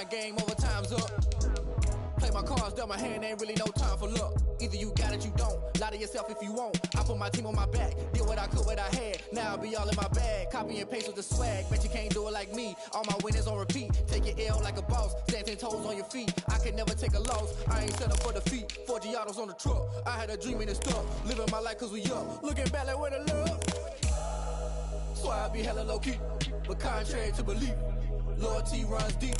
mind game, overtime's up. Play my cards, dealt my hand, ain't really no time for luck. Either you got it, you don't. Lie to yourself if you won't. I put my team on my back, did what I could, what I had. Now I'll be all in my bag, copy and paste with the swag. Bet you can't do it like me. All my winners on repeat. Take your L like a boss, stand 10 toes on your feet. I can never take a loss, I ain't set up for defeat. 4 Giottos on the truck, I had a dream and it's stuck. Living my life cause we up, looking back like where the love. So I be hella low key, but contrary to belief, loyalty runs deep.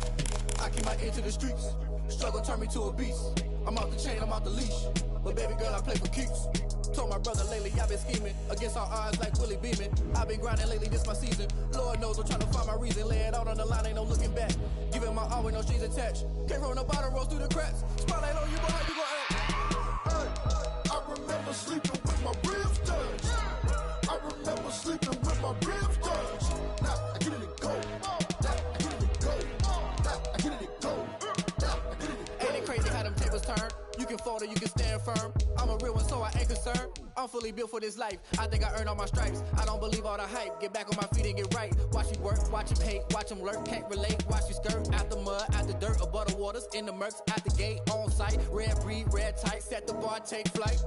I keep my ear to the streets. Struggle turned me to a beast. I'm off the chain, I'm off the leash. But baby girl, I play for keeps. Told my brother lately, I've been scheming against all odds like Willie Beeman. I've been grinding lately, this my season. Lord knows I'm trying to find my reason. Lay it out on the line, ain't no looking back. Giving my all with no strings attached. Came from the bottom, rose through the cracks. Spotlight on you, boy, how you gon' act? Hey, I remember sleeping with my ribs touched. I remember sleeping with my ribs touched. Now I get it and go. Now I get it and go. Now I get it and go. Ain't it crazy how them tables turn? You can fold or you can stand firm. I'm a real one, so I ain't concerned. I'm fully built for this life. I think I earned all my stripes. I don't believe all the hype. Get back on my feet and get right. Watch you work, watch him hate, watch him lurk. Can't relate, watch you skirt. Out the mud, out the dirt, above the waters, in the murks, at the gate, on site. Red breed, red tight, set the bar, take flight.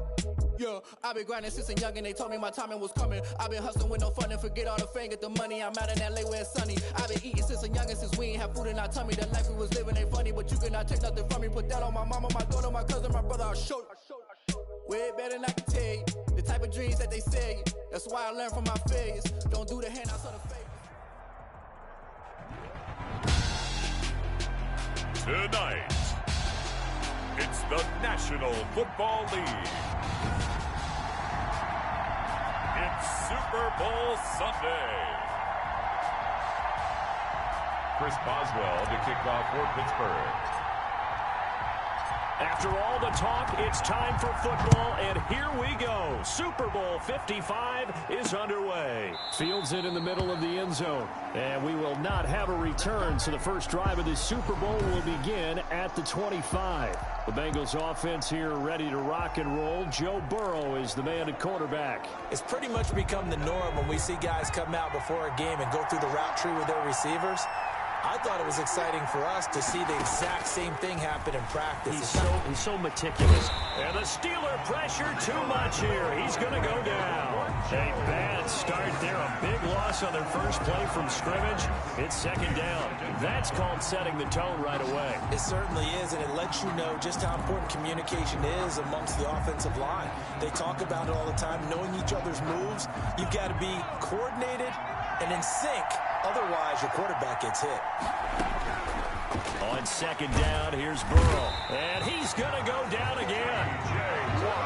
Yeah, I've been grinding since a young and they told me my timing was coming. I've been hustling with no fun and forget all the fame, get the money. I'm out in LA where it's sunny. I've been eating since a young and since we ain't have food in our tummy. The life we was living ain't funny, but you cannot take nothing from me. Put that on my mama, my daughter, my cousin, my brother, I'll show you. Way better than I can tell you. The type of dreams that they sell you. That's why I learned from my failures. Don't do the handouts or the favors. Tonight, it's the National Football League. It's Super Bowl Sunday. Chris Boswell to kick off for Pittsburgh. After all the talk, it's time for football, and here we go. Super Bowl 55 is underway. Fields it in the middle of the end zone, and we will not have a return, so the first drive of this Super Bowl will begin at the 25. The Bengals offense here ready to rock and roll. Joe Burrow is the man at quarterback. It's pretty much become the norm when we see guys come out before a game and go through the route tree with their receivers. I thought it was exciting for us to see the exact same thing happen in practice. He's so meticulous. And the Steeler pressure too much here. He's going to go down. A bad start there. A big loss on their first play from scrimmage. It's second down. That's called setting the tone right away. It certainly is, and it lets you know just how important communication is amongst the offensive line. They talk about it all the time, knowing each other's moves. You've got to be coordinated and in sync. Otherwise, your quarterback gets hit. On second down, here's Burrow. And he's going to go down again.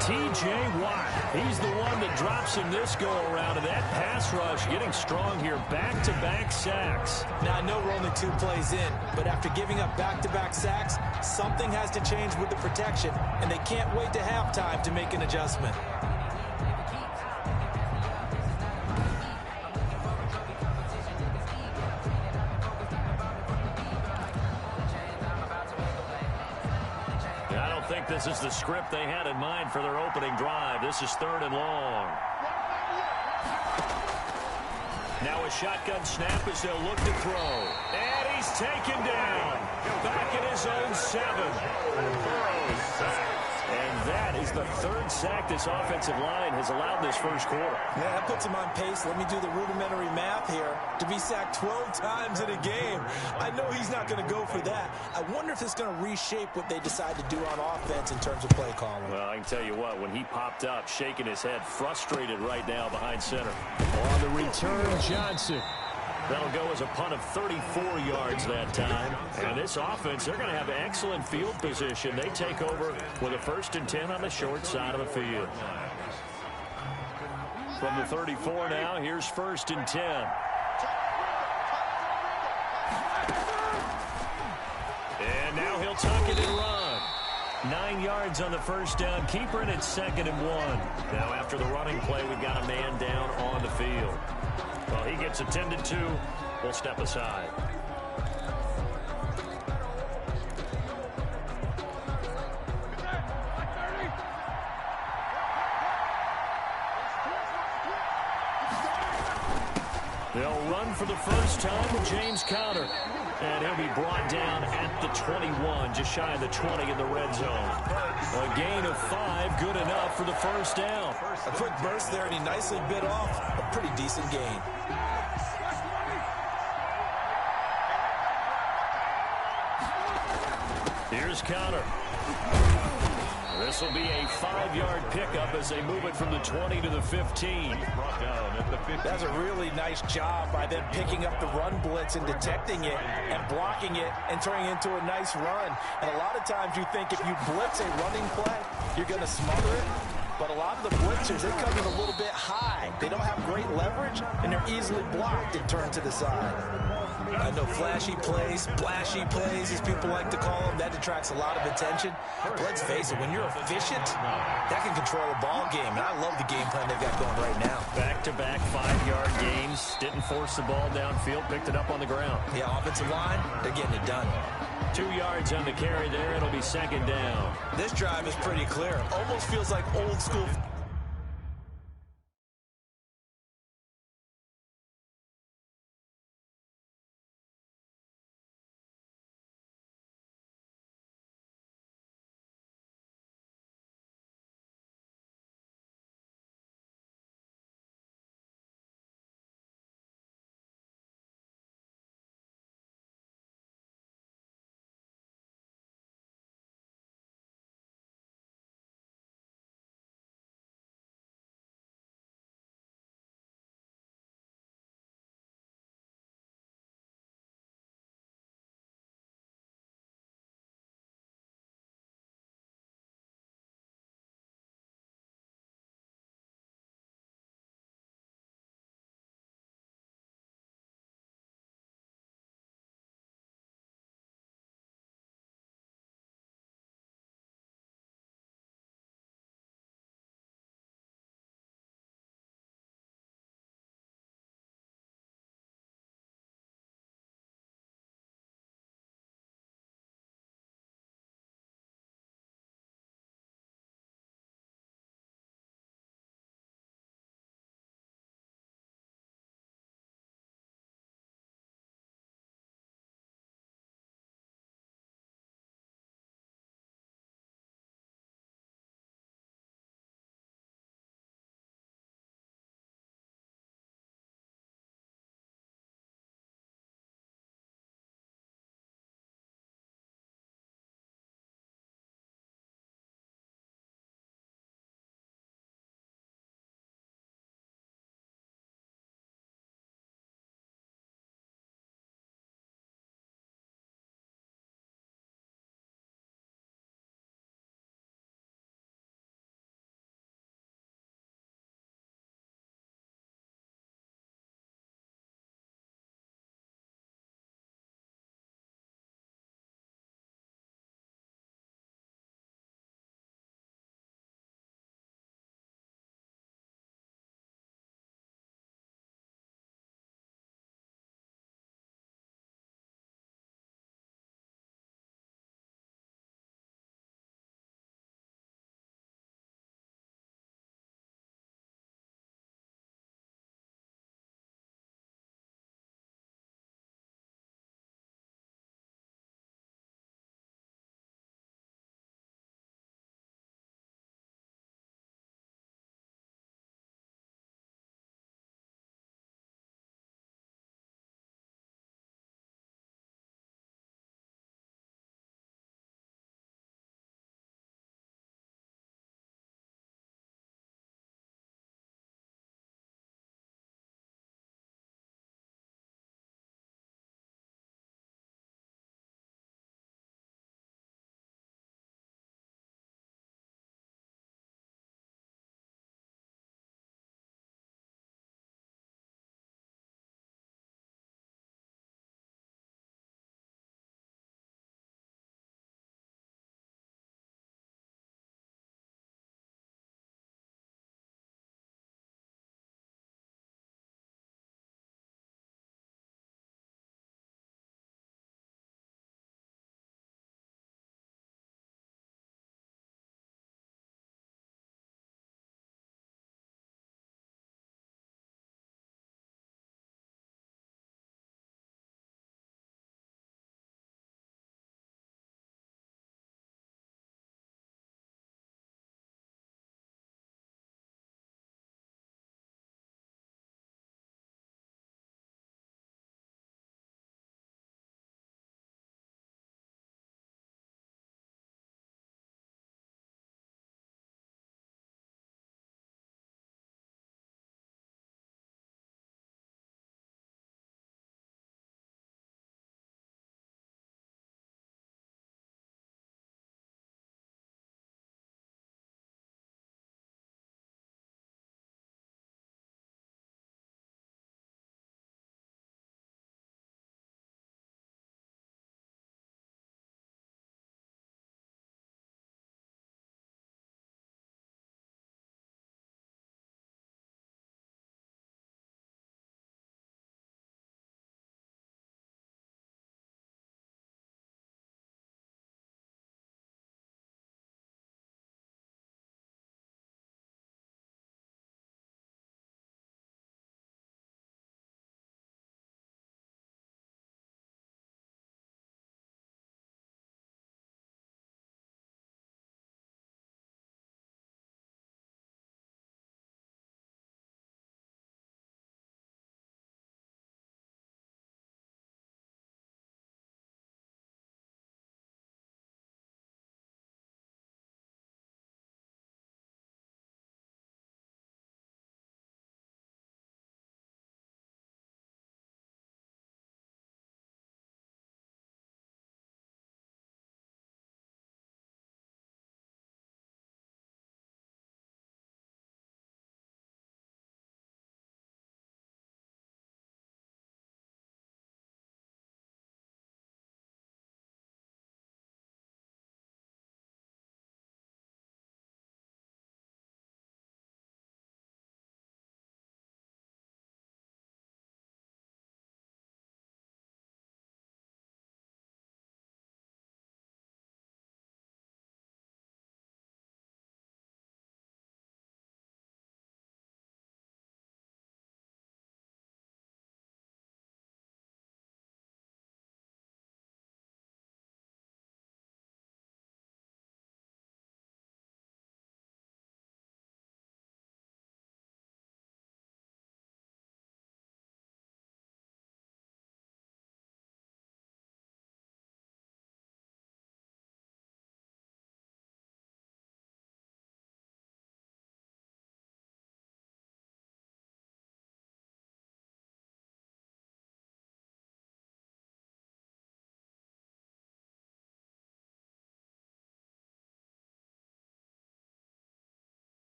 T.J. Watt. He's the one that drops him this go-around. And that pass rush getting strong here. Back-to-back sacks. Now, I know we're only 2 plays in, but after giving up back-to-back sacks, something has to change with the protection, and they can't wait to halftime to make an adjustment. I think this is the script they had in mind for their opening drive. This is 3rd and long. Now a shotgun snap as they'll look to throw. And he's taken down. Back at his own 7. And that is the 3rd sack this offensive line has allowed this first quarter. Yeah, that puts him on pace. Let me do the rudimentary math here. To be sacked 12 times in a game, I know he's not going to go for that. I wonder if it's going to reshape what they decide to do on offense in terms of play calling. Well, I can tell you what, when he popped up, shaking his head, frustrated right now behind center. On the return, Johnson. That'll go as a punt of 34 yards that time. And this offense, they're going to have excellent field position. They take over with a 1st and 10 on the short side of the field. From the 34 now, here's 1st and 10. And now he'll tuck it and run. 9 yards on the first down. Keeper, and it's 2nd and 1. Now after the running play, we've got a man down on the field. Well, he gets attended to. We'll step aside. They'll run for the first time with James Conner. And he'll be brought down at the 21, just shy of the 20 in the red zone. A gain of 5, good enough for the first down. A quick burst there, and he nicely bit off a pretty decent gain. Here's Conner. This will be a 5-yard pickup as they move it from the 20 to the 15. That's a really nice job by them picking up the run blitz and detecting it and blocking it and turning it into a nice run. And a lot of times you think if you blitz a running play, you're going to smother it. But a lot of the blitzers, they come in a little bit high. They don't have great leverage, and they're easily blocked and turned to the side. I know flashy plays, splashy plays, as people like to call them, that detracts a lot of attention. But let's face it, when you're efficient, that can control a ball game. And I love the game plan they've got going right now. Back-to-back 5-yard gains. Didn't force the ball downfield, picked it up on the ground. Yeah, offensive line, they're getting it done. 2 yards on the carry there. It'll be second down. This drive is pretty clear. Almost feels like old school.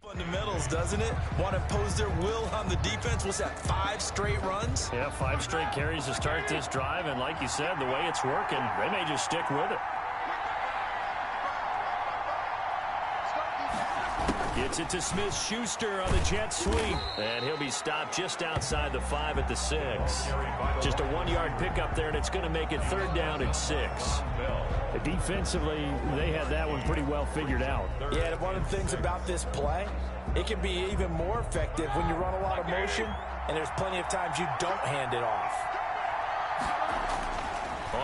Fundamentals, doesn't it? Want to impose their will on the defense. What's that, 5 straight runs? Yeah, 5 straight carries to start this drive, and like you said, the way it's working, they may just stick with it. Gets it to Smith-Schuster on the jet sweep, and he'll be stopped just outside the 5 at the 6. Just a 1-yard pickup there, and it's going to make it 3rd down and 6. Defensively, they had that one pretty well figured out. Yeah, and one of the things about this play, it can be even more effective when you run a lot of motion, and there's plenty of times you don't hand it off.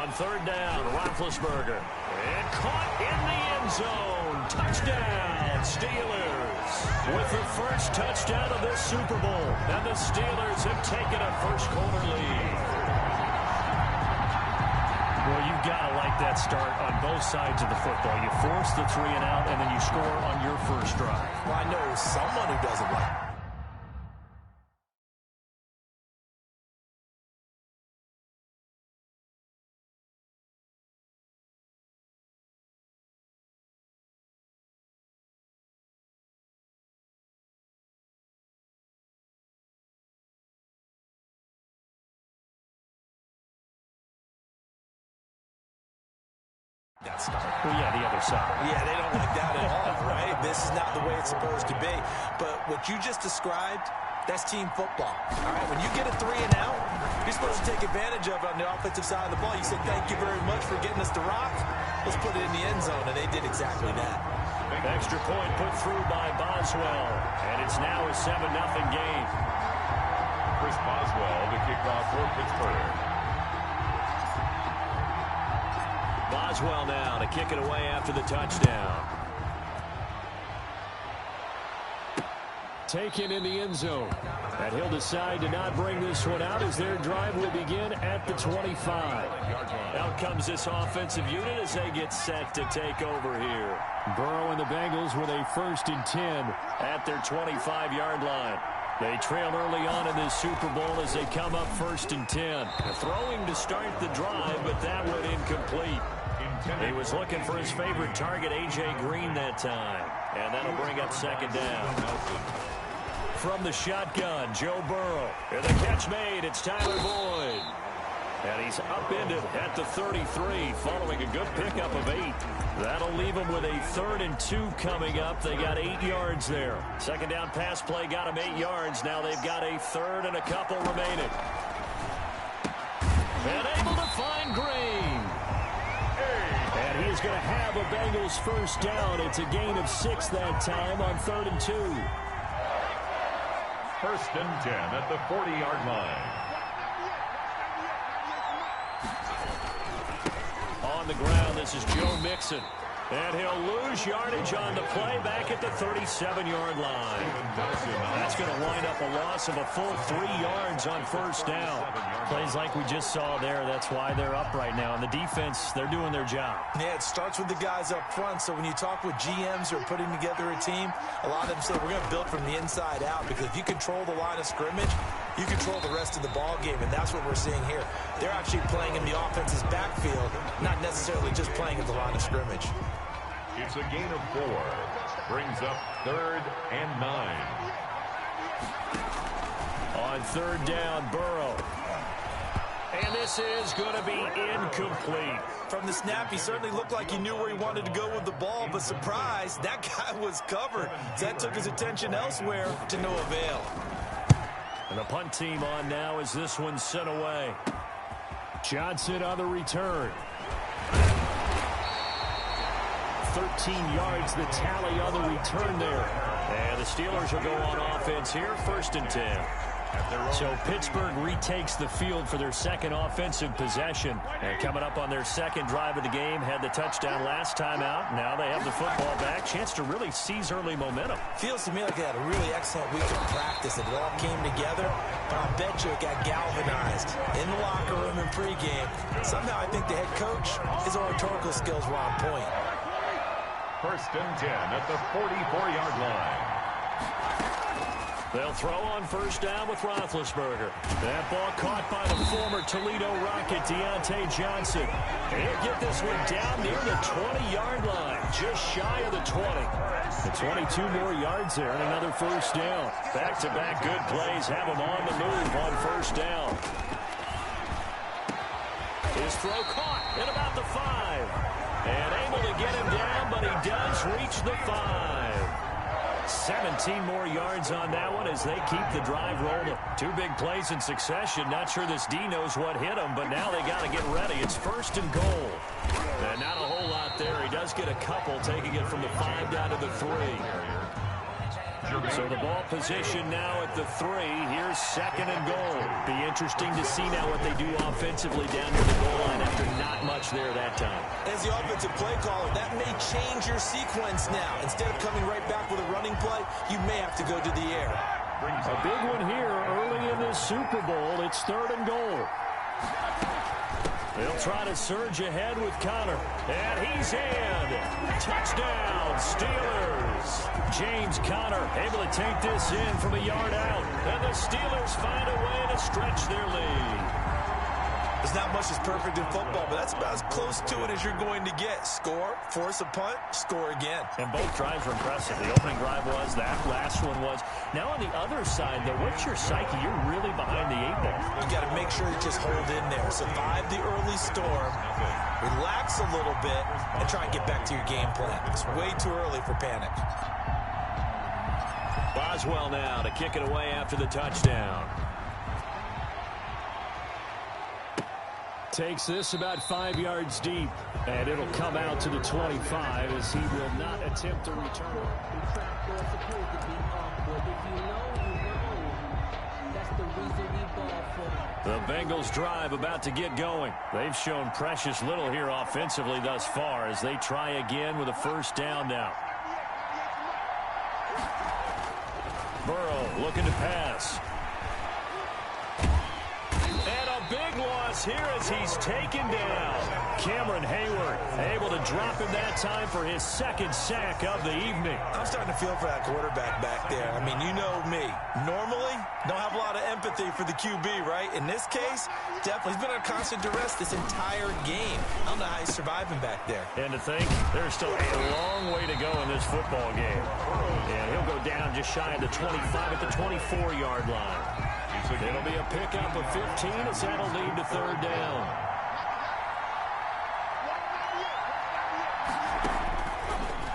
On 3rd down, Roethlisberger. And caught in the end zone. Touchdown, Steelers. With the first touchdown of this Super Bowl. And the Steelers have taken a first-quarter lead. Well, you've got to like that start on both sides of the football. You force the 3 and out, and then you score on your first drive. Well, I know someone who doesn't like it. Well, yeah, the other side. Yeah, they don't like that at all, right? This is not the way it's supposed to be. But what you just described, that's team football. All right, when you get a 3 and out, you're supposed to take advantage of it on the offensive side of the ball. You say, thank you very much for getting us the rock. Let's put it in the end zone, and they did exactly that. Extra point put through by Boswell, and it's now a 7-0 game. Chris Boswell to kick off for Pittsburgh. Boswell now to kick it away after the touchdown. Taken in the end zone. And he'll decide to not bring this one out as their drive will begin at the 25. Out comes this offensive unit as they get set to take over here. Burrow and the Bengals with a 1st and 10 at their 25-yard line. They trail early on in this Super Bowl as they come up 1st and 10. Throwing to start the drive, but that went incomplete. He was looking for his favorite target, A.J. Green, that time. And that'll bring up 2nd down. From the shotgun, Joe Burrow. And the catch made. It's Tyler Boyd. And he's upended at the 33, following a good pickup of 8. That'll leave them with a 3rd and 2 coming up. They got 8 yards there. 2nd down pass play got them 8 yards. Now they've got a 3rd and a couple remaining. And able to find Green. And he's going to have a Bengals 1st down. It's a gain of 6 that time on 3rd and 2. 1st and 10 at the 40-yard line. On the ground, this is Joe Mixon. And he'll lose yardage on the play back at the 37-yard line. That's going to wind up a loss of a full 3 yards on 1st down. Plays like we just saw there, that's why they're up right now. And the defense, they're doing their job. Yeah, it starts with the guys up front. So when you talk with GMs who are putting together a team, a lot of them say we're going to build from the inside out. Because if you control the line of scrimmage, you control the rest of the ball game. And that's what we're seeing here. They're actually playing in the offense's backfield, not necessarily just playing at the line of scrimmage. It's a gain of 4. Brings up 3rd and 9. On 3rd down, Burrow. And this is going to be incomplete. From the snap, he certainly looked like he knew where he wanted to go with the ball, but surprise, that guy was covered. So that took his attention elsewhere to no avail. And the punt team on now as this one's sent away. Johnson on the return. 13 yards the tally on the return there. And the Steelers will go on offense here, 1st and 10. So Pittsburgh retakes the field for their 2nd offensive possession. And coming up on their 2nd drive of the game, had the touchdown last time out. Now they have the football back. Chance to really seize early momentum. Feels to me like they had a really excellent week of practice. It all came together. But I'll bet you it got galvanized in the locker room and pregame. Somehow I think the head coach, his oratorical skills were on point. 1st and 10 at the 44-yard line. They'll throw on first down with Roethlisberger. That ball caught by the former Toledo Rocket, Deontay Johnson. And he'll get this one down near the 20-yard line, just shy of the 20. The 22 more yards there and another first down. Back-to-back good plays have him on the move on first down. His throw caught at about the 5. And able to get him down, but he does reach the 5. 17 more yards on that one as they keep the drive rolling. 2 big plays in succession. Not sure this D knows what hit him, but now they got to get ready. It's first and goal. And not a whole lot there. He does get a couple, taking it from the 5 down to the 3. So the ball position now at the 3. Here's second and goal. Be interesting to see now what they do offensively down near the goal line after not much there that time. As the offensive play caller, that may change your sequence now. Instead of coming right back with a running play, you may have to go to the air. A big one here early in this Super Bowl. It's third and goal. They'll try to surge ahead with Connor. And he's in. Touchdown, Steelers. James Conner able to take this in from a yard out. And the Steelers find a way to stretch their lead. There's not much that's perfect in football, but that's about as close to it as you're going to get. Score, force a punt, score again. And both drives were impressive. The opening drive was, that last one was. Now on the other side, though, what's your psyche? You're really behind the 8 ball. You got to make sure you just hold in there. Survive the early storm, relax a little bit, and try and get back to your game plan. It's way too early for panic. Boswell now to kick it away after the touchdown. Takes this about 5 yards deep, and it'll come out to the 25 as he will not attempt to return. The Bengals drive about to get going. They've shown precious little here offensively thus far as they try again with a first down now. Burrow looking to pass. And a big loss here as he's taken down. Cameron Hayward able to drop him that time for his second sack of the evening. I'm starting to feel for that quarterback back there. I mean, you know me. Normally, don't have a lot of empathy for the QB, right? In this case, definitely. He's been under constant duress this entire game. I don't know how he's surviving back there. And to think, there's still a long way to go in this football game. And he'll go down just shy of the 25 at the 24-yard line. It'll be a pickup of 15 as that'll lead to third down.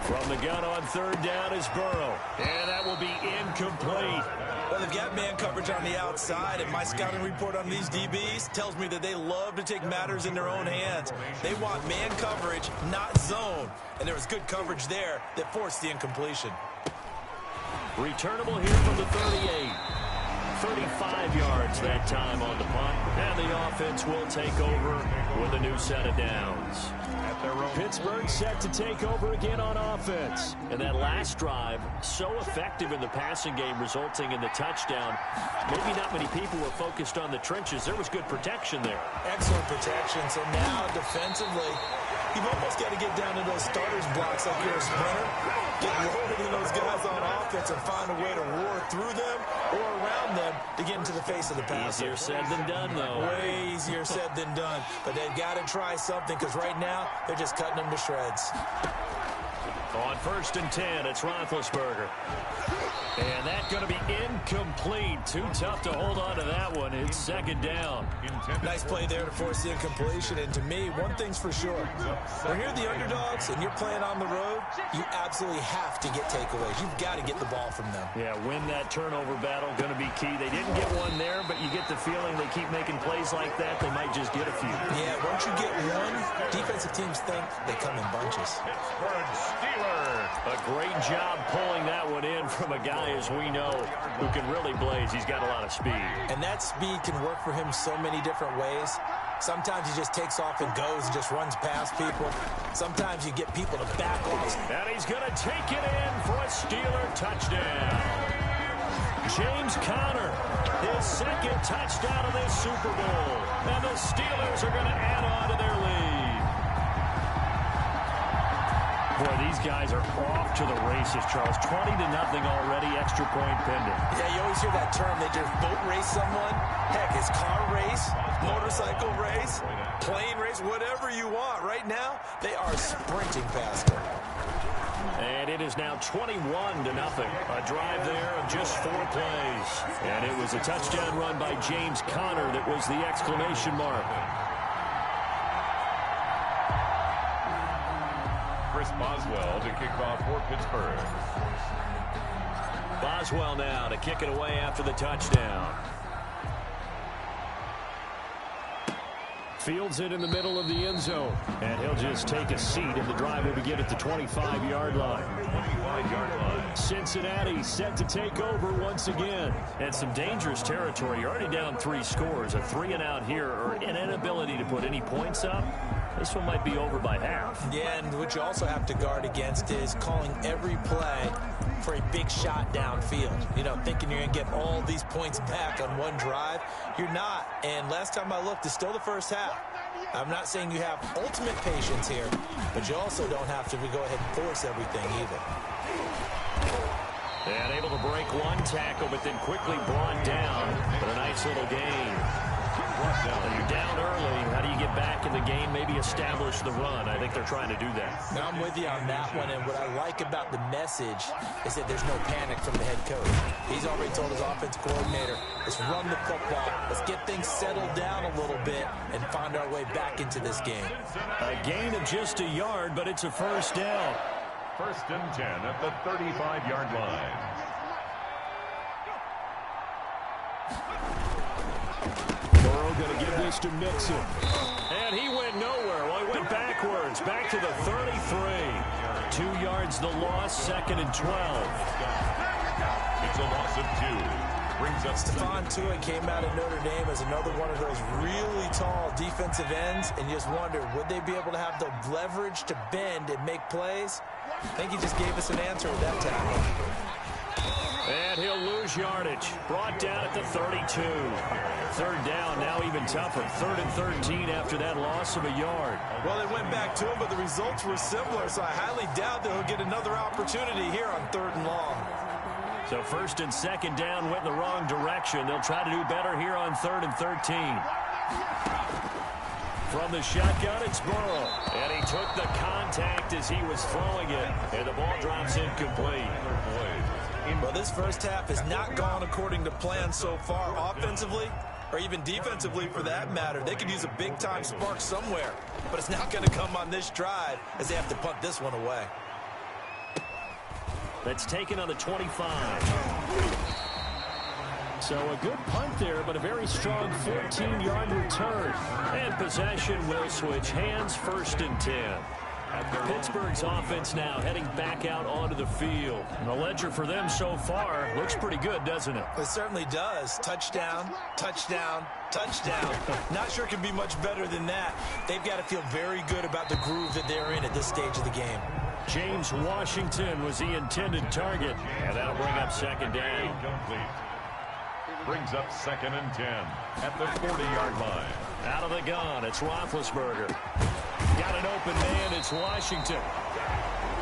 From the gun on third down is Burrow. And that will be incomplete. Well, they've got man coverage on the outside, and my scouting report on these DBs tells me that they love to take matters in their own hands. They want man coverage, not zone. And there was good coverage there that forced the incompletion. Returnable here from the 38. 35 yards that time on the punt. And the offense will take over with a new set of downs. Pittsburgh set to take over again on offense. And that last drive, so effective in the passing game, resulting in the touchdown. Maybe not many people were focused on the trenches. There was good protection there. Excellent protection. So now defensively, you've almost got to get down to those starters blocks like you're a sprinter. Get loaded in those guys on offense and find a way to roar through them or around them to get into the face of the passer. Easier said than done, though. Way easier said than done. But they've got to try something because right now they're just cutting them to shreds. On first and 10, it's Roethlisberger. And that's going to be incomplete. Too tough to hold on to that one. It's second down. Nice play there to force the incompletion. And to me, one thing's for sure. When you're the underdogs and you're playing on the road, you absolutely have to get takeaways. You've got to get the ball from them. Yeah, win that turnover battle, going to be key. They didn't get one there, but you get the feeling they keep making plays like that, they might just get a few. Yeah, once you get one, defensive teams think they come in bunches. Pittsburgh Steelers. A great job pulling that one in from a guy, as we know, who can really blaze. He's got a lot of speed. And that speed can work for him so many different ways. Sometimes he just takes off and goes and just runs past people. Sometimes you get people to back off. And he's going to take it in for a Steeler touchdown. James Conner, his second touchdown of this Super Bowl. And the Steelers are going to add on to their lead. Boy, these guys are off to the races, Charles. 20-0 already, extra point pending. Yeah, you always hear that term. They just boat race someone. Heck, it's car race, motorcycle race, plane race, whatever you want. Right now, they are sprinting past her. And it is now 21-0. A drive there of just 4 plays. And it was a touchdown run by James Conner that was the exclamation mark. Chris Boswell to kick off for Pittsburgh. Boswell now to kick it away after the touchdown. Fields it in the middle of the end zone. And he'll just take a seat, and the drive will begin at the 25-yard line. 25-yard line. Cincinnati set to take over once again. And some dangerous territory. You're already down 3 scores. A 3-and-out here, or an inability to put any points up. This one might be over by half. Yeah, and what you also have to guard against is calling every play for a big shot downfield. You know, thinking you're going to get all these points back on one drive. You're not. And last time I looked, it's still the first half. I'm not saying you have ultimate patience here, but you also don't have to go ahead and force everything either. And able to break one tackle, but then quickly brought down. But a nice little gain. You're down early. How do you get back in the game? Maybe establish the run. I think they're trying to do that. Now, I'm with you on that one, and what I like about the message is that there's no panic from the head coach. He's already told his offensive coordinator, let's run the football, let's get things settled down a little bit and find our way back into this game. A gain of just a yard, but it's a first down. 1st and 10 at the 35-yard line. Burrow going to give this to Mixon. And he went nowhere. Well, he went backwards. Back to the 33. 2 yards the loss, 2nd and 12. It's a loss of 2. Brings up Stephon Tuitt came out of Notre Dame as another one of those really tall defensive ends, and you just wonder, would they be able to have the leverage to bend and make plays? I think he just gave us an answer with that tackle. And he'll lose yardage. Brought down at the 32. 3rd down, now even tougher. 3rd and 13 after that loss of a yard. Well, they went back to him, but the results were similar, so I highly doubt that he'll get another opportunity here on 3rd and long. So 1st and 2nd down went in the wrong direction. They'll try to do better here on 3rd and 13. From the shotgun, it's Burrow. And he took the contact as he was throwing it. And the ball drops incomplete. Well, this first half has not gone according to plan so far offensively, or even defensively for that matter. They could use a big-time spark somewhere, but it's not going to come on this drive as they have to punt this one away. That's taken on the 25. So a good punt there, but a very strong 14-yard return. And possession will switch hands, 1st and 10. Pittsburgh's offense now heading back out onto the field. And the ledger for them so far looks pretty good, doesn't it? It certainly does. Touchdown, touchdown, touchdown. Not sure it can be much better than that. They've got to feel very good about the groove that they're in at this stage of the game. James Washington was the intended target. And that'll bring up 2nd down. Brings up 2nd and 10 at the 40-yard line. Out of the gun, it's Roethlisberger. Got an open man, it's Washington.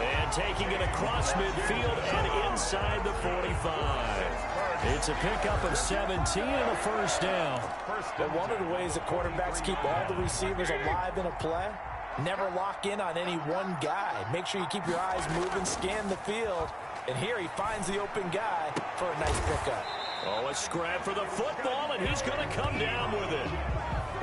And taking it across midfield and inside the 45. It's a pickup of 17 and a 1st down. But one of the ways that quarterbacks keep all the receivers alive in a play, never lock in on any one guy. Make sure you keep your eyes moving, scan the field. And here he finds the open guy for a nice pickup. Oh, a scrap for the football, and he's going to come down with it.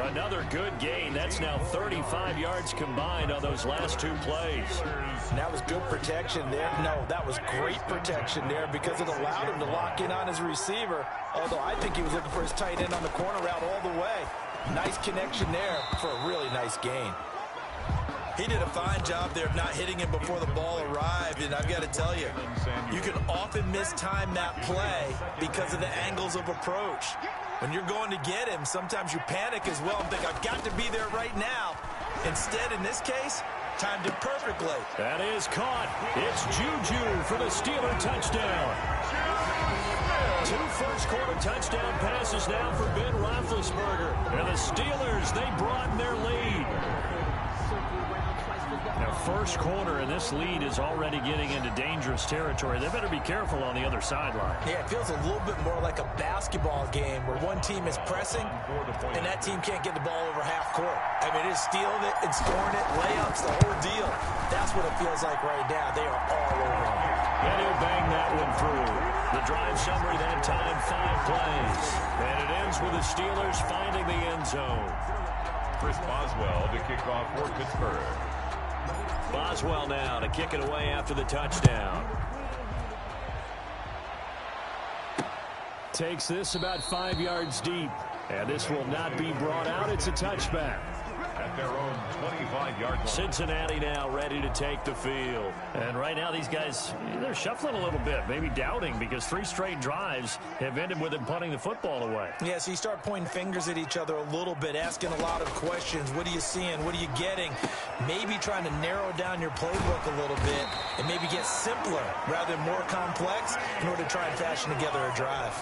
Another good gain. That's now 35 yards combined on those last 2 plays. And that was good protection there. No, that was great protection there because it allowed him to lock in on his receiver. Although I think he was looking for his tight end on the corner route all the way. Nice connection there for a really nice gain. He did a fine job there of not hitting him before the ball arrived, and I've got to tell you, you can often mistime that play because of the angles of approach. When you're going to get him, sometimes you panic as well and think, I've got to be there right now. Instead, in this case, timed it perfectly. That is caught. It's Juju for the Steeler touchdown. 2 first-quarter touchdown passes now for Ben Roethlisberger. And the Steelers, they broaden their lead. Now first quarter, and this lead is already getting into dangerous territory. They better be careful on the other sideline. Yeah, it feels a little bit more like a basketball game where one team is pressing and that team can't get the ball over half court. I mean, it is stealing it and scoring it, layups, the whole deal. That's what it feels like right now. They are all over him. And he'll bang that one through. The drive summary that time, 5 plays. And it ends with the Steelers finding the end zone. Chris Boswell to kick off for Pittsburgh. Boswell now to kick it away after the touchdown. Takes this about 5 yards deep. And this will not be brought out. It's a touchback. At their own 25-yard line. Cincinnati now ready to take the field. And right now these guys, they're shuffling a little bit, maybe doubting, because 3 straight drives have ended with them punting the football away. Yeah, so you start pointing fingers at each other a little bit, asking a lot of questions. What are you seeing? What are you getting? Maybe trying to narrow down your playbook a little bit and maybe get simpler rather than more complex in order to try and fashion together a drive.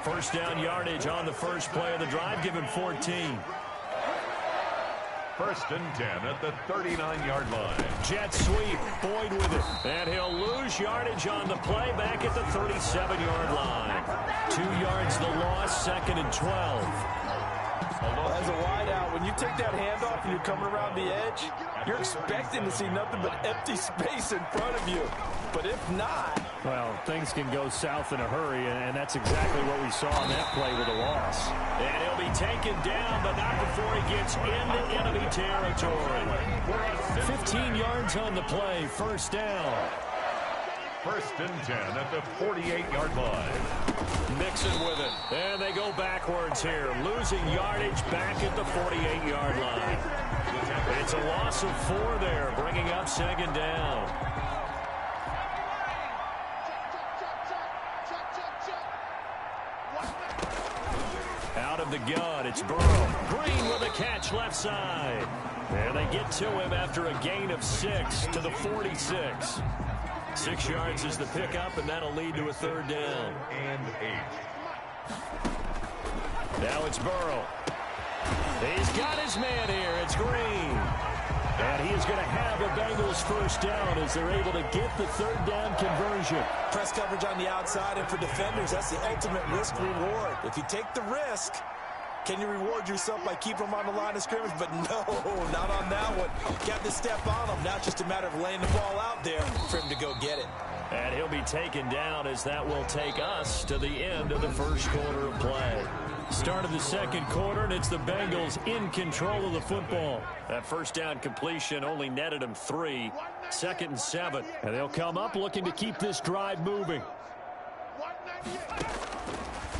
First down yardage on the first play of the drive, given 14. First and 10 at the 39-yard line. Jet sweep, Boyd with it. And he'll lose yardage on the play back at the 37-yard line. 2 yards the loss, 2nd and 12. As a wideout, when you take that handoff and you're coming around the edge, you're expecting to see nothing but empty space in front of you. But if not... Well, things can go south in a hurry, and that's exactly what we saw on that play with a loss. And he'll be taken down, but not before he gets into enemy territory. 15 yards on the play, first down. First and 10 at the 48-yard line. Mixon with it. And they go backwards here. Losing yardage back at the 48-yard line. It's a loss of 4 there, bringing up 2nd down. Out of the gun, it's Burrow. Green with a catch left side. And they get to him after a gain of 6 to the 46. 6 yards is the pickup, and that'll lead to a 3rd down. And 8. Now it's Burrow. He's got his man here. It's Green. And he is going to have a Bengals first down as they're able to get the 3rd down conversion. Press coverage on the outside, and for defenders, that's the ultimate risk-reward. If you take the risk, can you reward yourself by keeping them on the line of scrimmage? But no, not on that one. Got to step on them. Now it's just a matter of laying the ball out there for him to go get it. And he'll be taken down as that will take us to the end of the first quarter of play. Start of the 2nd quarter, and it's the Bengals in control of the football. That first down completion only netted them 3. 2nd and 7. And they'll come up looking to keep this drive moving.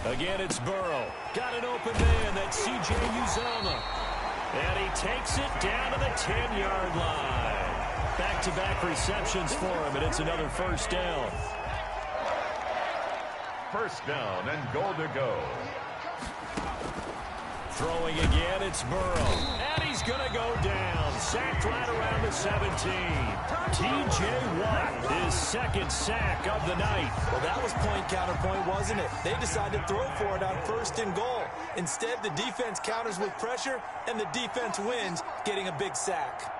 Again, it's Burrow. Got an open man. That's C.J. Uzomah. And he takes it down to the 10-yard line. Back-to-back receptions for him, and it's another first down. First down and goal to go. Throwing again, it's Burrow. And he's going to go down. Sacked right around the 17. T.J. Watt, his 2nd sack of the night. Well, that was point counterpoint, wasn't it? They decided to throw for it on 1st and goal. Instead, the defense counters with pressure, and the defense wins, getting a big sack.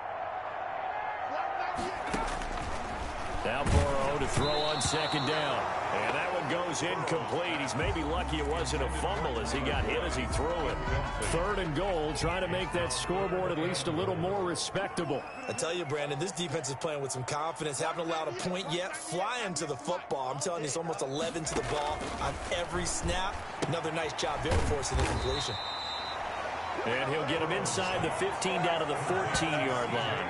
Now Burrow to throw on 2nd down. And that one goes incomplete. He's maybe lucky it wasn't a fumble as he got hit as he threw it. 3rd and goal, trying to make that scoreboard at least a little more respectable. I tell you, Brandon, this defense is playing with some confidence. Haven't allowed a point yet. Flying to the football. I'm telling you, it's almost 11 to the ball on every snap. Another nice job there forcing the completion. And he'll get him inside the 15 down to the 14-yard line.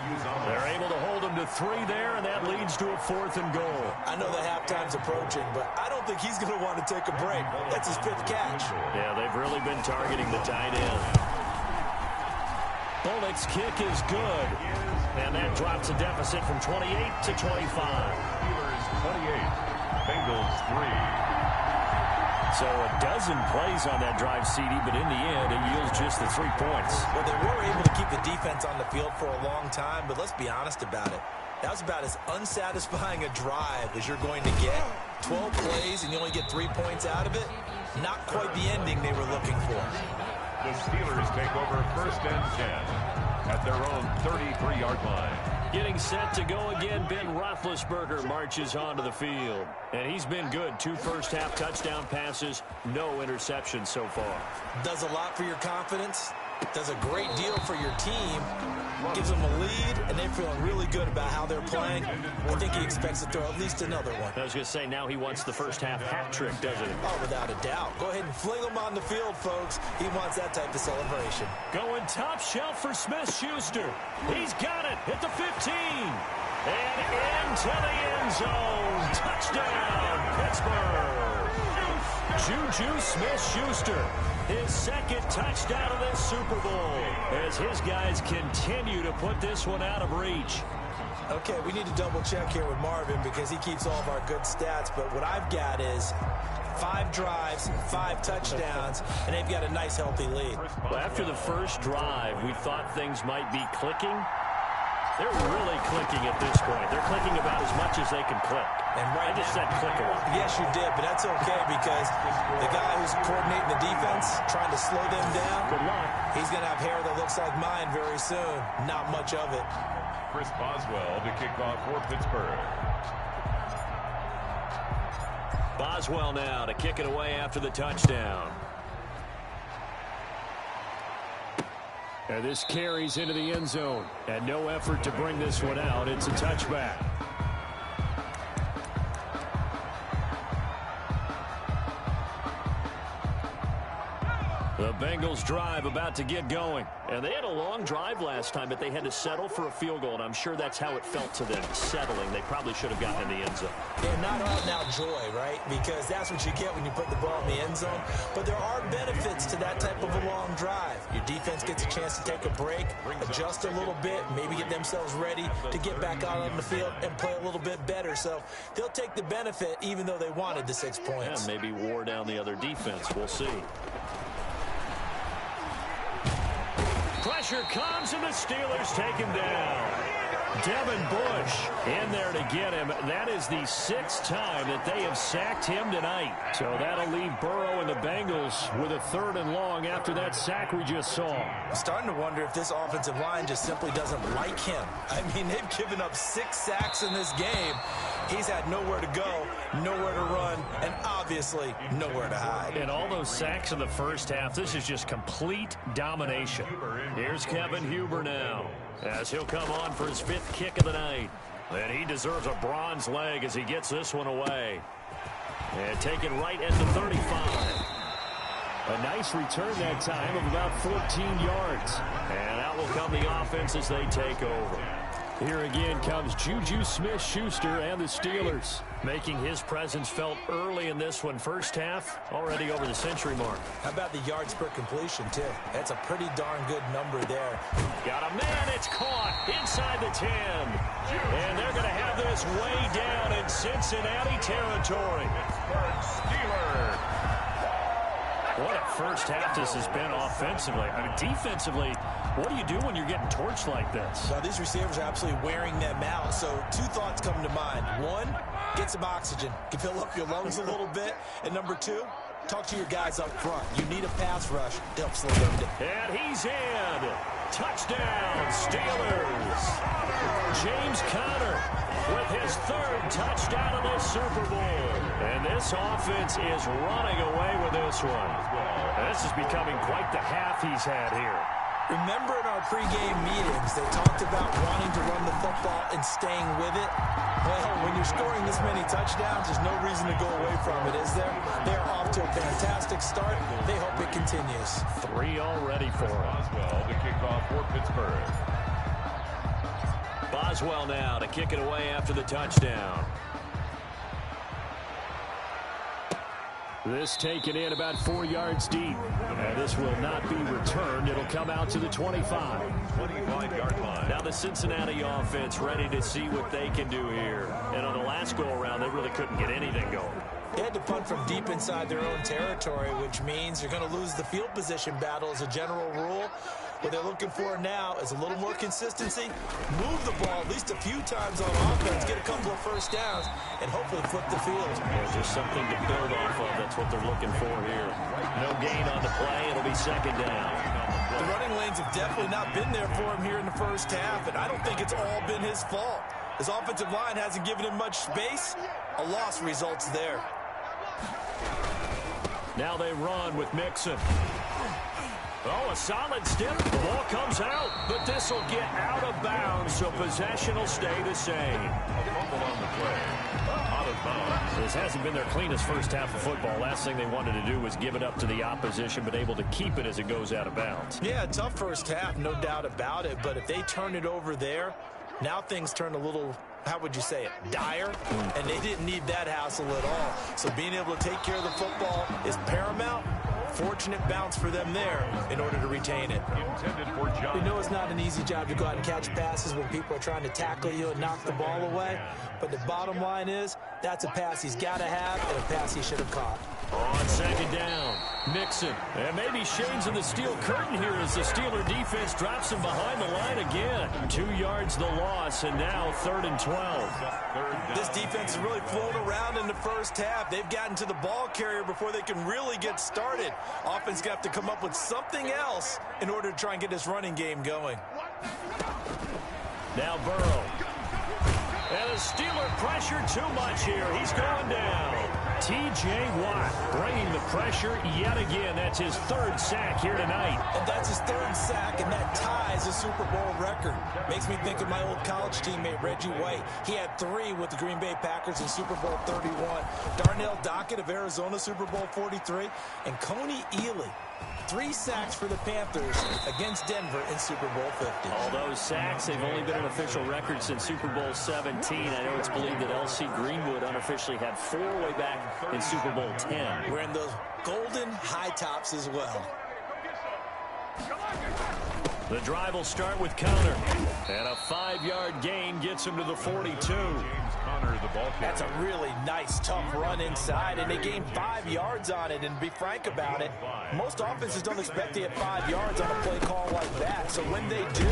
They're able to hold him to 3 there, and that leads to a 4th and goal. I know the halftime's approaching, but I don't think he's going to want to take a break. That's his 5th catch. Yeah, they've really been targeting the tight end. Bullock's kick is good. And that drops a deficit from 28 to 25. Steelers 28, Bengals 3. So a dozen plays on that drive, CD, but in the end, it yields just the 3 points. Well, they were able to keep the defense on the field for a long time, but let's be honest about it. That was about as unsatisfying a drive as you're going to get. 12 plays, and you only get 3 points out of it. Not quite the ending they were looking for. The Steelers take over 1st and 10 at their own 33-yard line. Getting set to go again, Ben Roethlisberger marches onto the field. And he's been good. 2 first-half touchdown passes, no interceptions so far. Does a lot for your confidence. Does a great deal for your team. Gives them a lead, and they're feeling really good about how they're playing. I think he expects to throw at least another one. I was going to say, now he wants the first-half hat trick, doesn't he? Oh, without a doubt. Go ahead and fling him on the field, folks. He wants that type of celebration. Going top shelf for Smith-Schuster. He's got it at the 15. And into the end zone. Touchdown, Pittsburgh. Juju Smith-Schuster, his second touchdown of this Super Bowl, as his guys continue to put this one out of reach. Okay, we need to double check here with Marvin because he keeps all of our good stats, but what I've got is 5 drives, 5 touchdowns, and they've got a nice healthy lead. Well, after the first drive, we thought things might be clicking. They're really clicking at this point. They're clicking about as much as they can click. And right I just now, said click a lot. Yes, you did, but that's okay because the guy who's coordinating the defense, trying to slow them down, Good luck. he's going to have hair that looks like mine very soon. Not much of it. Chris Boswell to kick off for Pittsburgh. Boswell now to kick it away after the touchdown. And this carries into the end zone. And no effort to bring this one out. It's a touchback. The Bengals drive about to get going. And they had a long drive last time, but they had to settle for a field goal, and I'm sure that's how it felt to them, settling. They probably should have gotten in the end zone. Yeah, not out-and-out joy, right? Because that's what you get when you put the ball in the end zone. But there are benefits to that type of a long drive. Your defense gets a chance to take a break, adjust a little bit, maybe get themselves ready to get back out on the field and play a little bit better. So they'll take the benefit even though they wanted the 6 points. Yeah, maybe wore down the other defense. We'll see. Pressure comes, and the Steelers take him down. Devin Bush in there to get him. That is the 6th time that they have sacked him tonight. So that'll leave Burrow and the Bengals with a 3rd and long after that sack we just saw. I'm starting to wonder if this offensive line just simply doesn't like him. I mean, they've given up 6 sacks in this game. He's had nowhere to go, nowhere to run, and obviously nowhere to hide. And all those sacks in the first half, this is just complete domination. Here's Kevin Huber now, as he'll come on for his 5th kick of the night. And he deserves a bronze leg as he gets this one away. And taken right at the 35. A nice return that time of about 14 yards. And out will come the offense as they take over. Here again comes Juju Smith-Schuster and the Steelers, making his presence felt early in this one. First half, already over the century mark. How about the yards per completion, too? That's a pretty darn good number there. Got a man, it's caught inside the 10. And they're going to have this way down in Cincinnati territory. Steelers. What a first half this has been offensively. I mean, defensively, what do you do when you're getting torched like this? Well, these receivers are absolutely wearing them out. So 2 thoughts come to mind. 1, get some oxygen. You can fill up your lungs a little bit. And number 2, talk to your guys up front. You need a pass rush to help slow them down. And he's in. Touchdown, Steelers. James Conner with his 3rd touchdown of the Super Bowl. And this offense is running away with this one. And this is becoming quite the half he's had here. Remember in our pregame meetings, they talked about wanting to run the football and staying with it. Well, when you're scoring this many touchdowns, there's no reason to go away from it, is there? They're off to a fantastic start. They hope it continues. 3 already for him. Boswell to kick off for Pittsburgh. Boswell now to kick it away after the touchdown. This taken in about 4 yards deep. And this will not be returned. It'll come out to the 25. 25-yard line. Now the Cincinnati offense ready to see what they can do here. And on the last go-around, they really couldn't get anything going. They had to punt from deep inside their own territory, which means you're going to lose the field position battle as a general rule. What they're looking for now is a little more consistency, move the ball at least a few times on offense, get a couple of first downs, and hopefully flip the field. Yeah, just something to build off of. That's what they're looking for here. No gain on the play. It'll be 2nd down. The running lanes have definitely not been there for him here in the first half, and I don't think it's all been his fault. His offensive line hasn't given him much space. A loss results there. Now they run with Mixon. Oh, a solid step. The ball comes out, but this will get out of bounds, so possession will stay the same. Fumble on the play. Out of bounds. This hasn't been their cleanest first half of football. Last thing they wanted to do was give it up to the opposition, but able to keep it as it goes out of bounds. Yeah, tough first half, no doubt about it, but if they turn it over there, now things turn a little, how would you say it, dire, and they didn't need that hassle at all. So being able to take care of the football is paramount. Fortunate bounce for them there in order to retain it. Intended for John. We know it's not an easy job to go out and catch passes when people are trying to tackle you and knock the ball away, but the bottom line is that's a pass he's got to have and a pass he should have caught. On second down, Mixon. And maybe Shane's in the steel curtain here as the Steeler defense drops him behind the line again. 2 yards the loss, and now 3rd and 12. This defense has really flown around in the first half. They've gotten to the ball carrier before they can really get started. Offense got to come up with something else in order to try and get this running game going. Now Burrow. And the Steeler pressure too much here. He's going down. T.J. Watt bringing the pressure yet again. That's his 3rd sack here tonight. And that's his 3rd sack, and that ties a Super Bowl record. Makes me think of my old college teammate, Reggie White. He had 3 with the Green Bay Packers in Super Bowl 31. Darnell Dockett of Arizona, Super Bowl 43. And Coney Ealy, 3 sacks for the Panthers against Denver in Super Bowl 50. All those sacks, they've only been an official record since Super Bowl 17. I know it's believed that L.C. Greenwood unofficially had 4 way back in Super Bowl 10. Wearing those golden high tops as well. The drive will start with Conner. And a 5-yard gain gets him to the 42. That's a really nice, tough run inside, and they gained 5 yards on it. And to be frank about it, most offenses don't expect to get 5 yards on a play call like that. So when they do,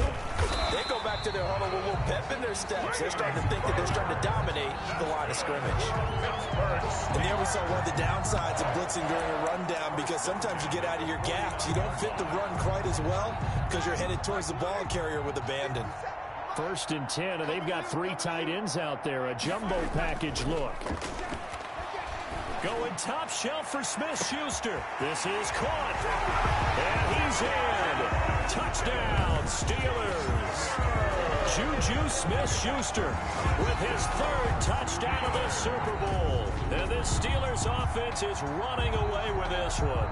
they go back to their huddle with a little pep in their steps. They're starting to think that they're starting to dominate the line of scrimmage. And there we saw one of the downsides of blitzing during a rundown, because sometimes you get out of your gaps. You don't fit the run quite as well because you're headed towards the ball carrier with abandon. 1st and 10, and they've got 3 tight ends out there. A jumbo package look. Going top shelf for Smith-Schuster. This is caught. And he's in. Touchdown, Steelers. Juju Smith-Schuster with his 3rd touchdown of the Super Bowl. And this Steelers offense is running away with this one.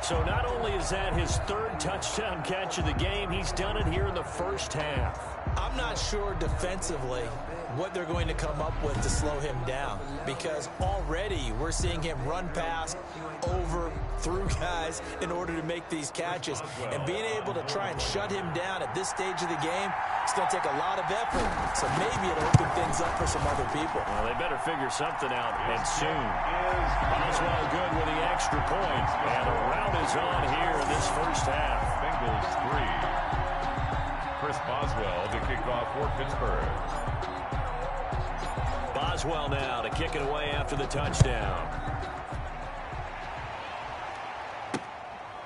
So not only is that his 3rd touchdown catch of the game, he's done it here in the first half. I'm not sure defensively what they're going to come up with to slow him down, because already we're seeing him run past, over, through guys in order to make these catches. And being able to try and shut him down at this stage of the game, it's going to take a lot of effort. So maybe it'll open things up for some other people. Well, they better figure something out, and soon. Boswell good with the extra point, and a rout is on here in this first half. Bengals 3. Chris Boswell to kick off for Pittsburgh. Boswell now to kick it away after the touchdown.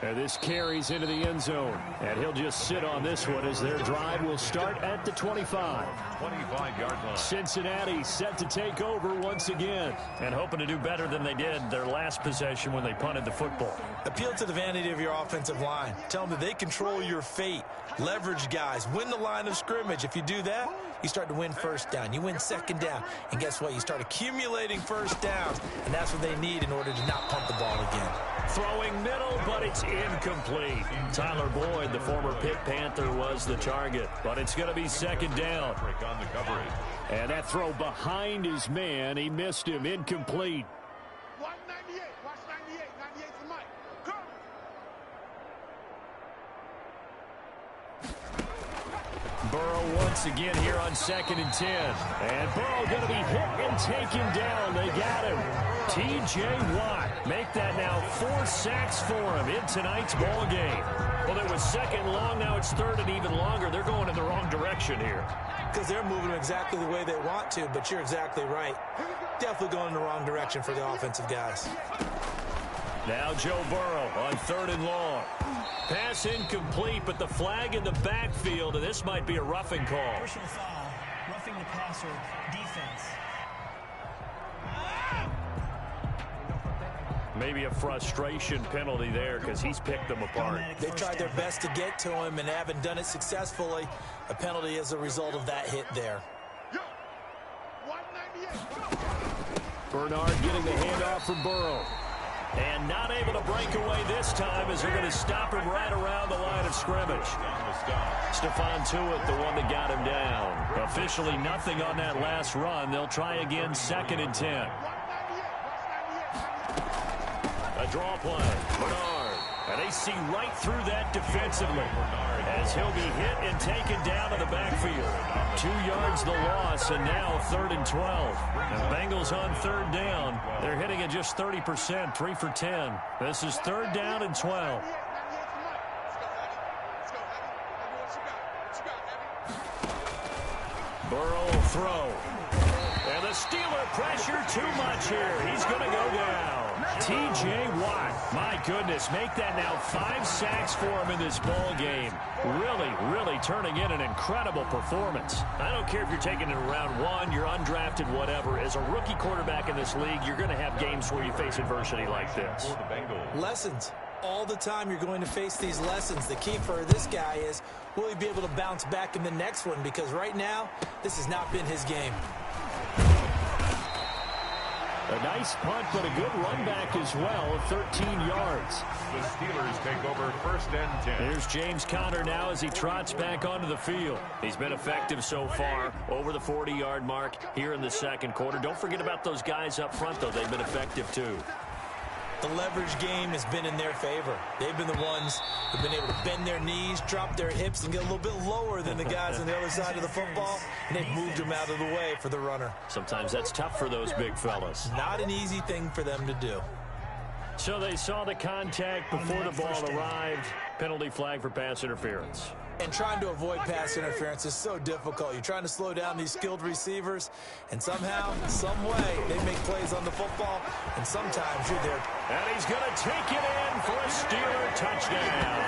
And this carries into the end zone. And he'll just sit on this one as their drive will start at the 25. 25-yard line. Cincinnati set to take over once again. And hoping to do better than they did their last possession when they punted the football. Appeal to the vanity of your offensive line. Tell them that they control your fate. Leverage guys. Win the line of scrimmage. If you do that, you start to win first down. You win second down. And guess what? You start accumulating first downs. And that's what they need in order to not punt the ball again. Throwing middle, but it's incomplete. Tyler Boyd, the former Pitt Panther, was the target. But it's going to be second down. Break on the coverage. And that throw behind his man. He missed him. Incomplete. Watch 98. Watch 98. 98 for Mike. Come. Burrow once again here on 2nd and 10. And Burrow going to be hit and taken down. They got him. T.J. Watt make that now 4 sacks for him in tonight's ball game. Well, it was 2nd long. Now it's 3rd and even longer. They're going in the wrong direction here. Because they're moving exactly the way they want to, but you're exactly right. Definitely going in the wrong direction for the offensive guys. Now Joe Burrow on 3rd and long. Pass incomplete, but the flag in the backfield, and this might be a roughing call. Personal foul, roughing the passer, defense. Maybe a frustration penalty there because he's picked them apart. They tried their best to get to him and haven't done it successfully. A penalty as a result of that hit there. Bernard getting the handoff from Burrow. And not able to break away this time as they're going to stop him right around the line of scrimmage. Stephon Tuitt, the one that got him down. Officially nothing on that last run. They'll try again 2nd and 10. A draw play. Bernard. And they see right through that defensively as he'll be hit and taken down to the backfield. 2 yards the loss, and now 3rd and 12. And Bengals on 3rd down. They're hitting at just 30%, 3 for 10. This is 3rd down and 12. Burrow will throw. And the Steeler pressure too much here. He's going to go down. T.J. Watt, my goodness, make that now 5 sacks for him in this ball game. Really turning in an incredible performance. I don't care if you're taking it in round 1, you're undrafted, whatever. As a rookie quarterback in this league, you're going to have games where you face adversity like this. Lessons. All the time you're going to face these lessons. The key for this guy is, will he be able to bounce back in the next one? Because right now, this has not been his game. A nice punt, but a good run back as well, 13 yards. The Steelers take over 1st and 10. Here's James Conner now as he trots back onto the field. He's been effective so far, over the 40-yard mark here in the 2nd quarter. Don't forget about those guys up front, though. They've been effective, too. The leverage game has been in their favor. They've been the ones who've been able to bend their knees, drop their hips, and get a little bit lower than the guys on the other side of the football, and they've moved them out of the way for the runner. Sometimes that's tough for those big fellas. Not an easy thing for them to do. So they saw the contact before the ball arrived. Penalty flag for pass interference. And trying to avoid pass interference is so difficult. You're trying to slow down these skilled receivers, and somehow, some way, they make plays on the football, and sometimes you're there. And he's going to take it in for a Steeler touchdown.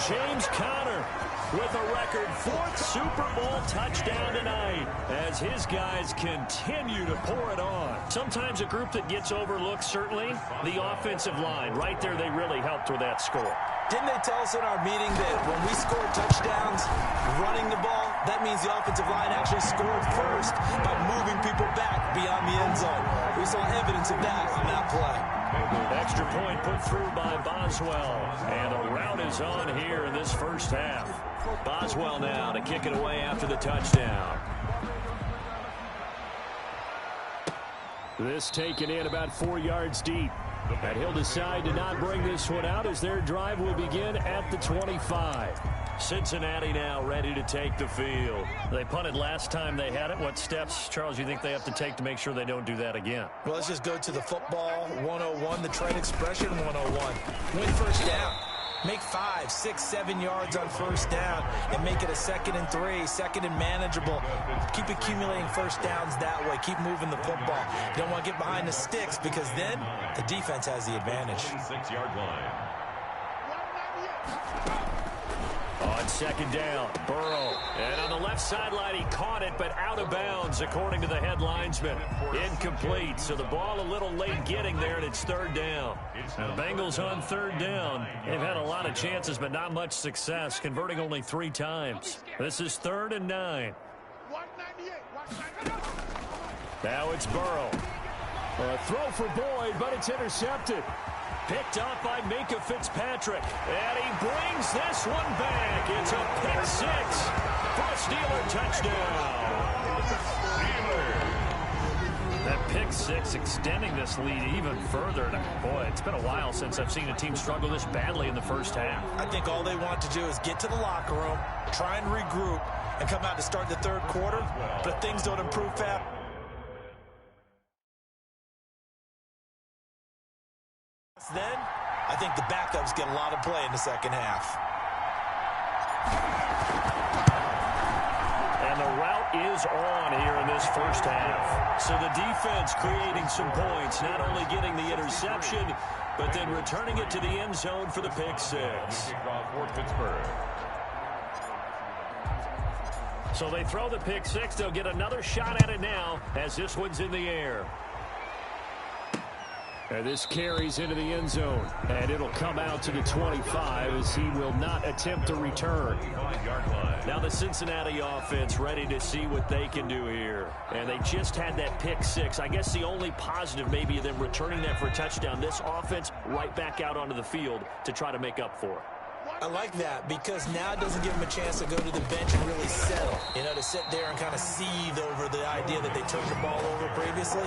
James Conner with a record 4th Super Bowl touchdown tonight as his guys continue to pour it on. Sometimes a group that gets overlooked, certainly, the offensive line. Right there, they really helped with that score. Didn't they tell us in our meeting that when we scored touchdowns running the ball, that means the offensive line actually scored first by moving people back beyond the end zone? We saw evidence of that on that play. Extra point put through by Boswell. And a rout is on here in this first half. Boswell now to kick it away after the touchdown. This taken in about 4 yards deep. And he'll decide to not bring this one out as their drive will begin at the 25. Cincinnati now ready to take the field. They punted last time they had it. What steps, Charles, you think they have to take to make sure they don't do that again? Well, let's just go to the football 101, the trade expression 101. Win first down. Make 5, 6, 7 yards on first down and make it a 2nd and 3, 2nd and manageable. Keep accumulating first downs that way. Keep moving the football. You don't want to get behind the sticks because then the defense has the advantage. 6-yard line. On 2nd down, Burrow. And on the left sideline, he caught it, but out of bounds, according to the head linesman. Incomplete, so the ball a little late getting there, and it's 3rd down. And the Bengals on 3rd down. They've had a lot of chances, but not much success, converting only 3 times. This is 3rd and 9. Now it's Burrow. A throw for Boyd, but it's intercepted. Picked up by Minkah Fitzpatrick. And he brings this one back. It's a pick 6 for a Steeler touchdown. That pick 6 extending this lead even further. Boy, it's been a while since I've seen a team struggle this badly in the first half. I think all they want to do is get to the locker room, try and regroup, and come out to start the 3rd quarter. But if things don't improve fast, then I think the backups get a lot of play in the 2nd half. And the route is on here in this first half. So the defense creating some points, not only getting the interception, but then returning it to the end zone for the pick six. So they throw the pick six. They'll get another shot at it now as this one's in the air. And this carries into the end zone, and it'll come out to the 25 as he will not attempt to return. Now the Cincinnati offense ready to see what they can do here. And they just had that pick six. I guess the only positive maybe them returning that for a touchdown. This offense right back out onto the field to try to make up for it. I like that because now it doesn't give them a chance to go to the bench and really settle. You know, to sit there and kind of seethe over the idea that they turned the ball over previously.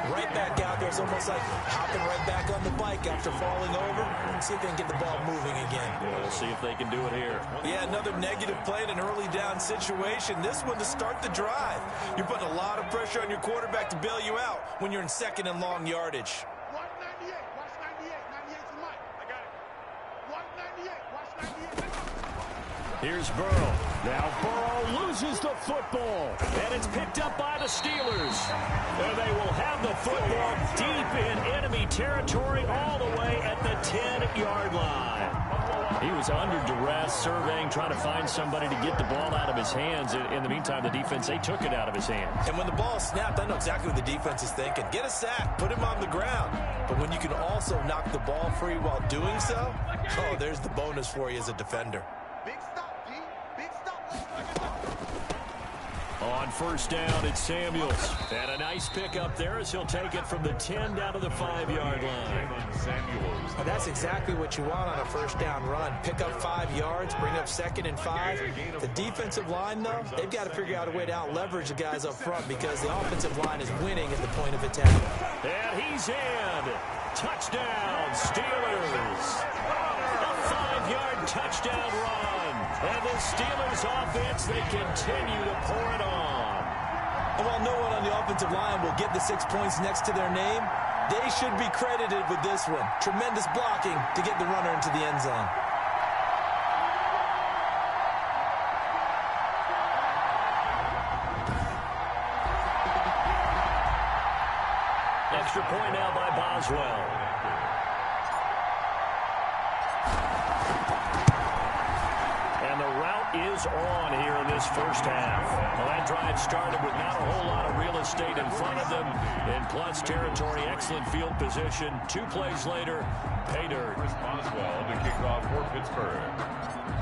Right back out there. It's almost like hopping right back on the bike after falling over. See if they can get the ball moving again. Yeah, we'll see if they can do it here. Yeah, another negative play in an early down situation. This one to start the drive. You're putting a lot of pressure on your quarterback to bail you out when you're in second and long yardage. Here's Burrow. Now Burrow loses the football. And it's picked up by the Steelers. And they will have the football deep in enemy territory all the way at the 10-yard line. He was under duress, surveying, trying to find somebody to get the ball out of his hands. In the meantime, the defense, they took it out of his hands. And when the ball snapped, I know exactly what the defense is thinking. Get a sack, put him on the ground. But when you can also knock the ball free while doing so, oh, there's the bonus for you as a defender. On first down, it's Samuels. And a nice pickup there as he'll take it from the 10 down to the 5-yard line. Well, that's exactly what you want on a first down run. Pick up 5 yards, bring up 2nd and 5. The defensive line, though, they've got to figure out a way to out-leverage the guys up front because the offensive line is winning at the point of attack. And he's in. Touchdown, Steelers. A 5-yard touchdown run. And the Steelers offense, they continue to pour it on. And while no one on the offensive line will get the 6 points next to their name, they should be credited with this one. Tremendous blocking to get the runner into the end zone. Extra point now by Boswell. Is on here in this first half. Well, that drive started with not a whole lot of real estate in front of them. In plus territory, excellent field position. 2 plays later, pay dirt. Boswell to kick off for Pittsburgh.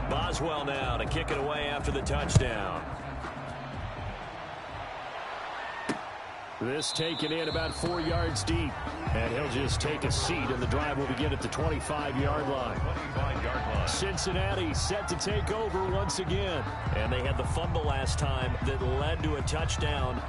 Boswell now to kick it away after the touchdown. This taken in about 4 yards deep. And he'll just take a seat, and the drive will begin at the 25-yard line. Cincinnati set to take over once again. And they had the fumble last time that led to a touchdown.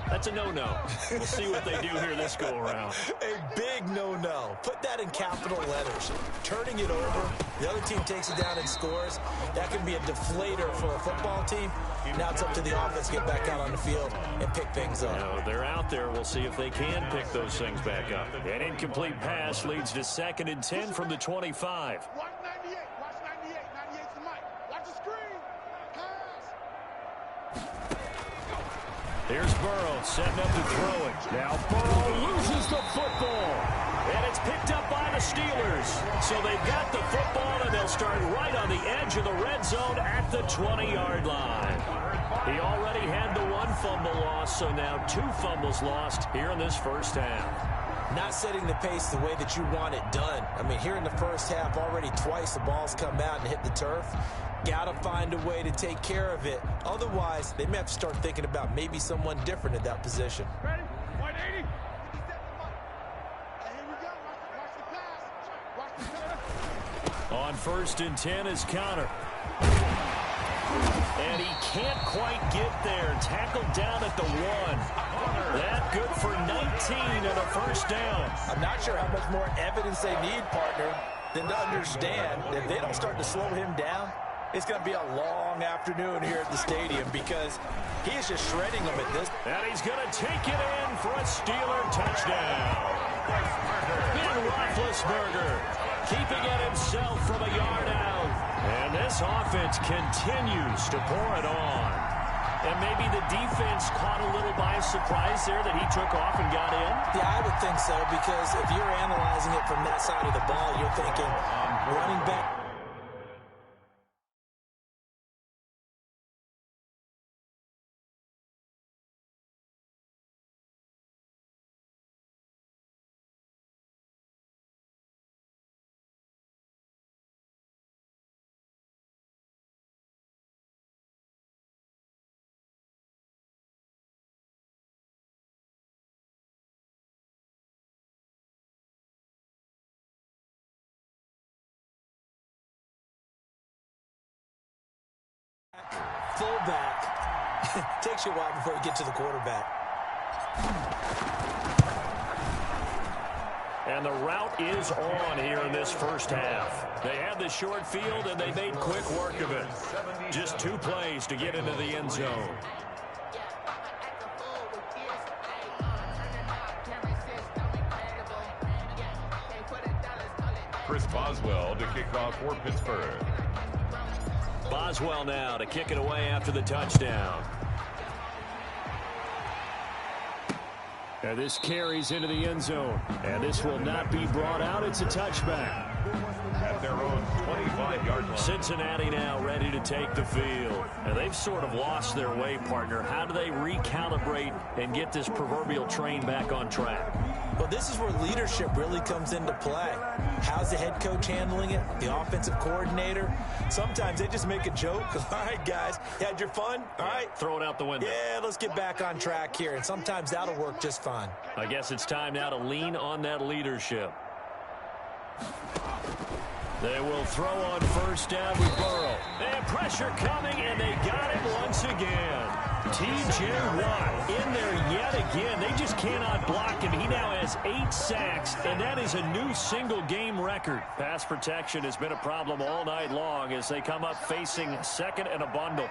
That's a no-no. We'll see what they do here this go-around. A big no-no. Put that in capital letters. Turning it over, the other team takes it down and scores. That can be a deflator for a football team. Now it's up to the offense to get back out on the field and pick things up. No, they're out there. We'll see if they can pick those things back up. An incomplete pass leads to 2nd and 10 from the 25. Watch 98. Watch 98. 98's the mic. Watch the screen. Pass. Here's Burrow setting up to throw it. Now Burrow loses the football. And it's picked up by the Steelers. So they've got the football, and they'll start right on the edge of the red zone at the 20-yard line. He already had the 1 fumble loss, so now 2 fumbles lost here in this first half. Not setting the pace the way that you want it done. I mean, here in the first half, already twice the ball's come out and hit the turf. Got to find a way to take care of it. Otherwise, they may have to start thinking about maybe someone different at that position. Ready? 180. Here we go. Watch the pass. On 1st and 10 is Connor. And he can't quite get there. Tackled down at the 1. That good for 19 and a first down. I'm not sure how much more evidence they need, partner, than to understand that if they don't start to slow him down, it's going to be a long afternoon here at the stadium because he is just shredding them at this. And he's going to take it in for a Steeler touchdown. Ben Roethlisberger keeping it himself from a yard out. And this offense continues to pour it on. And maybe the defense caught a little by surprise there that he took off and got in? Yeah, I would think so, because if you're analyzing it from that side of the ball, you're thinking running back. Fullback. Takes you a while before you get to the quarterback. And the route is on here in this first half. They had the short field, and they made quick work of it. Just 2 plays to get into the end zone. Chris Boswell to kick off for Pittsburgh. Boswell now to kick it away after the touchdown. And this carries into the end zone. And this will not be brought out. It's a touchback. At their own 25-yard line. Cincinnati now ready to take the field. And they've sort of lost their way, partner. How do they recalibrate and get this proverbial train back on track? Well, this is where leadership really comes into play. How's the head coach handling it? The offensive coordinator? Sometimes they just make a joke. All right, guys, you had your fun? All right. Throw it out the window. Yeah, let's get back on track here. And sometimes that'll work just fine. I guess it's time now to lean on that leadership. They will throw on first down with Burrow. And pressure coming, and they got him once again. T.J. Watt in there yet again. They just cannot block him. He now has 8 sacks, and that is a new single-game record. Pass protection has been a problem all night long as they come up facing second and a bundle.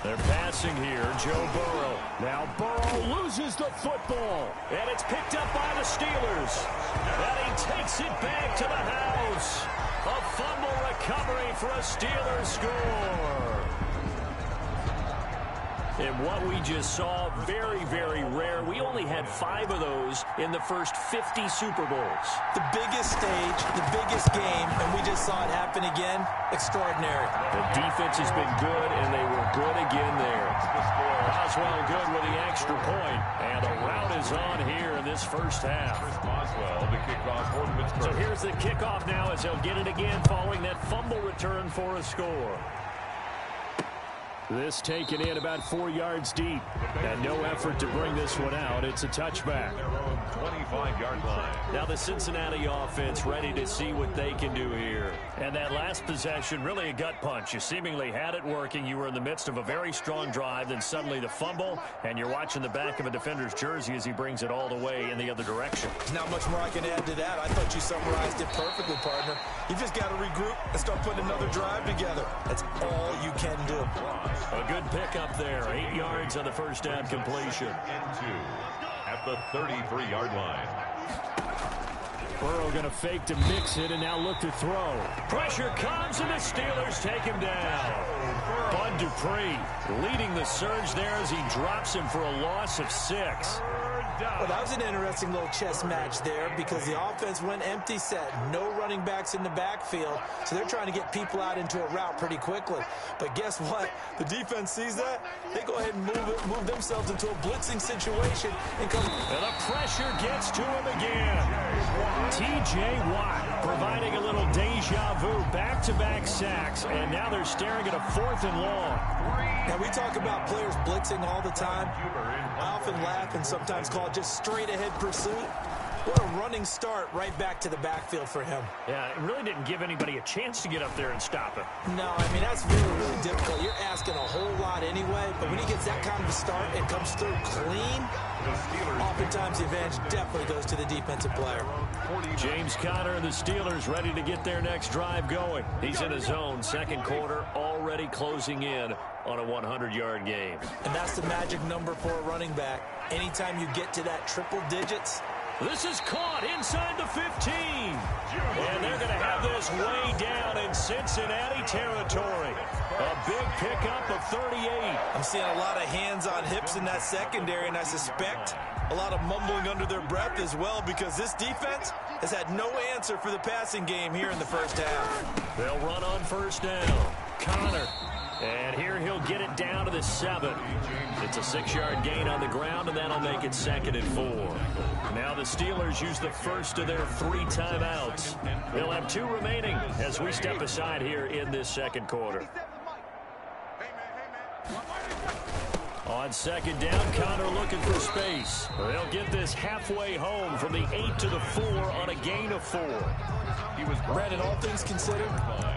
They're passing here, Joe Burrow. Now Burrow loses the football, and it's picked up by the Steelers. And he takes it back to the house. A fumble recovery for a Steelers score. And what we just saw, very, very rare. We only had 5 of those in the first 50 Super Bowls. The biggest stage, the biggest game, and we just saw it happen again. Extraordinary. The defense has been good, and they were good again there. Boswell good with the extra point, and the route is on here in this first half. Boswell to kick off for Pittsburgh. So here's the kickoff now as they'll get it again following that fumble return for a score. This taken in about 4 yards deep. And no effort to bring this one out. It's a touchback. 25-yard line. Now the Cincinnati offense ready to see what they can do here. And that last possession, really a gut punch. You seemingly had it working. You were in the midst of a very strong drive. Then suddenly the fumble. And you're watching the back of a defender's jersey as he brings it all the way in the other direction. There's not much more I can add to that. I thought you summarized it perfectly, partner. You just got to regroup and start putting another drive together. That's all you can do. A good pickup there. 8 yards on the first down completion. Into at the 33-yard line. Burrow going to fake to mix it and now look to throw. Pressure comes and the Steelers take him down. Bud Dupree leading the surge there as he drops him for a loss of 6. Well, that was an interesting little chess match there because the offense went empty set. No running backs in the backfield, so they're trying to get people out into a route pretty quickly. But guess what? The defense sees that. They go ahead and move themselves into a blitzing situation. And the pressure gets to him again. T.J. Watt providing a little deja vu, back-to-back sacks, and now they're staring at a 4th and long. Now, we talk about players blitzing all the time. I often laugh and sometimes call it just straight-ahead pursuit. What a running start right back to the backfield for him. Yeah, it really didn't give anybody a chance to get up there and stop him. No, I mean, that's really, really difficult. You're asking a whole lot anyway, but when he gets that kind of a start and comes through clean, oftentimes the advantage definitely goes to the defensive player. James Conner and the Steelers ready to get their next drive going. He's in his zone, second quarter, already closing in on a 100-yard game. And that's the magic number for a running back. Anytime you get to that triple digits. This is caught inside the 15. And they're going to have this way down in Cincinnati territory. A big pickup of 38. I'm seeing a lot of hands on hips in that secondary, and I suspect a lot of mumbling under their breath as well, because this defense has had no answer for the passing game here in the first half. They'll run on first down. Connor. And here he'll get it down to the 7. It's a 6-yard gain on the ground, and that'll make it 2nd and 4. Now the Steelers use the first of their 3 timeouts. They'll have 2 remaining as we step aside here in this second quarter. On second down, Connor looking for space. They'll get this halfway home from the 8 to the 4 on a gain of 4. Brandon, all things considered,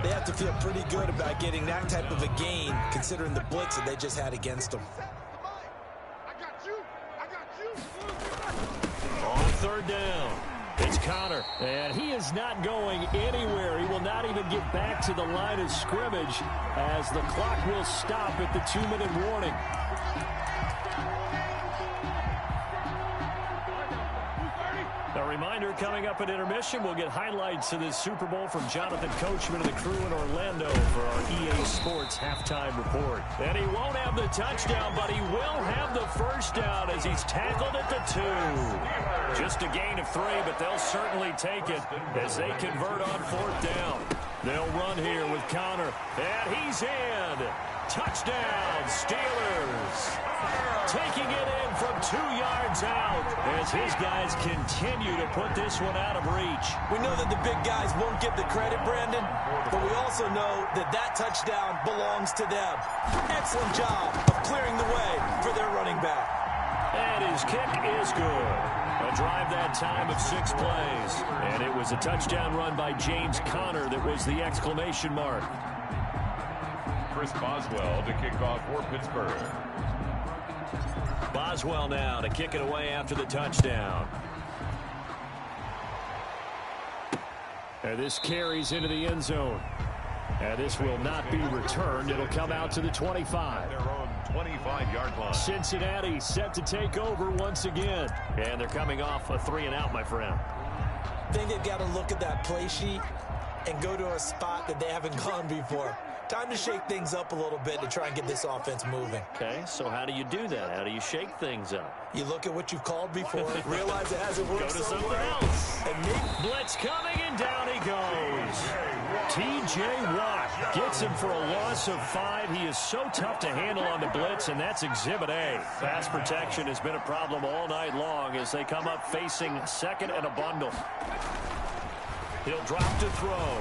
they have to feel pretty good about getting that type of a gain, considering the blitz that they just had against them. On third down, it's Connor, and he is not going anywhere. He will not even get back to the line of scrimmage as the clock will stop at the 2-minute warning. A reminder, coming up at intermission, we'll get highlights of this Super Bowl from Jonathan Coachman and the crew in Orlando for our EA Sports halftime report. And he won't have the touchdown, but he will have the first down as he's tackled at the 2. Just a gain of 3, but they'll certainly take it as they convert on fourth down. They'll run here with Connor, and he's in. Touchdown, Steelers. Taking it in from 2 yards out as his guys continue to put this one out of reach. We know that the big guys won't get the credit, Brandon, but we also know that that touchdown belongs to them. Excellent job of clearing the way for their running back. And his kick is good. A drive that time of 6 plays. And it was a touchdown run by James Conner that was the exclamation mark. Chris Boswell to kick off for Pittsburgh. Boswell now to kick it away after the touchdown. And this carries into the end zone. And this will not be returned. It'll come out to the 25. Their own 25-yard line. Cincinnati set to take over once again. And they're coming off a 3-and-out, my friend. I think they've got to look at that play sheet and go to a spot that they haven't gone before. Time to shake things up a little bit to try and get this offense moving. Okay, so how do you do that? How do you shake things up? You look at what you've called before, realize it hasn't worked. Go to something somewhere else. And maybe Blitz coming, and down he goes. T.J. Watt gets him for a loss of 5. He is so tough to handle on the blitz, and that's Exhibit A. Pass protection has been a problem all night long as they come up facing second and a bundle. He'll drop to throw.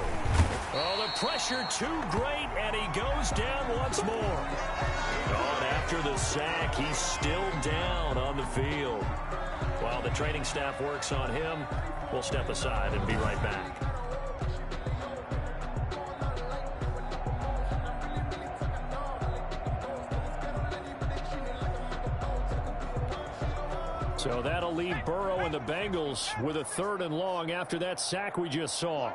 Oh, the pressure too great, and he goes down once more. On after the sack, he's still down on the field. While the training staff works on him, we'll step aside and be right back. So that'll leave Burrow and the Bengals with a 3rd and long after that sack we just saw.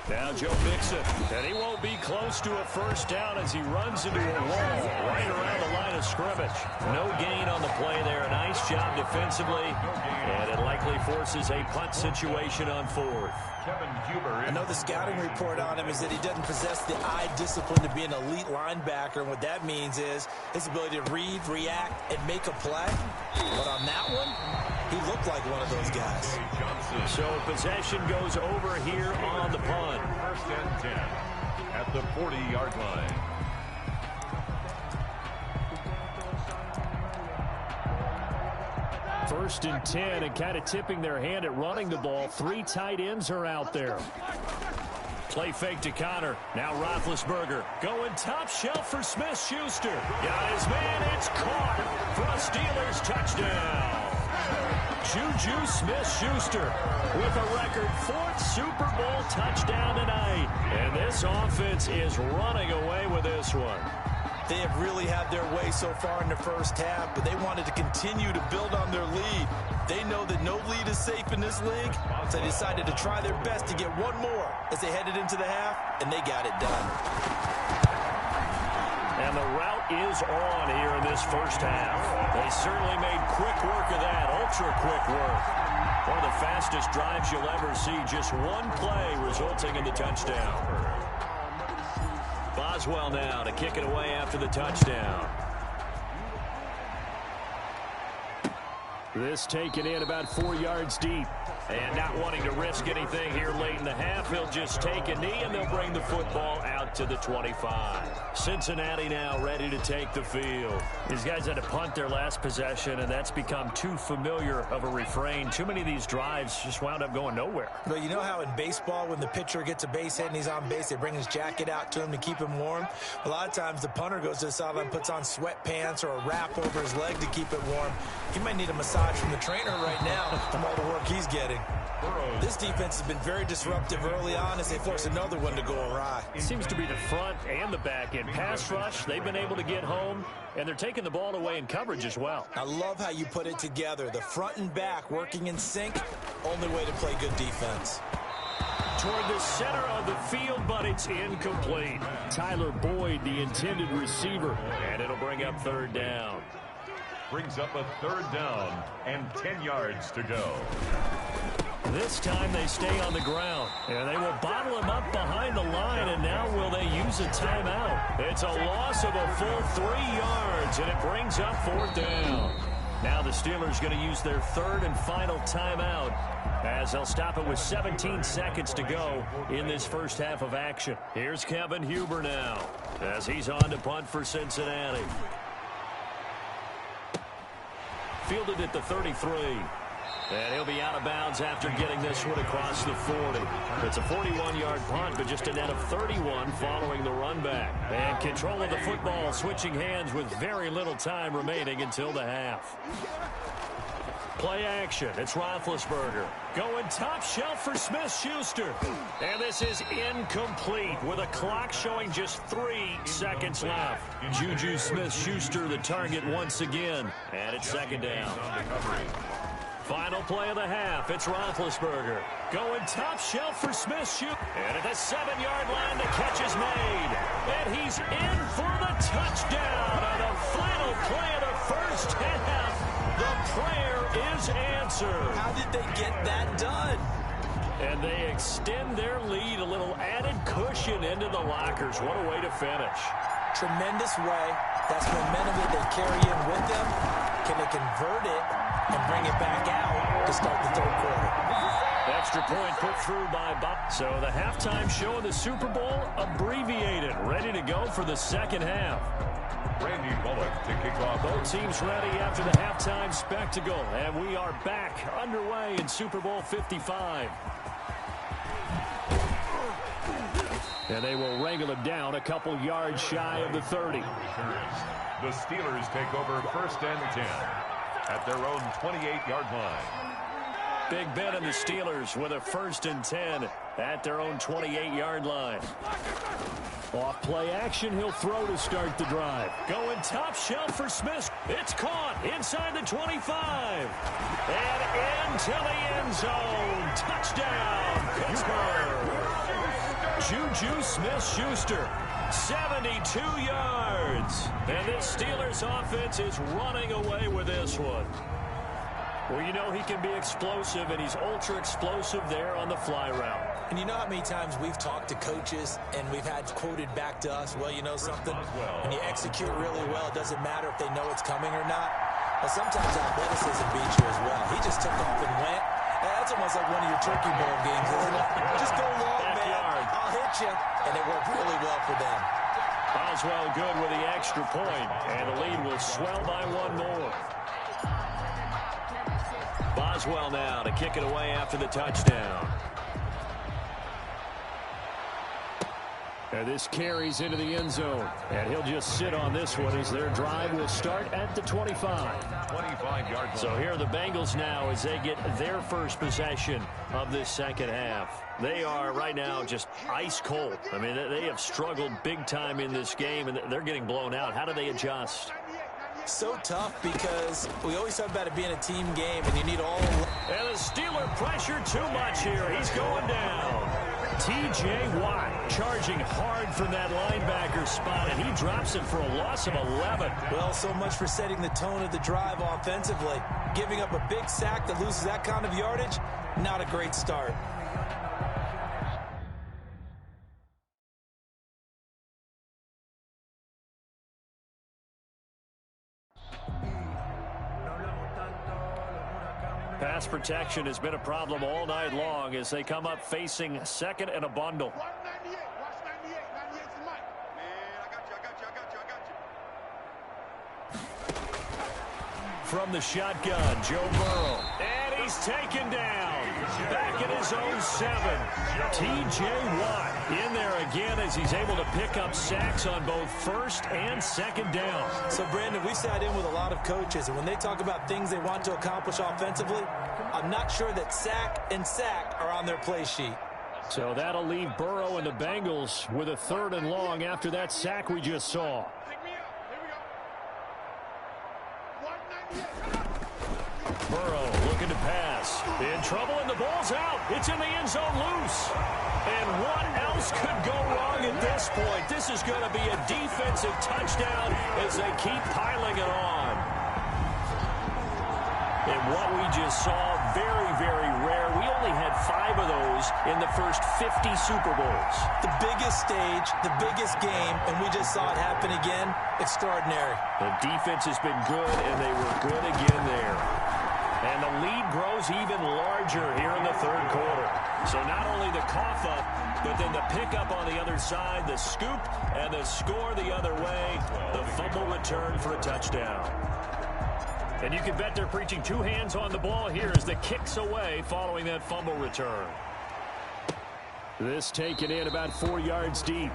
Now Joe Mixon, and he won't be close to a first down as he runs into a wall right around the line of scrimmage. No gain on the play there. Nice job defensively, and it likely forces a punt situation on 4th. I know the scouting report on him is that he doesn't possess the eye discipline to be an elite linebacker, and what that means is his ability to read, react, and make a play. But on that one, he looked like one of those guys. So possession goes over here on the punt. 1st and 10 at the 40-yard line. First and 10, and kind of tipping their hand at running the ball. 3 tight ends are out there. Play fake to Connor. Now Roethlisberger going top shelf for Smith-Schuster. Got his man. It's caught for a Steelers touchdown. Juju Smith-Schuster with a record 4th Super Bowl touchdown tonight. And this offense is running away with this one. They have really had their way so far in the first half, but they wanted to continue to build on their lead. They know that no lead is safe in this league, so they decided to try their best to get one more as they headed into the half, and they got it done. And the route is on here in this first half. They certainly made quick work of that, ultra-quick work. One of the fastest drives you'll ever see, just one play resulting in the touchdown. Boswell now to kick it away after the touchdown. This taken in about 4 yards deep. And not wanting to risk anything here late in the half, he'll just take a knee, and they'll bring the football out to the 25. Cincinnati now ready to take the field. These guys had to punt their last possession, and that's become too familiar of a refrain. Too many of these drives just wound up going nowhere. But you know how in baseball, when the pitcher gets a base hit and he's on base, they bring his jacket out to him to keep him warm? A lot of times the punter goes to the sideline, puts on sweatpants or a wrap over his leg to keep it warm. He might need a massage from the trainer right now from all the work he's getting. This defense has been very disruptive early on as they force another one to go awry. It seems to be the front and the back end. Pass rush, they've been able to get home, and they're taking the ball away in coverage as well. I love how you put it together. The front and back working in sync, only way to play good defense. Toward the center of the field, but it's incomplete. Tyler Boyd, the intended receiver, and it'll bring up third down. Brings up a third down and 10 yards to go. This time they stay on the ground, and they will bottle him up behind the line, and now will they use a timeout? It's a loss of a full 3 yards, and it brings up fourth down. Now the Steelers going to use their third and final timeout as they'll stop it with 17 seconds to go in this first half of action. Here's Kevin Huber now as he's on to punt for Cincinnati. Fielded at the 33. And he'll be out of bounds after getting this one across the 40. It's a 41-yard punt, but just a net of 31 following the run back. And control of the football switching hands with very little time remaining until the half. Play action. It's Roethlisberger going top shelf for Smith-Schuster. And this is incomplete with a clock showing just 3 seconds left. Juju Smith-Schuster the target once again. And it's second down. Final play of the half. It's Roethlisberger going top shelf for Smith-Schuster. And at the 7-yard line, the catch is made. And he's in for the touchdown on the final play of the first half. The prayer is answered. How did they get that done? And they extend their lead, a little added cushion into the lockers. What a way to finish. Tremendous way. That's momentum that they carry in with them. Can they convert it and bring it back out to start the third quarter? Extra point put through by Bob. So the halftime show of the Super Bowl abbreviated, ready to go for the second half. Randy Bullock to kick off. Both teams ready after the halftime spectacle, and we are back underway in Super Bowl 55. And they will wrangle it down a couple yards shy of the 30. The Steelers take over first and 10 at their own 28-yard line. Big Ben and the Steelers with a first and 10 at their own 28-yard line. Off play action, he'll throw to start the drive. Going top shelf for Smith. It's caught inside the 25. And into the end zone. Touchdown, Pittsburgh. Juju Smith-Schuster, 72 yards. And this Steelers offense is running away with this one. Well, you know he can be explosive, and he's ultra-explosive there on the fly route. And you know how many times we've talked to coaches and we've had quoted back to us, well, you know something? When you execute really well, it doesn't matter if they know it's coming or not. Well, sometimes athleticism beats you as well. He just took off and went. That's almost like one of your Turkey Bowl games, isn't it? Just go long, man. I'll hit you. And it worked really well for them. Boswell good with the extra point, and the lead will swell by one more. Boswell now to kick it away after the touchdown. And this carries into the end zone. And he'll just sit on this one as their drive will start at the 25. 25-yard line. So here are the Bengals now as they get their first possession of this second half. They are right now just ice cold. I mean, they have struggled big time in this game, and they're getting blown out. How do they adjust? So tough because we always talk about it being a team game, and you need all. And the Steeler pressure too much here. He's going down. T.J. Watt charging hard from that linebacker spot, and he drops it for a loss of 11. Well, so much for setting the tone of the drive offensively. Giving up a big sack that loses that kind of yardage, not a great start. Pass protection has been a problem all night long as they come up facing second and a bundle. Watch 98. Watch 98. 98's the mic. Man, I got you. From the shotgun, Joe Burrow. And he's taken down. Back in his own 7. T.J. Watt in there again as he's able to pick up sacks on both first and second down. So, Brandon, we sat in with a lot of coaches, and when they talk about things they want to accomplish offensively, I'm not sure that sack and sack are on their play sheet. So that'll leave Burrow and the Bengals with a 3rd and long after that sack we just saw. Take me out. Here we go. 198. Burrow looking to pass. In trouble, and the ball's out. It's in the end zone loose. And what else could go wrong at this point? This is going to be a defensive touchdown as they keep piling it on. And what we just saw, very, very rare. We only had 5 of those in the first 50 Super Bowls. The biggest stage, the biggest game, and we just saw it happen again. Extraordinary. The defense has been good, and they were good again there. And the lead grows even larger here in the 3rd quarter. So not only the cough up, but then the pickup on the other side, the scoop, and the score the other way. The fumble return for a touchdown. And you can bet they're preaching 2 hands on the ball here as the kick's away following that fumble return. This taken in about 4 yards deep.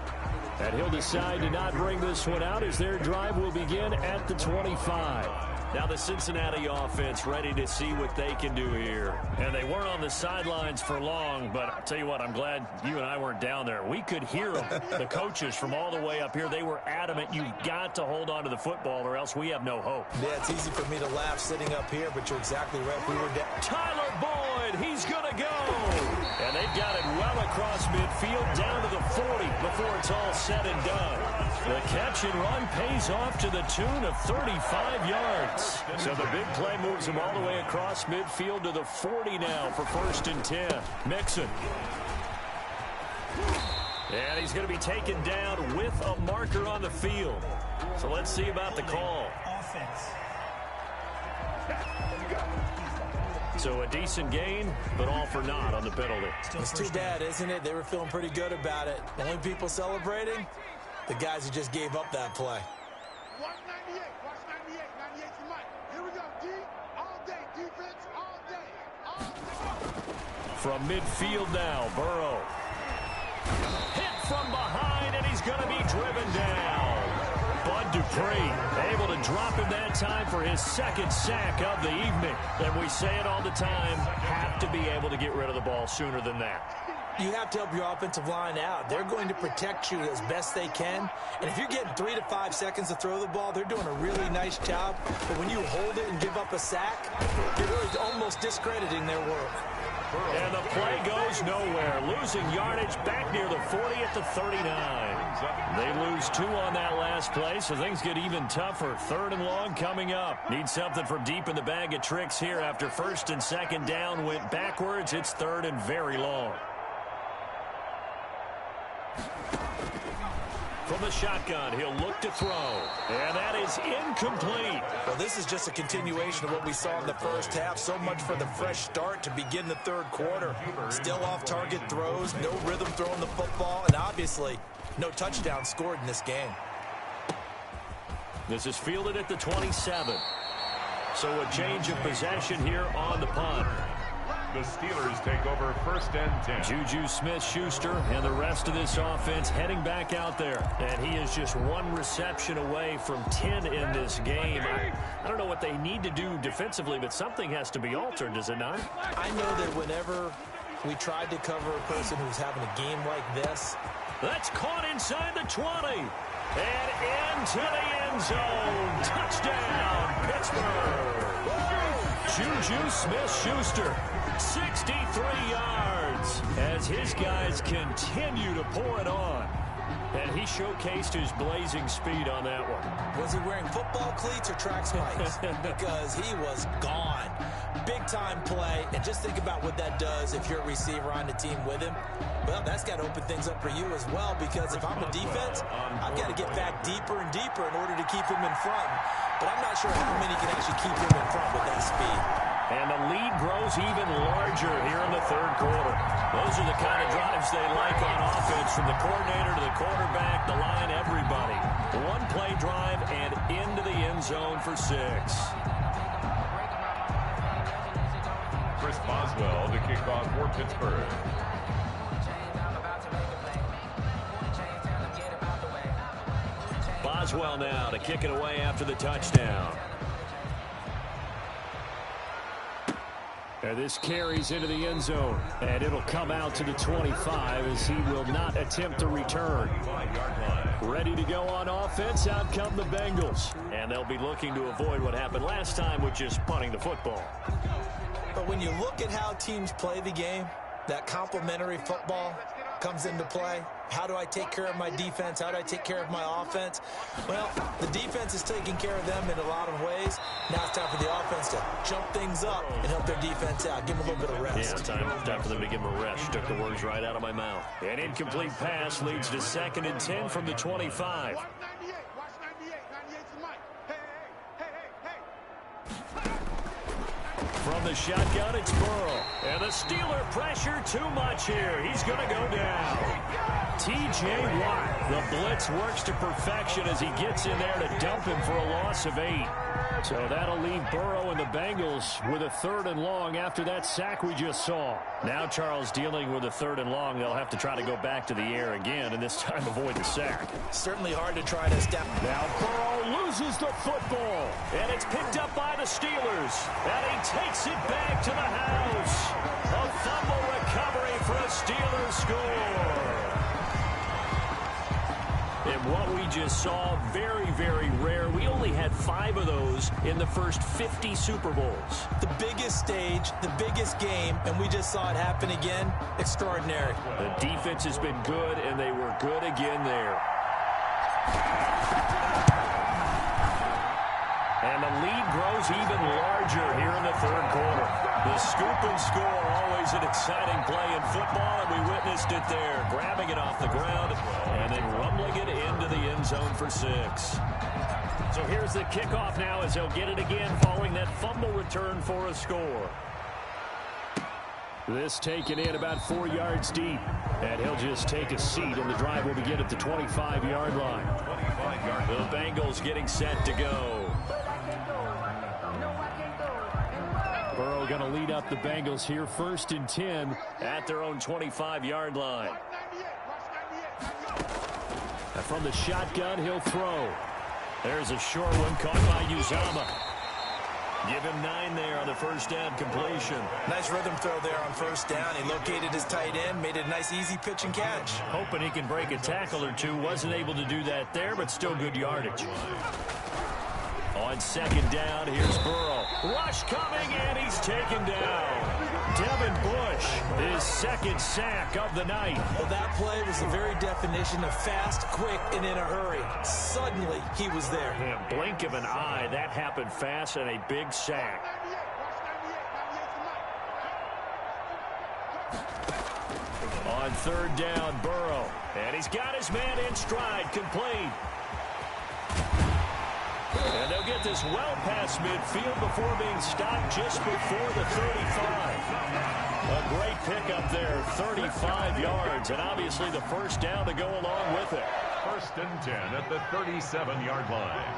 And he'll decide to not bring this one out as their drive will begin at the 25. Now the Cincinnati offense ready to see what they can do here. And they weren't on the sidelines for long, but I'll tell you what, I'm glad you and I weren't down there. We could hear them. The coaches from all the way up here, they were adamant, you've got to hold on to the football or else we have no hope. Yeah, it's easy for me to laugh sitting up here, but you're exactly right. We were down. Tyler Boyd, he's going to go. And they've got it well across midfield down to the 40 before it's all said and done. The catch and run pays off to the tune of 35 yards. So the big play moves him all the way across midfield to the 40 now for 1st and 10. Mixon. And he's going to be taken down with a marker on the field. So let's see about the call. Offense. So a decent gain, but all for naught on the penalty. It's too bad, isn't it? They were feeling pretty good about it. The only people celebrating, the guys who just gave up that play. Watch 98. Watch 98. 98's the mic. Here we go. D. All day. Defense. All day. All day. From midfield now, Burrow. Hit from behind, and he's going to be driven down. Bud Dupree able to drop him that time for his 2nd sack of the evening. And we say it all the time, have to be able to get rid of the ball sooner than that. You have to help your offensive line out. They're going to protect you as best they can. And if you're getting 3 to 5 seconds to throw the ball, they're doing a really nice job. But when you hold it and give up a sack, you're really almost discrediting their work. And the play goes nowhere. Losing yardage back near the 40 at the 39. They lose 2 on that last play, so things get even tougher. 3rd and long coming up. Need something from deep in the bag of tricks here after 1st and 2nd down went backwards. It's 3rd and very long. From the shotgun, he'll look to throw. And that is incomplete. Well, this is just a continuation of what we saw in the first half. So much for the fresh start to begin the 3rd quarter. Still off-target throws, no rhythm throwing the football, and obviously no touchdown scored in this game. This is fielded at the 27. So a change of possession here on the punt. The Steelers take over 1st and 10. Juju Smith-Schuster and the rest of this offense heading back out there. And he is just 1 reception away from 10 in this game. I don't know what they need to do defensively, but something has to be altered, does it not? I know that whenever we tried to cover a person who's having a game like this. That's caught inside the 20. And into the end zone. Touchdown, Pittsburgh. Juju Smith-Schuster, 63 yards as his guys continue to pour it on. And he showcased his blazing speed on that one. Was he wearing football cleats or track spikes? Because he was gone. Big-time play, and just think about what that does if you're a receiver on the team with him. Well, that's got to open things up for you as well, because if I'm a defense, I've got to get back deeper and deeper in order to keep him in front. But I'm not sure how many can actually keep him in front with that speed. And the lead grows even larger here in the third quarter. Those are the kind of drives they like on offense, from the coordinator to the quarterback, the line, everybody. One-play drive and into the end zone for 6. Chris Boswell to kick off for Pittsburgh. Boswell now to kick it away after the touchdown. And this carries into the end zone, and it'll come out to the 25 as he will not attempt to return. Ready to go on offense, out come the Bengals. And they'll be looking to avoid what happened last time, which is punting the football. But when you look at how teams play the game, that complementary football comes into play. How do I take care of my defense? How do I take care of my offense? Well, the defense is taking care of them in a lot of ways. Now it's time for the offense to jump things up and help their defense out. Give them a little bit of rest. Yeah, time for them to give them a rest. Took the words right out of my mouth. An incomplete pass leads to 2nd and 10 from the 25. From the shotgun, it's Burrow. And the Steeler pressure too much here. He's going to go down. T.J. Watt, the blitz works to perfection as he gets in there to dump him for a loss of 8. So that'll leave Burrow and the Bengals with a 3rd and long after that sack we just saw. Now Charles dealing with a 3rd and long. They'll have to try to go back to the air again, and this time avoid the sack. Certainly hard to try to step. Now Burrow loses the football, and it's picked up by the Steelers. And he takes it back to the house. A fumble recovery for a Steelers score. And what we just saw, very, very rare. We only had 5 of those in the first 50 Super Bowls. The biggest stage, the biggest game, and we just saw it happen again. Extraordinary. The defense has been good, and they were good again there. And the lead grows even larger here in the third quarter. The scoop and score, always an exciting play in football, and we witnessed it there. Grabbing it off the ground and then rumbling it into the end zone for 6. So here's the kickoff now as they'll get it again following that fumble return for a score. This taken in about 4 yards deep. And he'll just take a seat, and the drive will begin at the 25-yard line. The Bengals getting set to go. Burrow going to lead up the Bengals here, 1st and 10 at their own 25-yard line. And from the shotgun, he'll throw. There's a short one caught by Uzama. Give him 9 there on the first down completion. Nice rhythm throw there on first down. He located his tight end, made it a nice easy pitch and catch. Hoping he can break a tackle or two. Wasn't able to do that there, but still good yardage. On 2nd down, here's Burrow. Rush coming, and he's taken down. Devin Bush, his 2nd sack of the night. Well, that play was the very definition of fast, quick, and in a hurry. Suddenly, he was there. In a blink of an eye, that happened fast, and a big sack. On 3rd down, Burrow. And he's got his man in stride, complete. And they'll get this well past midfield before being stopped just before the 35. A great pickup there, 35 yards, and obviously the first down to go along with it. 1st and 10 at the 37-yard line.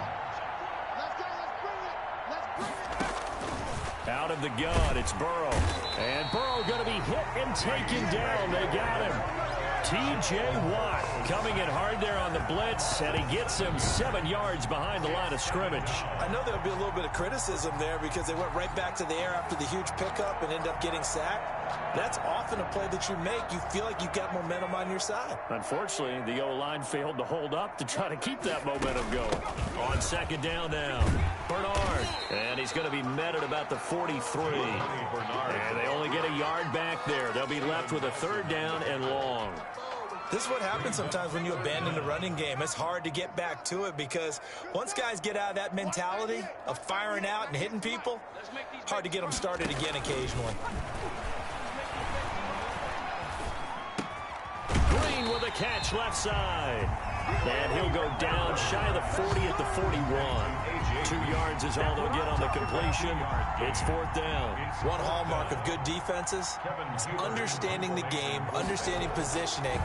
Out of the gun, it's Burrow. And Burrow going to be hit and taken down. They got him. T.J. Watt coming in hard there on the blitz, and he gets him 7 yards behind the line of scrimmage. I know there'll be a little bit of criticism there because they went right back to the air after the huge pickup and ended up getting sacked. That's often a play that you make. You feel like you've got momentum on your side. Unfortunately, the O-line failed to hold up to try to keep that momentum going. On 2nd down now, Bernard. And he's going to be met at about the 43. And they only get a yard back there. They'll be left with a 3rd down and long. This is what happens sometimes when you abandon the running game. It's hard to get back to it because once guys get out of that mentality of firing out and hitting people, hard to get them started again occasionally. Green with a catch left side. And he'll will go down shy of the 40 at the 41. 2 yards is all they'll get on the completion. It's 4th down. One hallmark of good defenses is understanding the game, understanding positioning,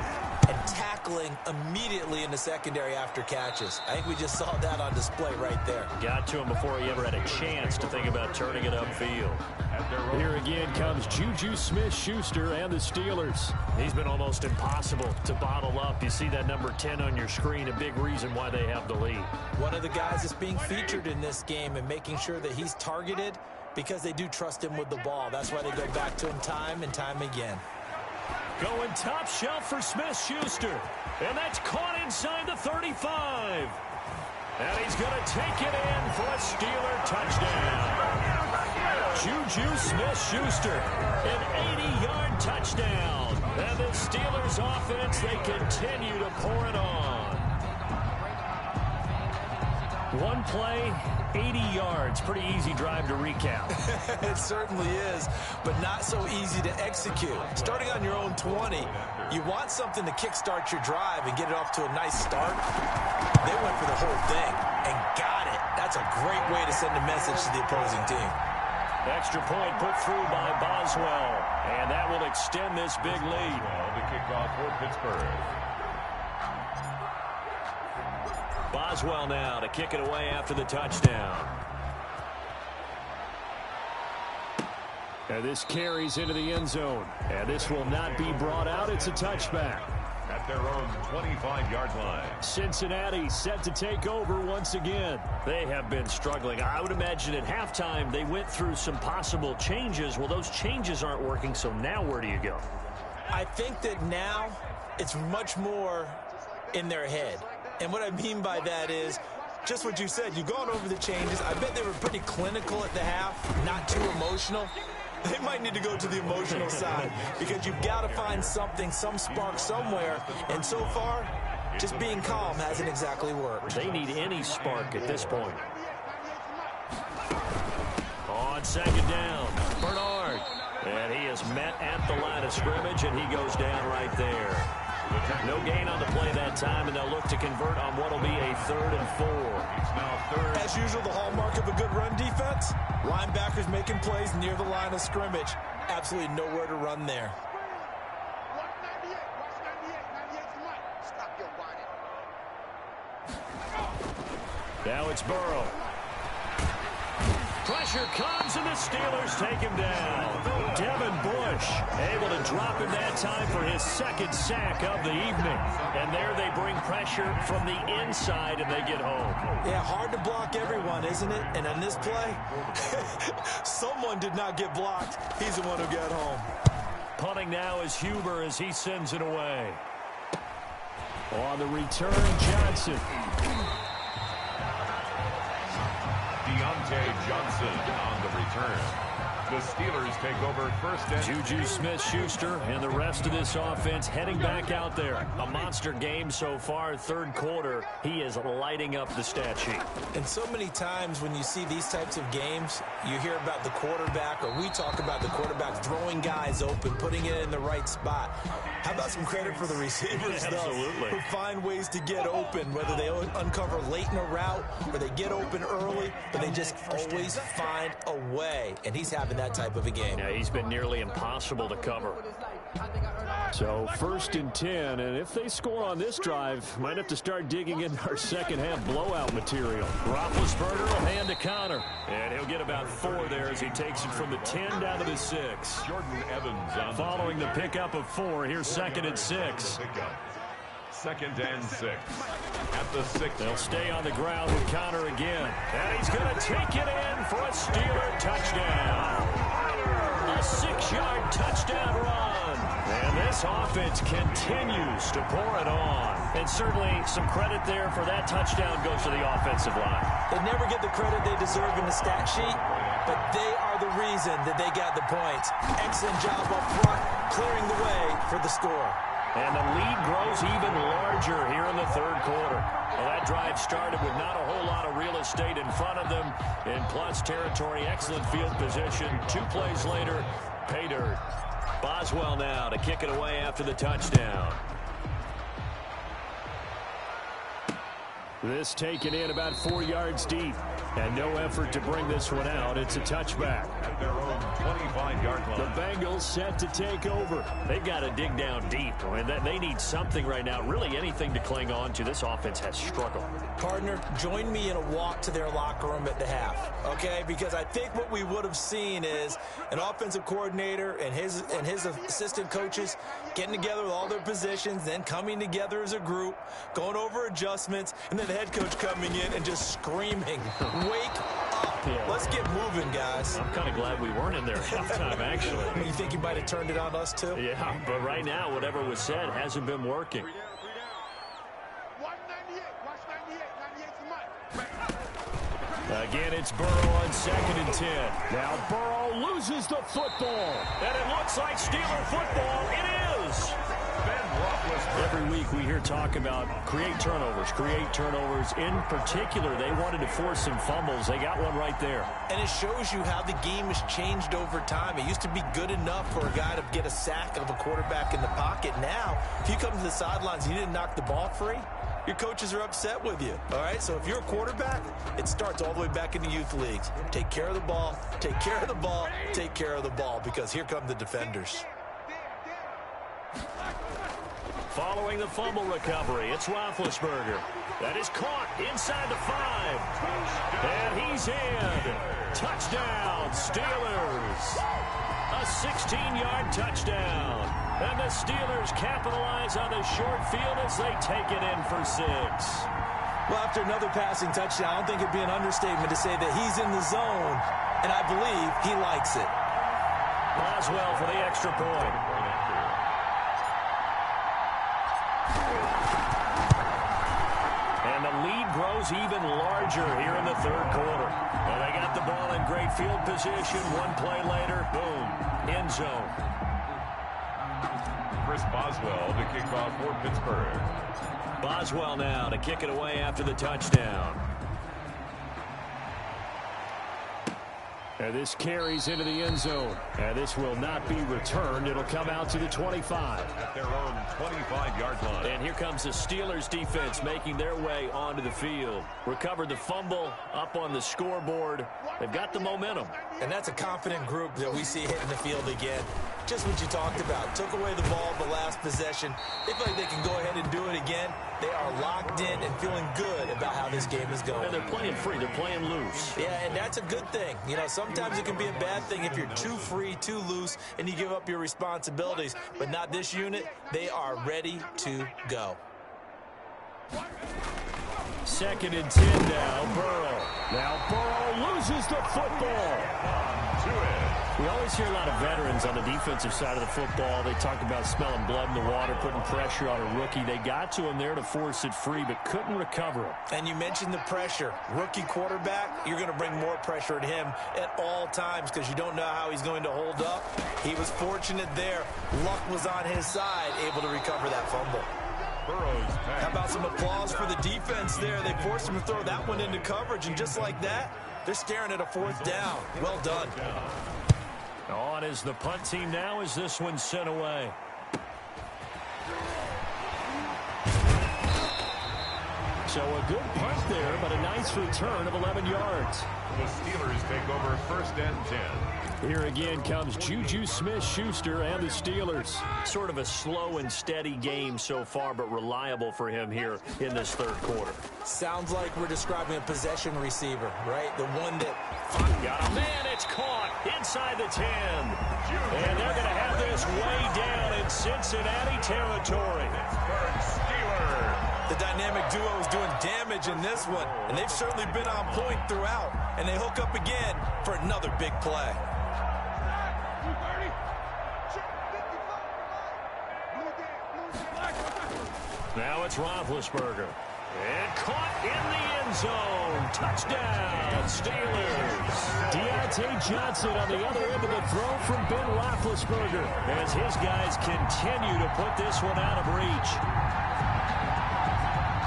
and tackling immediately in the secondary after catches. I think we just saw that on display right there. Got to him before he ever had a chance to think about turning it upfield. Here again comes Juju Smith-Schuster and the Steelers. He's been almost impossible to bottle up. You see that number 10 on your screen, a big reason why they have the lead. One of the guys that's being featured in this game and making sure that he's targeted because they do trust him with the ball. That's why they go back to him time and time again. Going top shelf for Smith-Schuster. And that's caught inside the 35. And he's going to take it in for a Steeler touchdown. Juju Smith-Schuster, an 80-yard touchdown. And the Steelers offense, they continue to pour it on. One play, 80 yards. Pretty easy drive to recap. It certainly is, but not so easy to execute. Starting on your own 20, you want something to kickstart your drive and get it off to a nice start. They went for the whole thing and got it. That's a great way to send a message to the opposing team. Extra point put through by Boswell, and that will extend this big lead. The kickoff for Pittsburgh. Boswell now to kick it away after the touchdown. And this carries into the end zone. And this will not be brought out. It's a touchback. At their own 25-yard line. Cincinnati set to take over once again. They have been struggling. I would imagine at halftime they went through some possible changes. Well, those changes aren't working, so now where do you go? I think that now it's much more in their head. And what I mean by that is just what you said. You've gone over the changes. I bet they were pretty clinical at the half, not too emotional. They might need to go to the emotional side because you've got to find something, some spark somewhere. And so far, just being calm hasn't exactly worked. They need any spark at this point. On second down, Bernard. And he is met at the line of scrimmage, and he goes down right there. No gain on the play that time, and they'll look to convert on what will be a 3rd and 4. As usual, the hallmark of a good run defense, linebackers making plays near the line of scrimmage. Absolutely nowhere to run there. Now it's Burrow. Pressure comes, and the Steelers take him down. Devin Bush able to drop him that time for his 2nd sack of the evening. And there they bring pressure from the inside, and they get home. Yeah, hard to block everyone, isn't it? And on this play, someone did not get blocked. He's the one who got home. Punting now is Huber as he sends it away. On the return, Johnson. Deontay Johnson on the return. The Steelers take over 1st and Juju Smith-Schuster and the rest of this offense heading back out there. A monster game so far, 3rd quarter. He is lighting up the stat sheet. And so many times when you see these types of games, you hear about the quarterback, or we talk about the quarterback throwing guys open, putting it in the right spot. How about some credit for the receivers, though, who find ways to get open, whether they uncover late in a route or they get open early, but they just always find a way. And he's having that type of a game. Yeah, he's been nearly impossible to cover. So 1st and 10, and if they score on this drive, might have to start digging into our second half blowout material. Roethlisberger will hand to Connor, and he'll get about 4 there as he takes it from the 10 down to the 6. Jordan Evans on following the pickup of 4. Here's 2nd and 6. 2nd and 6. At the 6. They'll stay on the ground with Connor again. And he's going to take it in for a Steeler touchdown. A 6-yard touchdown run. And this offense continues to pour it on. And certainly some credit there for that touchdown goes to the offensive line. They never get the credit they deserve in the stat sheet, but they are the reason that they got the points. Excellent job up front, clearing the way for the score. And the lead grows even larger here in the 3rd quarter. Well, that drive started with not a whole lot of real estate in front of them. In plus territory, excellent field position. 2 plays later, pay dirt. Boswell now to kick it away after the touchdown. This taken in about 4 yards deep. And no effort to bring this one out. It's a touchback. At their own 25-yard line. The Bengals set to take over. They've got to dig down deep. I mean, they need something right now, really anything to cling on to. This offense has struggled. Partner, join me in a walk to their locker room at the half, okay? Because I think what we would have seen is an offensive coordinator and his assistant coaches getting together with all their positions, then coming together as a group, going over adjustments, and then the head coach coming in and just screaming, wake up. Yeah. Let's get moving, guys. I'm kind of glad we weren't in there at halftime, actually. You think you might have turned it on us, too? Yeah, but right now, whatever was said hasn't been working. Again, it's Burrow on 2nd and 10. Now Burrow loses the football. And it looks like Steeler football. It is. Every week we hear talk about create turnovers. In particular, they wanted to force some fumbles. They got one right there. And it shows you how the game has changed over time. It used to be good enough for a guy to get a sack of a quarterback in the pocket. Now, if you come to the sidelines and you didn't knock the ball free, your coaches are upset with you, all right? So if you're a quarterback, it starts all the way back in the youth leagues. Take care of the ball, take care of the ball, take care of the ball, because here come the defenders. Following the fumble recovery, it's Roethlisberger. That is caught inside the 5. And he's in. Touchdown, Steelers. A 16-yard touchdown. And the Steelers capitalize on the short field as they take it in for 6. Well, after another passing touchdown, I don't think it'd be an understatement to say that he's in the zone, and I believe he likes it. Boswell for the extra point. And the lead grows even larger here in the third quarter. Well, they got the ball in great field position. One play later, boom, end zone. Chris Boswell to kick off for Pittsburgh. Boswell now to kick it away after the touchdown. And this carries into the end zone. And this will not be returned. It'll come out to the 25. At their own 25-yard line. And here comes the Steelers defense making their way onto the field. Recovered the fumble up on the scoreboard. They've got the momentum. And that's a confident group that we see hitting the field again. Just what you talked about. Took away the ball the last possession. They feel like they can go ahead and do it again. They are locked in and feeling good about how this game is going. And they're playing free. They're playing loose. Yeah, and that's a good thing. You know, sometimes it can be a bad thing if you're too free, too loose, and you give up your responsibilities. But not this unit. They are ready to go. 2nd and 10 now, Burrow. Now Burrow loses the football. We always hear a lot of veterans on the defensive side of the football. They talk about smelling blood in the water, putting pressure on a rookie. They got to him there to force it free, but couldn't recover it. And you mentioned the pressure. Rookie quarterback, you're going to bring more pressure at him at all times because you don't know how he's going to hold up. He was fortunate there. Luck was on his side, able to recover that fumble. How about some applause for the defense there? They forced him to throw that one into coverage, and just like that, they're staring at a 4th down. Well done. On is the punt team now as this one's sent away. So a good punt there, but a nice return of 11 yards. The Steelers take over 1st and 10. Here again comes Juju Smith-Schuster and the Steelers. Sort of a slow and steady game so far, but reliable for him here in this third quarter. Sounds like we're describing a possession receiver, right? The one that... Got a man, it's caught inside the 10. And they're going to have this way down in Cincinnati territory. The dynamic duo is doing damage in this one, and they've certainly been on point throughout. And they hook up again for another big play. Now it's Roethlisberger. And caught in the end zone. Touchdown, Steelers. Deontay Johnson on the other end of the throw from Ben Roethlisberger as his guys continue to put this one out of reach.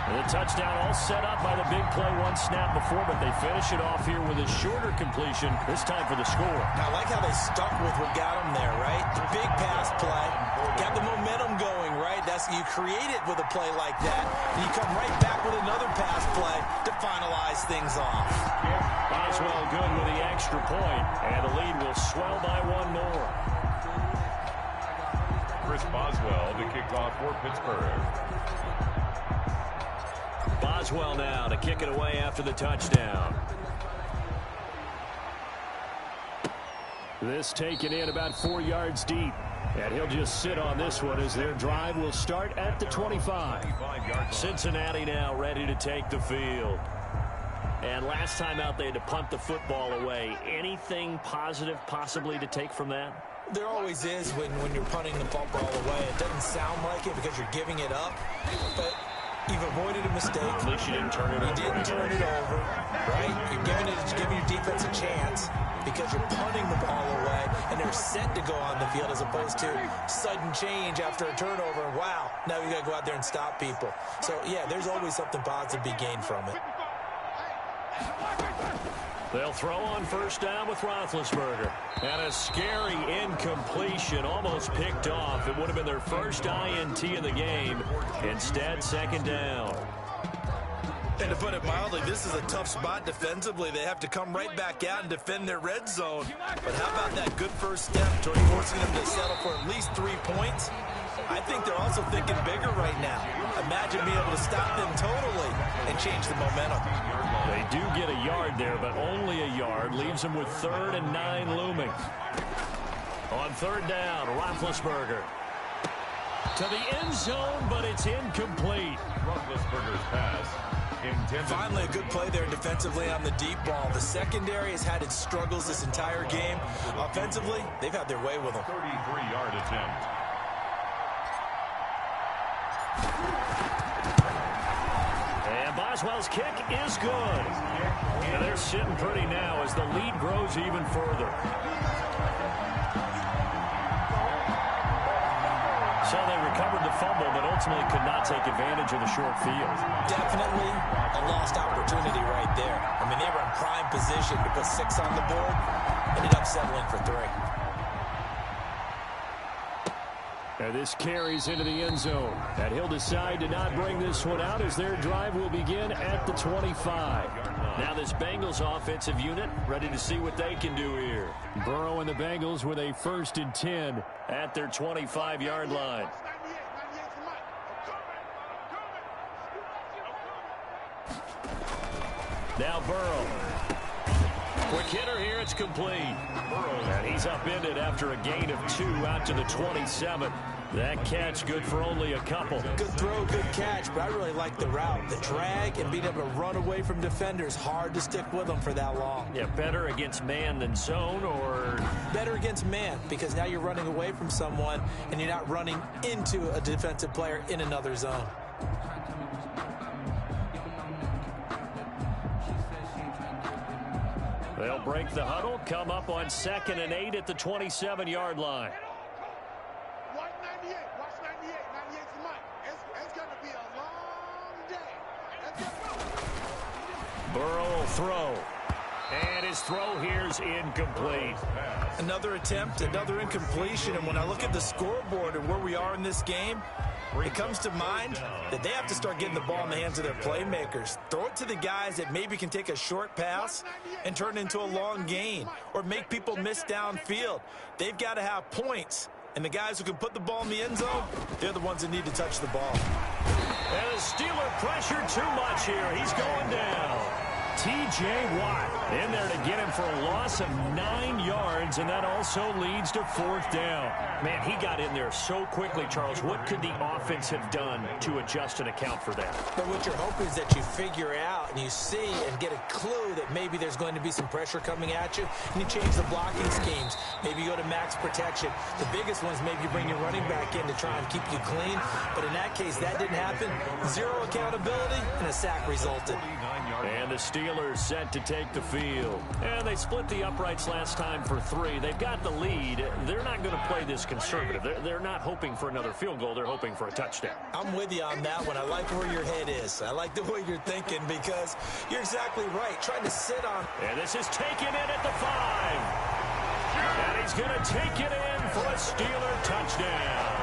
And the touchdown all set up by the big play one snap before, but they finish it off here with a shorter completion, this time for the score. I like how they stuck with what got them there, right? Big pass play. Got the momentum going, right? You create it with a play like that. And you come right back with another pass play. things off. Boswell good with the extra point, and the lead will swell by one more. Chris Boswell to kick off for Pittsburgh. Boswell now to kick it away after the touchdown. This taken in about 4 yards deep. And he'll just sit on this one as their drive will start at the 25. Cincinnati now ready to take the field. And last time out they had to punt the football away. Anything positive possibly to take from that? There always is when you're punting the football away. It doesn't sound like it because you're giving it up. But you've avoided a mistake. At least you didn't turn it over. You didn't turn it over, right? You're giving your defense a chance because you're punting the ball away, and they're set to go on the field as opposed to sudden change after a turnover. And wow, now you got to go out there and stop people. So, yeah, there's always something positive to be gained from it. They'll throw on first down with Roethlisberger. And a scary incompletion, almost picked off. It would have been their first INT in the game. Instead, second down. And to put it mildly, this is a tough spot defensively. They have to come right back out and defend their red zone. But how about that good first step toward forcing them to settle for at least 3 points? I think they're also thinking bigger right now. Imagine being able to stop them totally and change the momentum. They do get a yard there, but only a yard. Leaves them with 3rd and 9 looming. On third down, Roethlisberger to the end zone, but it's incomplete. Roethlisberger's pass intended. Finally, a good play there defensively on the deep ball. The secondary has had its struggles this entire game. Offensively, they've had their way with them. 33-yard attempt. And Boswell's kick is good. And they're sitting pretty now as the lead grows even further. So they recovered the fumble, but ultimately could not take advantage of the short field. Definitely a lost opportunity right there. I mean, they were in prime position to put 6 on the board. Ended up settling for 3. And this carries into the end zone. And he'll decide to not bring this one out as their drive will begin at the 25. Now this Bengals offensive unit ready to see what they can do here. Burrow and the Bengals with a 1st and 10 at their 25-yard line. Now Burrow. Quick hitter here, it's complete. And he's upended after a gain of 2 out to the 27. That catch good for only a couple. Good throw, good catch, but I really like the route. The drag and being able to run away from defenders, hard to stick with them for that long. Yeah, better against man than zone, or? Better against man, because now you're running away from someone and you're not running into a defensive player in another zone. They'll break the huddle, come up on 2nd and 8 at the 27-yard line. Watch 98. Watch 98. 98's the mic. It's going to be a long day. Let's go. Burrow will throw. And his throw here's incomplete. Another attempt, another incompletion. And when I look at the scoreboard and where we are in this game, it comes to mind that they have to start getting the ball in the hands of their playmakers. Throw it to the guys that maybe can take a short pass and turn it into a long gain or make people miss downfield. They've got to have points. And the guys who can put the ball in the end zone, they're the ones that need to touch the ball. And the Steeler pressure too much here. He's going down. T.J. Watt in there to get him for a loss of 9 yards, and that also leads to 4th down. Man, he got in there so quickly, Charles. What could the offense have done to adjust and account for that? But what you're hoping is that you figure out and you see and get a clue that maybe there's going to be some pressure coming at you, and you change the blocking schemes. Maybe you go to max protection. The biggest ones, maybe you bring your running back in to try and keep you clean. But in that case, that didn't happen. 0 accountability, and a sack resulted. And the Steelers set to take the field. And they split the uprights last time for 3. They've got the lead. They're not going to play this conservative. They're not hoping for another field goal. They're hoping for a touchdown. I'm with you on that one. I like where your head is. I like the way you're thinking because you're exactly right. Trying to sit on. And this is taken in at the 5. And he's going to take it in for a Steeler touchdown.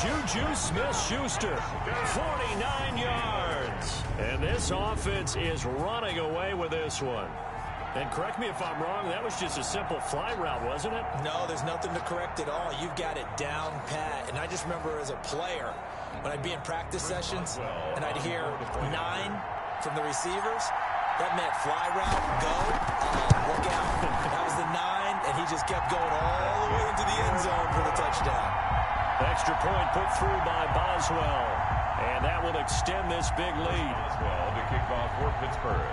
Juju Smith-Schuster, 49 yards. And this offense is running away with this one. And correct me if I'm wrong, that was just a simple fly route, wasn't it? No, there's nothing to correct at all. You've got it down pat. And I just remember as a player, when I'd be in practice sessions and I'd hear 9 from the receivers, that meant fly route, go, look out. That was the 9, and he just kept going all the way into the end zone for the touchdown. Extra point put through by Boswell. And that will extend this big lead. Boswell to kick off for Pittsburgh.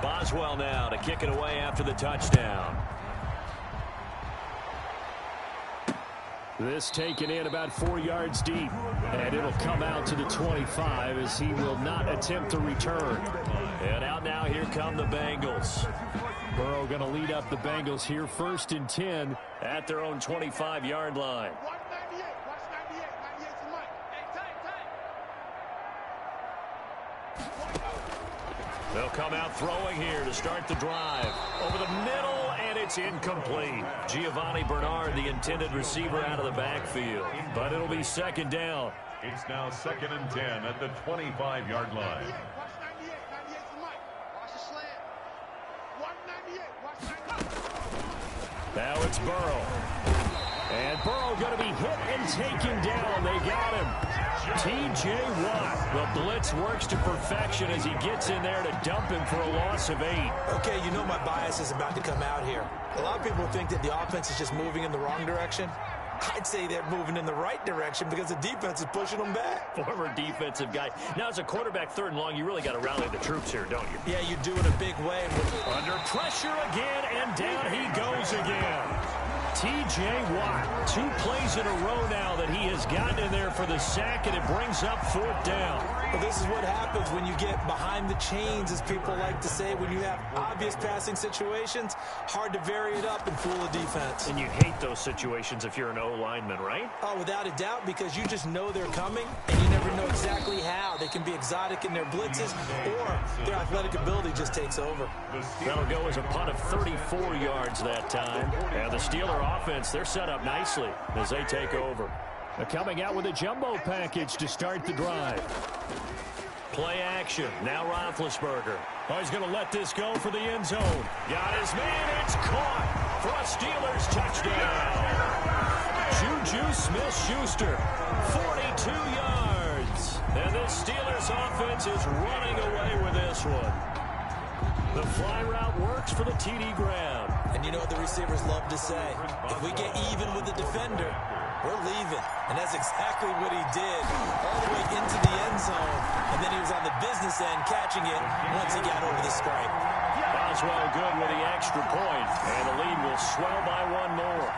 Boswell now to kick it away after the touchdown. This taken in about 4 yards deep. And it'll come out to the 25 as he will not attempt to return. And out now, here come the Bengals. Burrow going to lead up the Bengals here, 1st and 10 at their own 25-yard line. They'll come out throwing here to start the drive. Over the middle, and it's incomplete. Giovanni Bernard, the intended receiver, out of the backfield. But it'll be 2nd down. It's now 2nd and 10 at the 25-yard line. Now it's Burrow. And Burrow going to be hit and taken down. They got him. T.J. Watt. The blitz works to perfection as he gets in there to dump him for a loss of 8. Okay, you know my bias is about to come out here. A lot of people think that the offense is just moving in the wrong direction. I'd say they're moving in the right direction because the defense is pushing them back. Former defensive guy. Now, as a quarterback, 3rd and long, you really got to rally the troops here, don't you? Yeah, you do in a big way. Under pressure again, and down he goes again. T.J. Watt, 2 plays in a row now that he has gotten in there for the sack, and it brings up 4th down. Well, this is what happens when you get behind the chains, as people like to say. When you have obvious passing situations, hard to vary it up and fool the defense. And you hate those situations if you're an O-lineman, right? Oh, without a doubt, because you just know they're coming, and you never know exactly how. They can be exotic in their blitzes, or their athletic ability just takes over. That'll go as a punt of 34 yards that time. And the Steeler offense, they're set up nicely as they take over. They're coming out with a jumbo package to start the drive. Play action. Now Roethlisberger. Oh, he's going to let this go for the end zone. Got his man. It's caught for a Steelers touchdown. Juju Smith-Schuster, 42 yards. And this Steelers offense is running away with this one. The fly route works for the TD grab. And you know what the receivers love to say? If we get even with the defender, we're leaving. And that's exactly what he did, all the way into the end zone. And then he was on the business end catching it once he got over the stripe. Boswell good with the extra point, and the lead will swell by 1 more.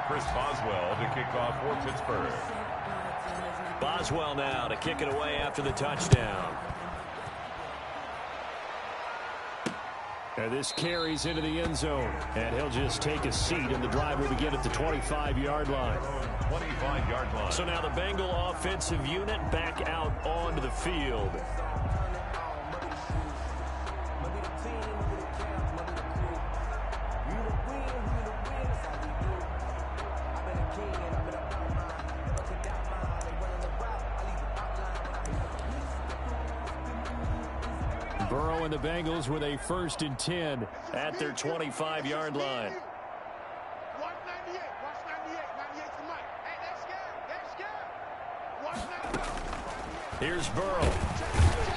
Chris Boswell to kick off for Pittsburgh. Boswell now to kick it away after the touchdown. And this carries into the end zone. And he'll just take a seat, and the drive will begin at the 25-yard line. 25-yard line. So now the Bengal offensive unit back out onto the field. Burrow and the Bengals with a 1st and 10 at their 25-yard line. Here's Burrow.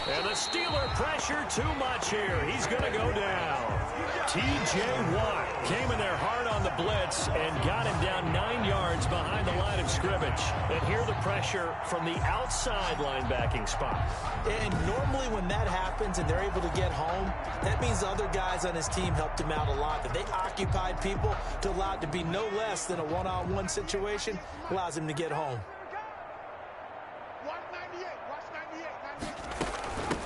And the Steeler pressure too much here. He's going to go down. T.J. Watt came in there hard on the blitz and got him down 9 yards behind the line of scrimmage. And here the pressure from the outside linebacking spot. And normally when that happens and they're able to get home, that means other guys on his team helped him out a lot. That they occupied people to allow it to be no less than a one-on-one situation, allows him to get home.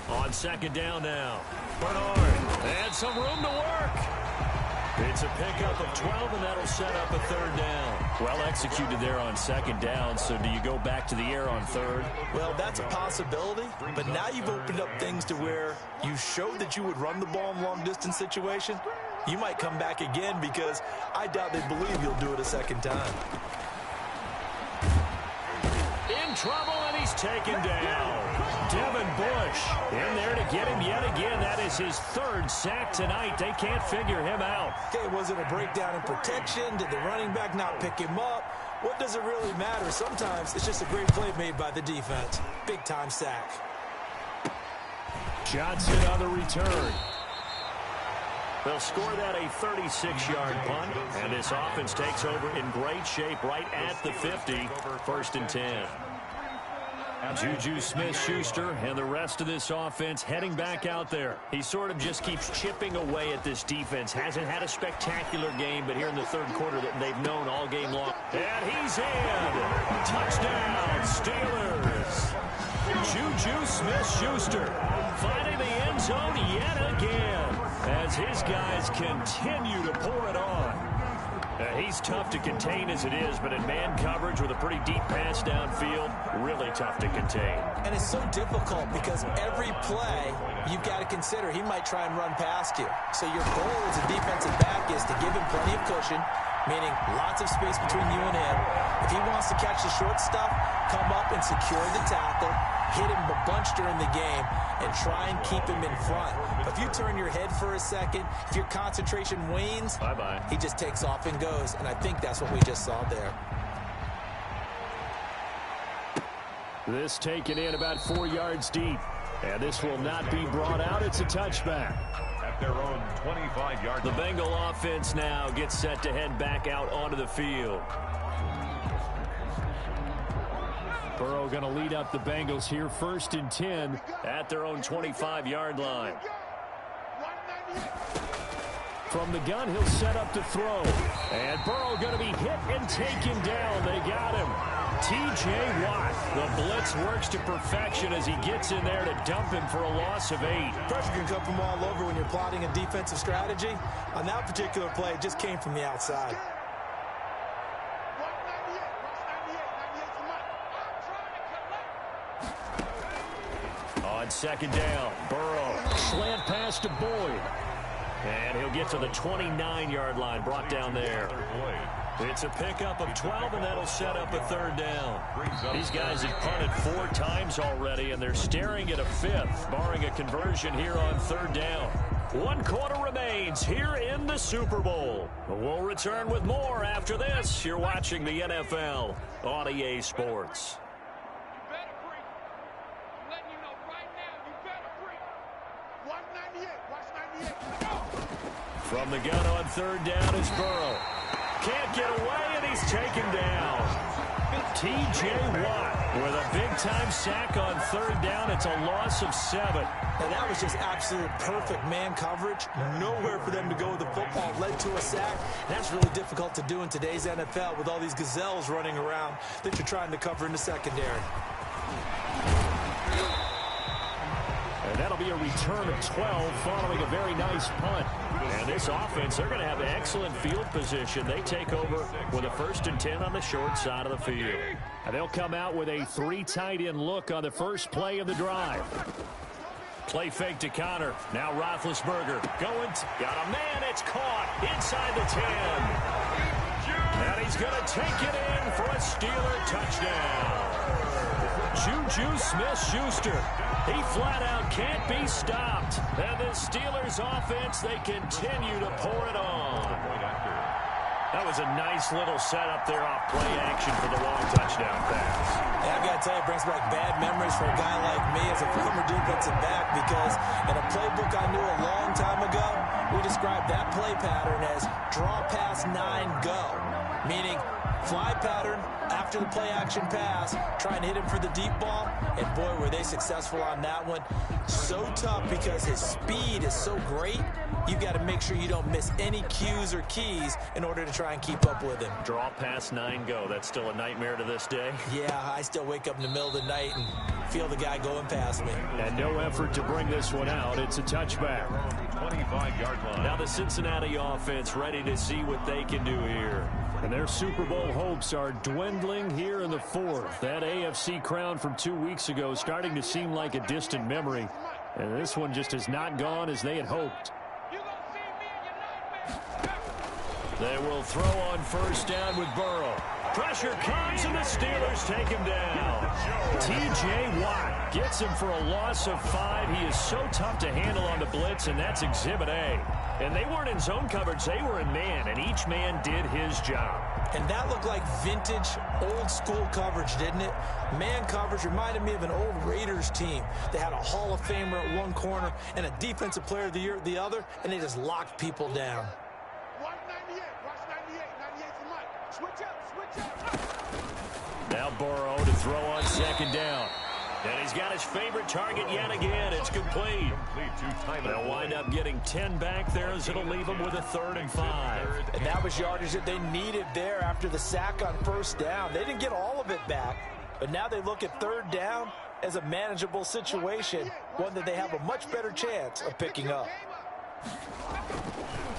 On 2nd down now. Bernard had some room to work. It's a pickup of 12, and that'll set up a 3rd down. Well executed there on 2nd down, so do you go back to the air on 3rd? Well, that's a possibility, but now you've opened up things to where you showed that you would run the ball in long-distance situation. you might come back again because I doubt they believe you'll do it a second time. In trouble, and he's taken down. Devin Bush in there to get him yet again. That is his third sack tonight. They can't figure him out. Okay, was it a breakdown in protection? Did the running back not pick him up? What does it really matter? Sometimes it's just a great play made by the defense. Big-time sack. Johnson on the return. They'll score that a 36-yard punt, and this offense takes over in great shape right at the 50, 1st and 10. Juju Smith-Schuster and the rest of this offense heading back out there. He sort of just keeps chipping away at this defense. Hasn't had a spectacular game, but here in the third quarter that they've known all game long. And he's in. Touchdown, Steelers. Juju Smith-Schuster finding the end zone yet again as his guys continue to pour it on. He's tough to contain as it is, but in man coverage with a pretty deep pass downfield, really tough to contain. And it's so difficult because every play you've got to consider he might try and run past you. So your goal as a defensive back is to give him plenty of cushion, meaning lots of space between you and him. If he wants to catch the short stuff, come up and secure the tackle, hit him a bunch during the game, and try and keep him in front. But if you turn your head for a second, if your concentration wanes, bye-bye. He just takes off and goes, and I think that's what we just saw there. This taken in about 4 yards deep, and this will not be brought out. It's a touchback. At their own 25-yard The line. Bengal offense now gets set to head back out onto the field. Burrow going to lead up the Bengals here, 1st and 10 at their own 25-yard line. From the gun, he'll set up to throw. And Burrow going to be hit and taken down. They got him. T.J. Watt. The blitz works to perfection as he gets in there to dump him for a loss of 8. Pressure can come from all over when you're plotting a defensive strategy. On that particular play, it just came from the outside. On 2nd down, Burrow. Slant pass to Boyd. And he'll get to the 29-yard line, brought down there. It's a pickup of 12, and that'll set up a 3rd down. These guys have punted 4 times already, and they're staring at a 5th, barring a conversion here on 3rd down. 1 quarter remains here in the Super Bowl. We'll return with more after this. You're watching the NFL on EA Sports. From the gun on 3rd down is Burrow. Can't get away, and he's taken down. T.J. Watt with a big-time sack on 3rd down. It's a loss of 7. And that was just absolute perfect man coverage. Nowhere for them to go with the football. Led to a sack. That's really difficult to do in today's NFL with all these gazelles running around that you're trying to cover in the secondary. And that'll be a return of 12 following a very nice punt. And this offense, they're going to have excellent field position. They take over with a 1st and 10 on the short side of the field. And they'll come out with a 3 tight end look on the first play of the drive. Play fake to Connor. Now Roethlisberger going. Got a man. It's caught inside the 10. And he's going to take it in for a Steeler touchdown. Juju Smith-Schuster. He flat out can't be stopped. And the Steelers offense, they continue to pour it on. That was a nice little setup there off play action for the long touchdown pass. Yeah, I got to tell you, it brings back bad memories for a guy like me as a former defensive back because in a playbook I knew a long time ago, we described that play pattern as draw pass 9 go, meaning fly pattern after the play action pass, trying to hit him for the deep ball, and boy, were they successful on that one. So tough because his speed is so great, you got to make sure you don't miss any cues or keys in order to try and keep up with him. Draw pass 9 go. That's still a nightmare to this day. Yeah, I still wake up in the middle of the night and feel the guy going past me. And no effort to bring this one out. It's a touchback. 25-yard line. Now the Cincinnati offense ready to see what they can do here. And their Super Bowl hopes are dwindling here in the 4th. That AFC crown from 2 weeks ago starting to seem like a distant memory. And this one just has not gone as they had hoped. They will throw on first down with Burrow. Pressure comes, and the Steelers take him down. T.J. Watt gets him for a loss of 5. He is so tough to handle on the blitz, and that's Exhibit A. And they weren't in zone coverage. They were in man, and each man did his job. And that looked like vintage, old-school coverage, didn't it? Man coverage reminded me of an old Raiders team. They had a Hall of Famer at one corner and a Defensive Player of the Year at the other, and they just locked people down. Watch 98. Watch 98. 98 for Mike. Switch up. Switch up. Now Burrow to throw on second down. And he's got his favorite target yet again. It's complete. They'll wind up getting 10 back there as it'll leave them with a 3rd and 5. And that was yardage that they needed there after the sack on first down. They didn't get all of it back, but now they look at 3rd down as a manageable situation, one that they have a much better chance of picking up.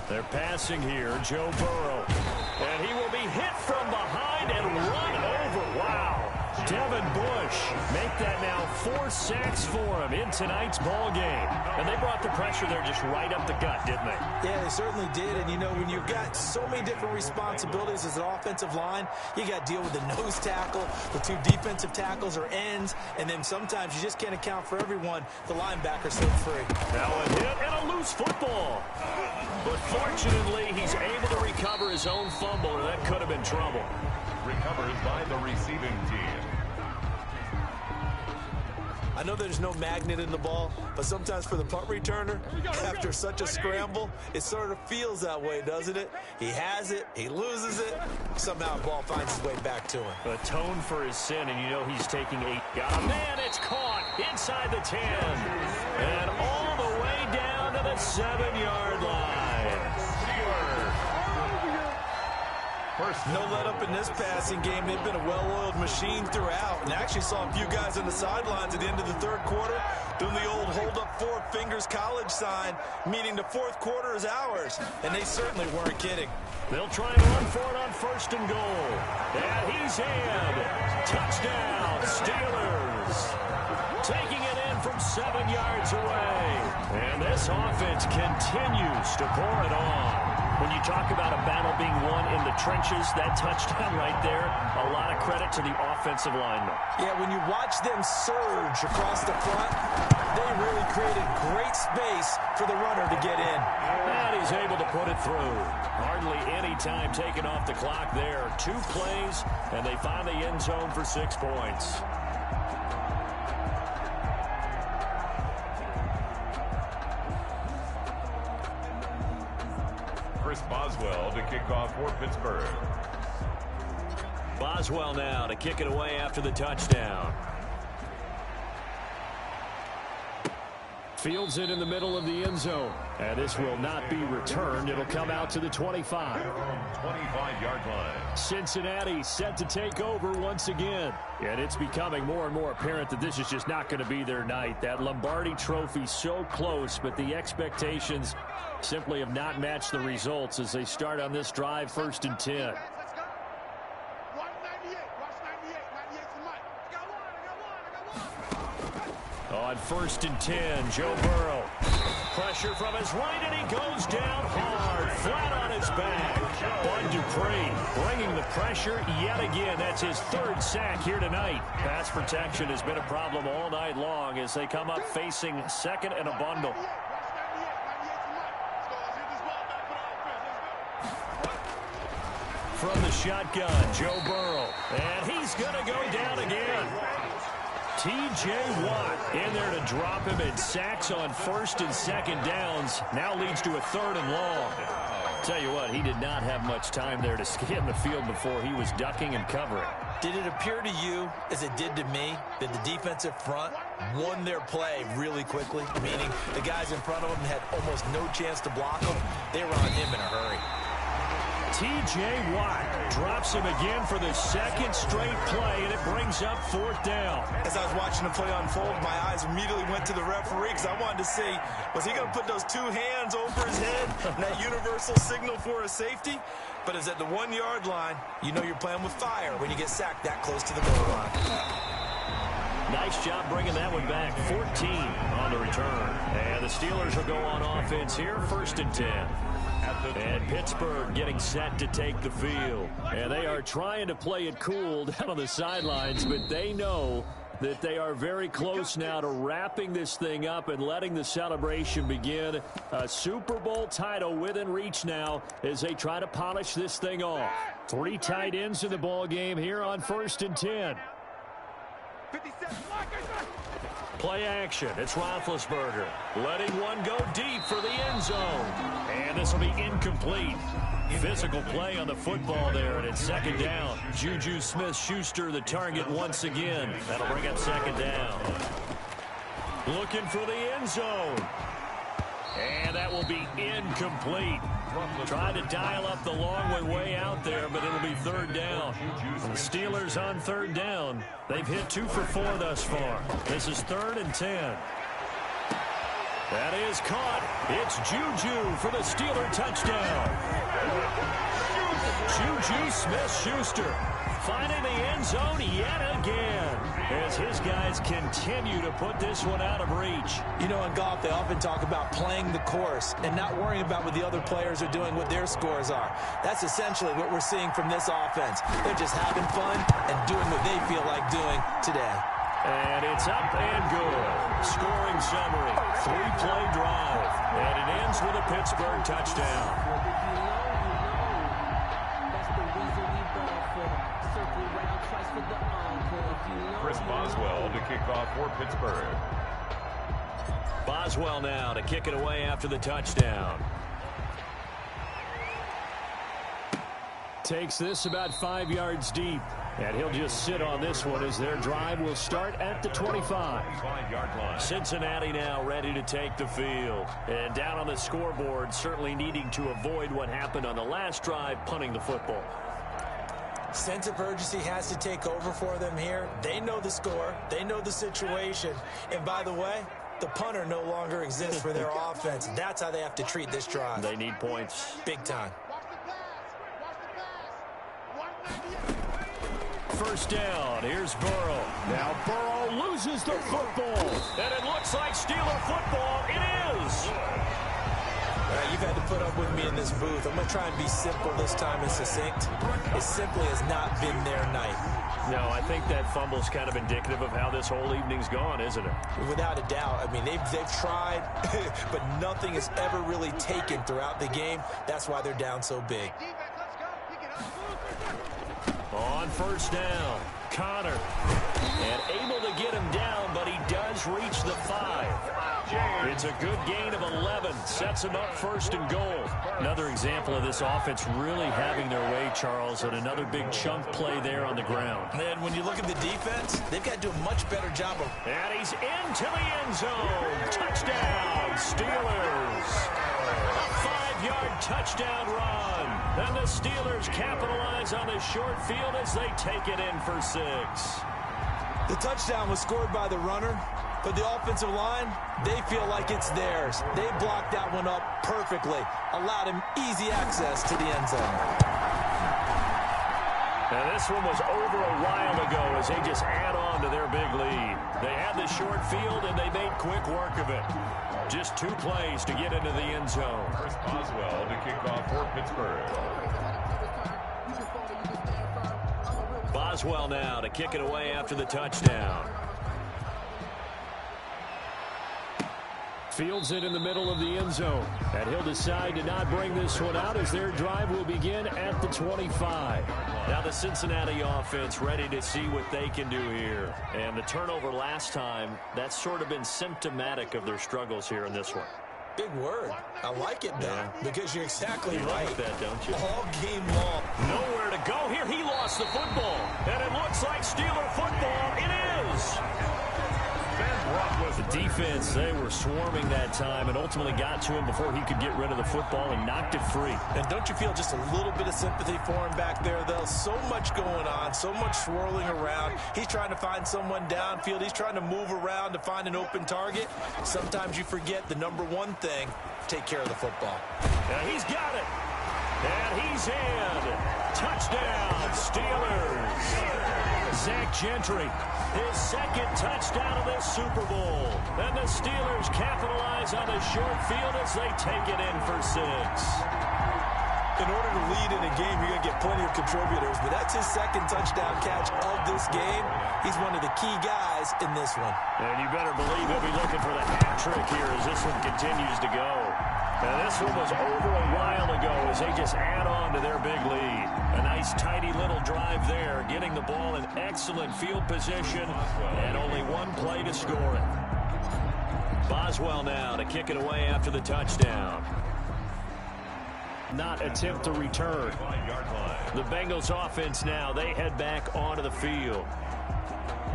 They're passing here, Joe Burrow. And he will be hit from behind and run over. Wow. Devin Bush make that now 4 sacks for him in tonight's ball game. And they brought the pressure there just right up the gut, didn't they? Yeah, they certainly did. And, you know, when you've got so many different responsibilities as an offensive line, you got to deal with the nose tackle, the 2 defensive tackles or ends, and then sometimes you just can't account for everyone. The linebacker slip free. Now a hit and a loose football. But fortunately, he's able to recover his own fumble, or that could have been trouble. Recovered by the receiving team. I know there's no magnet in the ball, but sometimes for the punt returner, after such a scramble, it sort of feels that way, doesn't it? He has it, he loses it, somehow the ball finds its way back to him. Atone for his sin, and you know he's taking 8. Got a man, it's caught inside the 10. And all the way down to the 7-yard line. No let up in this passing game. They've been a well-oiled machine throughout. And actually saw a few guys on the sidelines at the end of the 3rd quarter doing the old hold up 4 fingers college sign, meaning the 4th quarter is ours. And they certainly weren't kidding. They'll try and run for it on 1st and goal. And he's in. Touchdown, Steelers. Taking it in from 7 yards away. And this offense continues to pour it on. When you talk about a battle being won in the trenches, that touchdown right there, a lot of credit to the offensive linemen. Yeah, when you watch them surge across the front, they really created great space for the runner to get in. And he's able to put it through. Hardly any time taken off the clock there. 2 plays, and they find the end zone for 6 points. Boswell to kick off for Pittsburgh. Boswell now to kick it away after the touchdown. Fields it in the middle of the end zone. And this will not be returned. It'll come out to the 25. 25-yard line. Cincinnati set to take over once again. And it's becoming more and more apparent that this is just not going to be their night. That Lombardi trophy so close, but the expectations simply have not matched the results as they start on this drive, 1st and 10. On 1st and 10, Joe Burrow. Pressure from his right, and he goes down hard, flat on his back. Bud Dupree bringing the pressure yet again. That's his 3rd sack here tonight. Pass protection has been a problem all night long as they come up facing 2nd and a bundle. From the shotgun, Joe Burrow. And he's going to go down again. T.J. Watt in there to drop him, and sacks on 1st and 2nd downs. Now leads to a 3rd and long. Tell you what, he did not have much time there to scan the field before he was ducking and covering. Did it appear to you, as it did to me, that the defensive front won their play really quickly? Meaning the guys in front of them had almost no chance to block them. They were on him in a hurry. T.J. Watt drops him again for the 2nd straight play, and it brings up 4th down. As I was watching the play unfold, my eyes immediately went to the referee because I wanted to see, was he going to put those 2 hands over his head, that universal signal for a safety? But it's at the 1-yard line. You know you're playing with fire when you get sacked that close to the goal line. Nice job bringing that one back. 14 on the return. And the Steelers will go on offense here, 1st and 10. And Pittsburgh getting set to take the field. And they are trying to play it cool down on the sidelines, but they know that they are very close now to wrapping this thing up and letting the celebration begin. A Super Bowl title within reach now as they try to polish this thing off. 3 tight ends in the ball game here on 1st and 10. Play action. It's Roethlisberger letting one go deep for the end zone. And this will be incomplete. Physical play on the football there, and it's 2nd down. Juju Smith-Schuster the target once again. That'll bring up 2nd down. Looking for the end zone. And that will be incomplete. Trying to dial up the long way out there, but it'll be 3rd down. The Steelers on 3rd down. They've hit 2 for 4 thus far. This is 3rd and 10. That is caught. It's Juju for the Steeler touchdown. Juju Smith-Schuster finding the end zone yet again as his guys continue to put this one out of reach. You know, in golf, they often talk about playing the course and not worrying about what the other players are doing, what their scores are. That's essentially what we're seeing from this offense. They're just having fun and doing what they feel like doing today. And it's up and good. Scoring summary, 3-play drive. And it ends with a Pittsburgh touchdown. Chris Boswell to kick off for Pittsburgh. Boswell now to kick it away after the touchdown. Takes this about 5 yards deep. And he'll just sit on this one as their drive will start at the 25. Cincinnati now ready to take the field. And down on the scoreboard, certainly needing to avoid what happened on the last drive, punting the football. Sense of urgency has to take over for them here. They know the score. They know the situation. And by the way, the punter no longer exists for their offense. That's how they have to treat this drive. They need points. Big time. 1st down. Here's Burrow. Now Burrow loses the football. And it looks like Steeler football. It is. You've had to put up with me in this booth. I'm going to try and be simple this time and succinct. It simply has not been their night. No, I think that fumble's kind of indicative of how this whole evening's gone, isn't it? Without a doubt. I mean, they've tried, but nothing is ever really taken throughout the game. That's why they're down so big. On 1st down, Connor. And able to get him down, but he does reach the 5. It's a good gain of 11. Sets him up 1st and goal. Another example of this offense really having their way, Charles, and another big chunk play there on the ground. And when you look at the defense, they've got to do a much better job of... And he's into the end zone. Touchdown, Steelers. A 5-yard touchdown run. And the Steelers capitalize on the short field as they take it in for 6. The touchdown was scored by the runner, but the offensive line, they feel like it's theirs. They blocked that one up perfectly, allowed him easy access to the end zone. And this one was over a while ago as they just add on to their big lead. They had the short field, and they made quick work of it. Just 2 plays to get into the end zone. Chris Boswell to kick off for Pittsburgh. Boswell now to kick it away after the touchdown. Fields it in the middle of the end zone. And he'll decide to not bring this one out as their drive will begin at the 25. Now the Cincinnati offense ready to see what they can do here. And the turnover last time, that's sort of been symptomatic of their struggles here in this one. Big word. I like it, though, because you're exactly right. Like that, don't you? All game long. Nowhere to go here. He lost the football. And it looks like Steeler football. It is. The defense, they were swarming that time and ultimately got to him before he could get rid of the football and knocked it free. And don't you feel just a little bit of sympathy for him back there, though? So much going on, so much swirling around. He's trying to find someone downfield. He's trying to move around to find an open target. Sometimes you forget the number one thing, take care of the football. And he's got it. And he's in. Touchdown, Steelers. Zach Gentry, his second touchdown of this Super Bowl. And the Steelers capitalize on the short field as they take it in for 6. In order to lead in a game, you're going to get plenty of contributors, but that's his second touchdown catch of this game. He's one of the key guys in this one. And you better believe he'll be looking for the hat trick here as this one continues to go. And this one was over a while ago as they just add on to their big lead. A nice, tidy little drive there, getting the ball in excellent field position, and only one play to score it. Boswell now to kick it away after the touchdown. Not attempt to return. The Bengals offense now, they head back onto the field.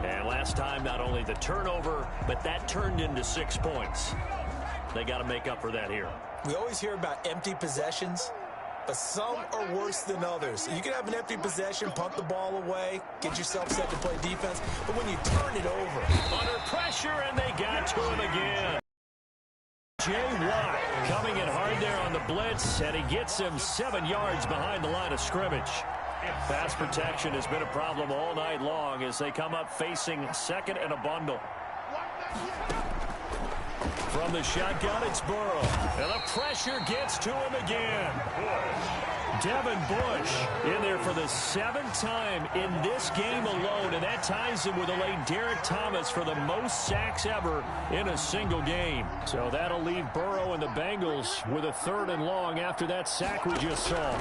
And last time, not only the turnover, but that turned into 6 points. They got to make up for that here. We always hear about empty possessions, but some are worse than others. You can have an empty possession, punt the ball away, get yourself set to play defense, but when you turn it over. Under pressure, and they got to him again. Jay Watt coming in hard there on the blitz, and he gets him 7 yards behind the line of scrimmage. Pass protection has been a problem all night long as they come up facing second and a bundle. From the shotgun, it's Burrow. And the pressure gets to him again. Devin Bush in there for the 7th time in this game alone, and that ties him with the late Derek Thomas for the most sacks ever in a single game. So that'll leave Burrow and the Bengals with a 3rd and long after that sack we just saw.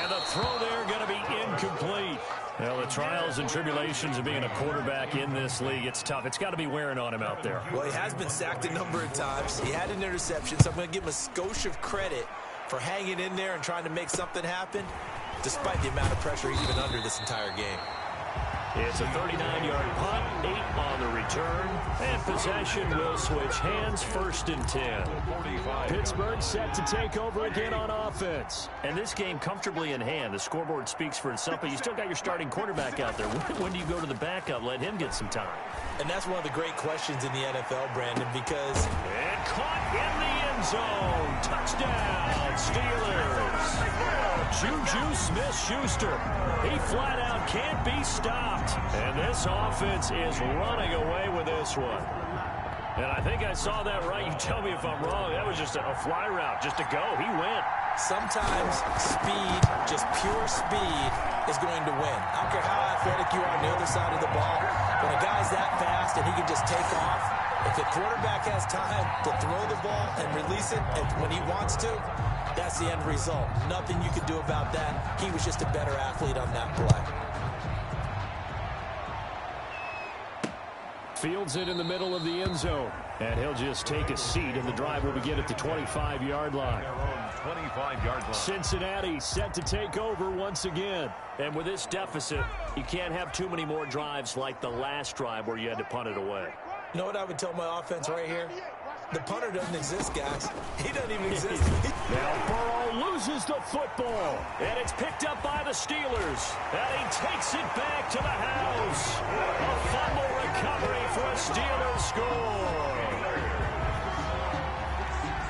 And the throw there going to be incomplete. Well, the trials and tribulations of being a quarterback in this league, it's tough. It's got to be wearing on him out there. Well, he has been sacked a number of times. He had an interception, so I'm going to give him a skosh of credit for hanging in there and trying to make something happen, despite the amount of pressure he's been under this entire game. It's a 39-yard punt, 8 on the return, and possession will switch hands, 1st and 10. Pittsburgh set to take over again on offense. And this game comfortably in hand. The scoreboard speaks for itself, but you still got your starting quarterback out there. When do you go to the backup? Let him get some time. And that's one of the great questions in the NFL, Brandon, because... And caught in the end zone. Touchdown, Steelers. Juju Smith-Schuster. He flat out can't be stopped. And this offense is running away with this one. And I think I saw that right. You tell me if I'm wrong. That was just a fly route, just to go. He went. Sometimes speed, just pure speed, is going to win. I don't care how athletic you are on the other side of the ball. When a guy's that fast and he can just take off, if the quarterback has time to throw the ball and release it when he wants to, that's the end result. Nothing you can do about that. He was just a better athlete on that play. Fields it in the middle of the end zone. And he'll just take a seat, and the drive will begin at the 25-yard line. Cincinnati set to take over once again. And with this deficit, you can't have too many more drives like the last drive where you had to punt it away. You know what I would tell my offense right here? The punter doesn't exist, guys. He doesn't even exist. Now Burrow loses the football, and it's picked up by the Steelers. And he takes it back to the house. A fumble recovery for a Steelers score.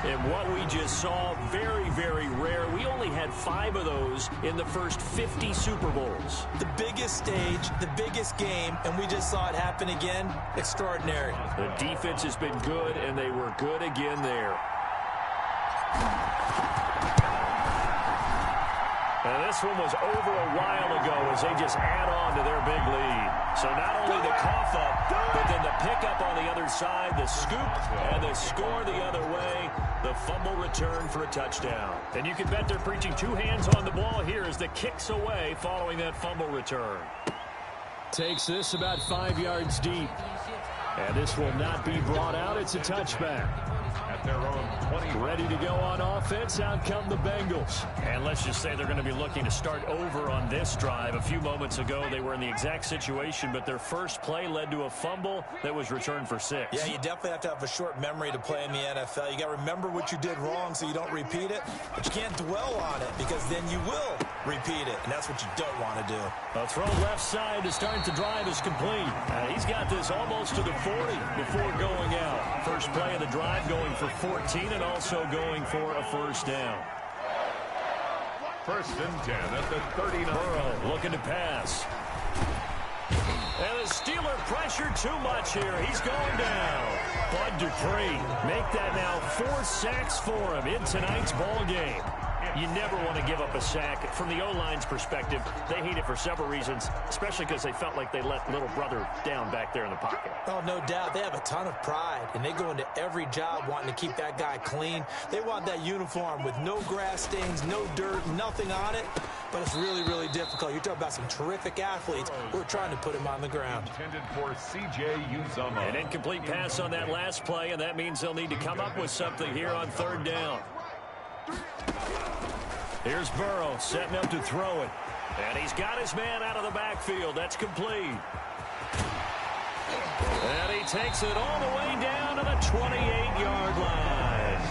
And what we just saw, very, very rare. We only had 5 of those in the first 50 Super Bowls. The biggest stage, the biggest game, and we just saw it happen again. Extraordinary. The defense has been good, and they were good again there. And this one was over a while ago as they just add on to their big lead. So not only the cough up, but then the pickup on the other side, the scoop, and the score the other way, the fumble return for a touchdown. And you can bet they're preaching 2 hands on the ball here as the kicks away following that fumble return. Takes this about 5 yards deep. And this will not be brought out. It's a touchback. At their own 20. Ready to go on offense. Out come the Bengals. And let's just say they're going to be looking to start over on this drive. A few moments ago, they were in the exact situation, but their first play led to a fumble that was returned for 6. Yeah, you definitely have to have a short memory to play in the NFL. You got to remember what you did wrong so you don't repeat it, but you can't dwell on it because then you will repeat it, and that's what you don't want to do. A throw left side to start the drive is complete. He's got this almost to the 40 before going out. First play of the drive going for 14 and also going for a first down. First and 10 at the 39. Burrow looking to pass. And the Steeler pressure too much here. He's going down. Bud Dupree make that now 4 sacks for him in tonight's ball game. You never want to give up a sack. From the O-line's perspective, they hate it for several reasons, especially because they felt like they let little brother down back there in the pocket. Oh, no doubt. They have a ton of pride, and they go into every job wanting to keep that guy clean. They want that uniform with no grass stains, no dirt, nothing on it. But it's really, really difficult. You're talking about some terrific athletes who are trying to put him on the ground. Intended for C.J. Uzomah. An incomplete pass on that last play, and that means they'll need to come up with something here on 3rd down. Here's Burrow setting up to throw it. And he's got his man out of the backfield. That's complete. And he takes it all the way down to the 28-yard line.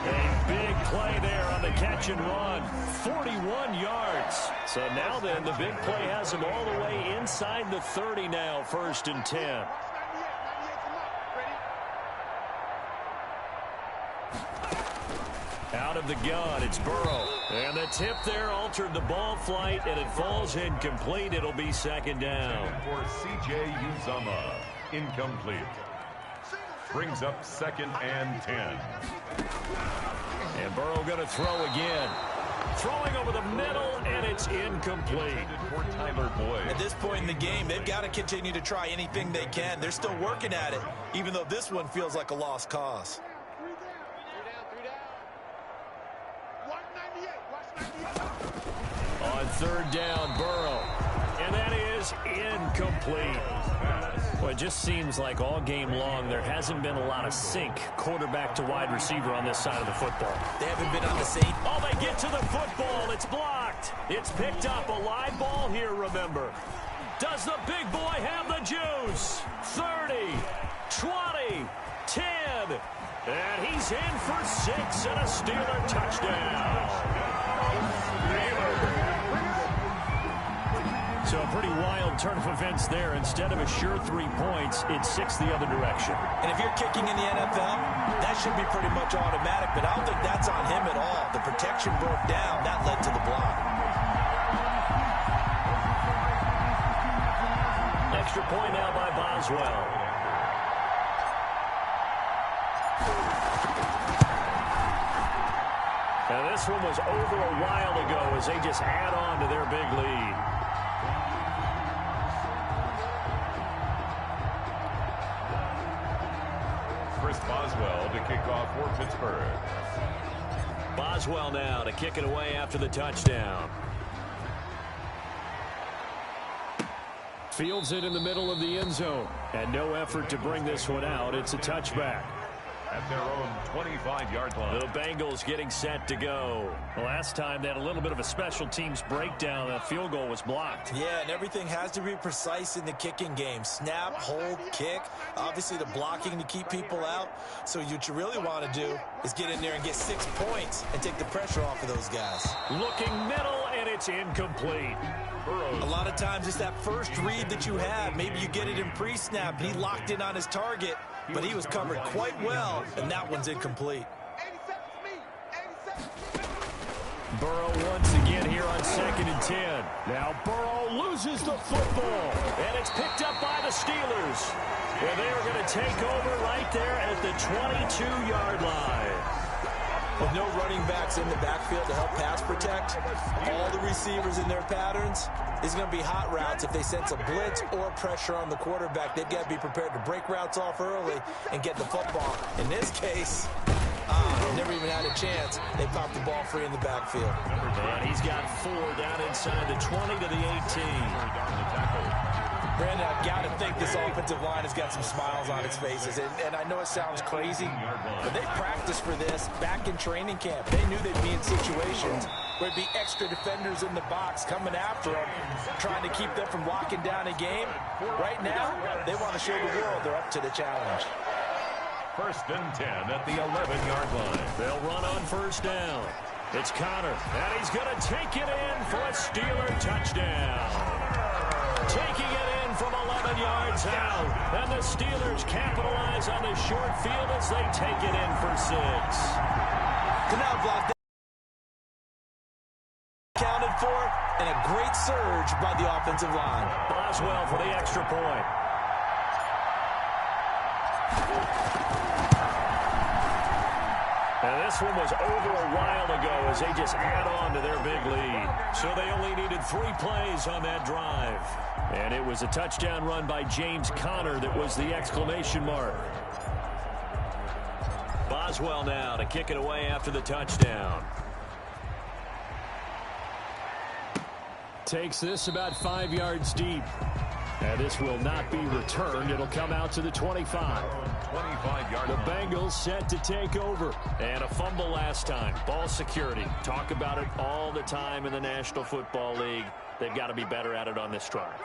A big play there on the catch and run. 41 yards. So now then, the big play has him all the way inside the 30 now, 1st and 10. Out of the gun, it's Burrow. And the tip there altered the ball flight, and it falls incomplete. It'll be 2nd down. For C.J. Uzomah. Incomplete. Brings up 2nd and 10. And Burrow going to throw again. Throwing over the middle, and it's incomplete. For Tyler Boyd. At this point in the game, they've got to continue to try anything they can. They're still working at it, even though this one feels like a lost cause. On 3rd down, Burrow. And that is incomplete. Well, it just seems like all game long there hasn't been a lot of sync quarterback to wide receiver on this side of the football. They haven't been on the same. Oh, they get to the football. It's blocked. It's picked up. A live ball here, remember. Does the big boy have the juice? 30, 20, 10. And he's in for 6 and a Steeler touchdown. So a pretty wild turn of events there. Instead of a sure 3 points, it's 6 the other direction. And if you're kicking in the NFL, that should be pretty much automatic, but I don't think that's on him at all. The protection broke down. That led to the block. Extra point now by Boswell. Now this one was over a while ago as they just add on to their big lead. Boswell to kick off for Pittsburgh. Boswell now to kick it away after the touchdown. Fields it in the middle of the end zone. And no effort to bring this one out. It's a touchback. At their own 25-yard line. The Bengals getting set to go. Last time they had a little bit of a special teams breakdown. That field goal was blocked. Yeah, and everything has to be precise in the kicking game. Snap, hold, kick. Obviously the blocking to keep people out. So what you really want to do is get in there and get 6 points and take the pressure off of those guys. Looking middle, and it's incomplete. A lot of times it's that first read that you have. Maybe you get it in pre-snap. He locked in on his target, but he was covered quite well, and that one's incomplete. Burrow once again here on 2nd and 10. Now Burrow loses the football, and it's picked up by the Steelers. Well, they are going to take over right there at the 22-yard line. With no running backs in the backfield to help pass protect, all the receivers in their patterns, is going to be hot routes. If they sense a blitz or pressure on the quarterback, they've got to be prepared to break routes off early and get the football. In this case, never even had a chance. They popped the ball free in the backfield. And he's got 4 down inside the 20 to the 18. Brandon, I've got to think this offensive line has got some smiles on its faces. And I know it sounds crazy, but they practiced for this back in training camp. They knew they'd be in situations where there'd be extra defenders in the box coming after them, trying to keep them from locking down a game. Right now, they want to show the world they're up to the challenge. 1st and 10 at the 11-yard line. They'll run on 1st down. It's Connor, and he's going to take it in for a Steeler touchdown. Taking it in from 11 yards out. And the Steelers capitalize on the short field as they take it in for 6. Canal block. surge by the offensive line. Boswell for the extra point. And this one was over a while ago as they just add on to their big lead. So they only needed 3 plays on that drive. And it was a touchdown run by James Conner that was the exclamation mark. Boswell now to kick it away after the touchdown. Takes this about 5 yards deep. And this will not be returned. It'll come out to the 25. 25-yard The Bengals set to take over. And a fumble last time. Ball security. Talk about it all the time in the National Football League. They've got to be better at it on this drive.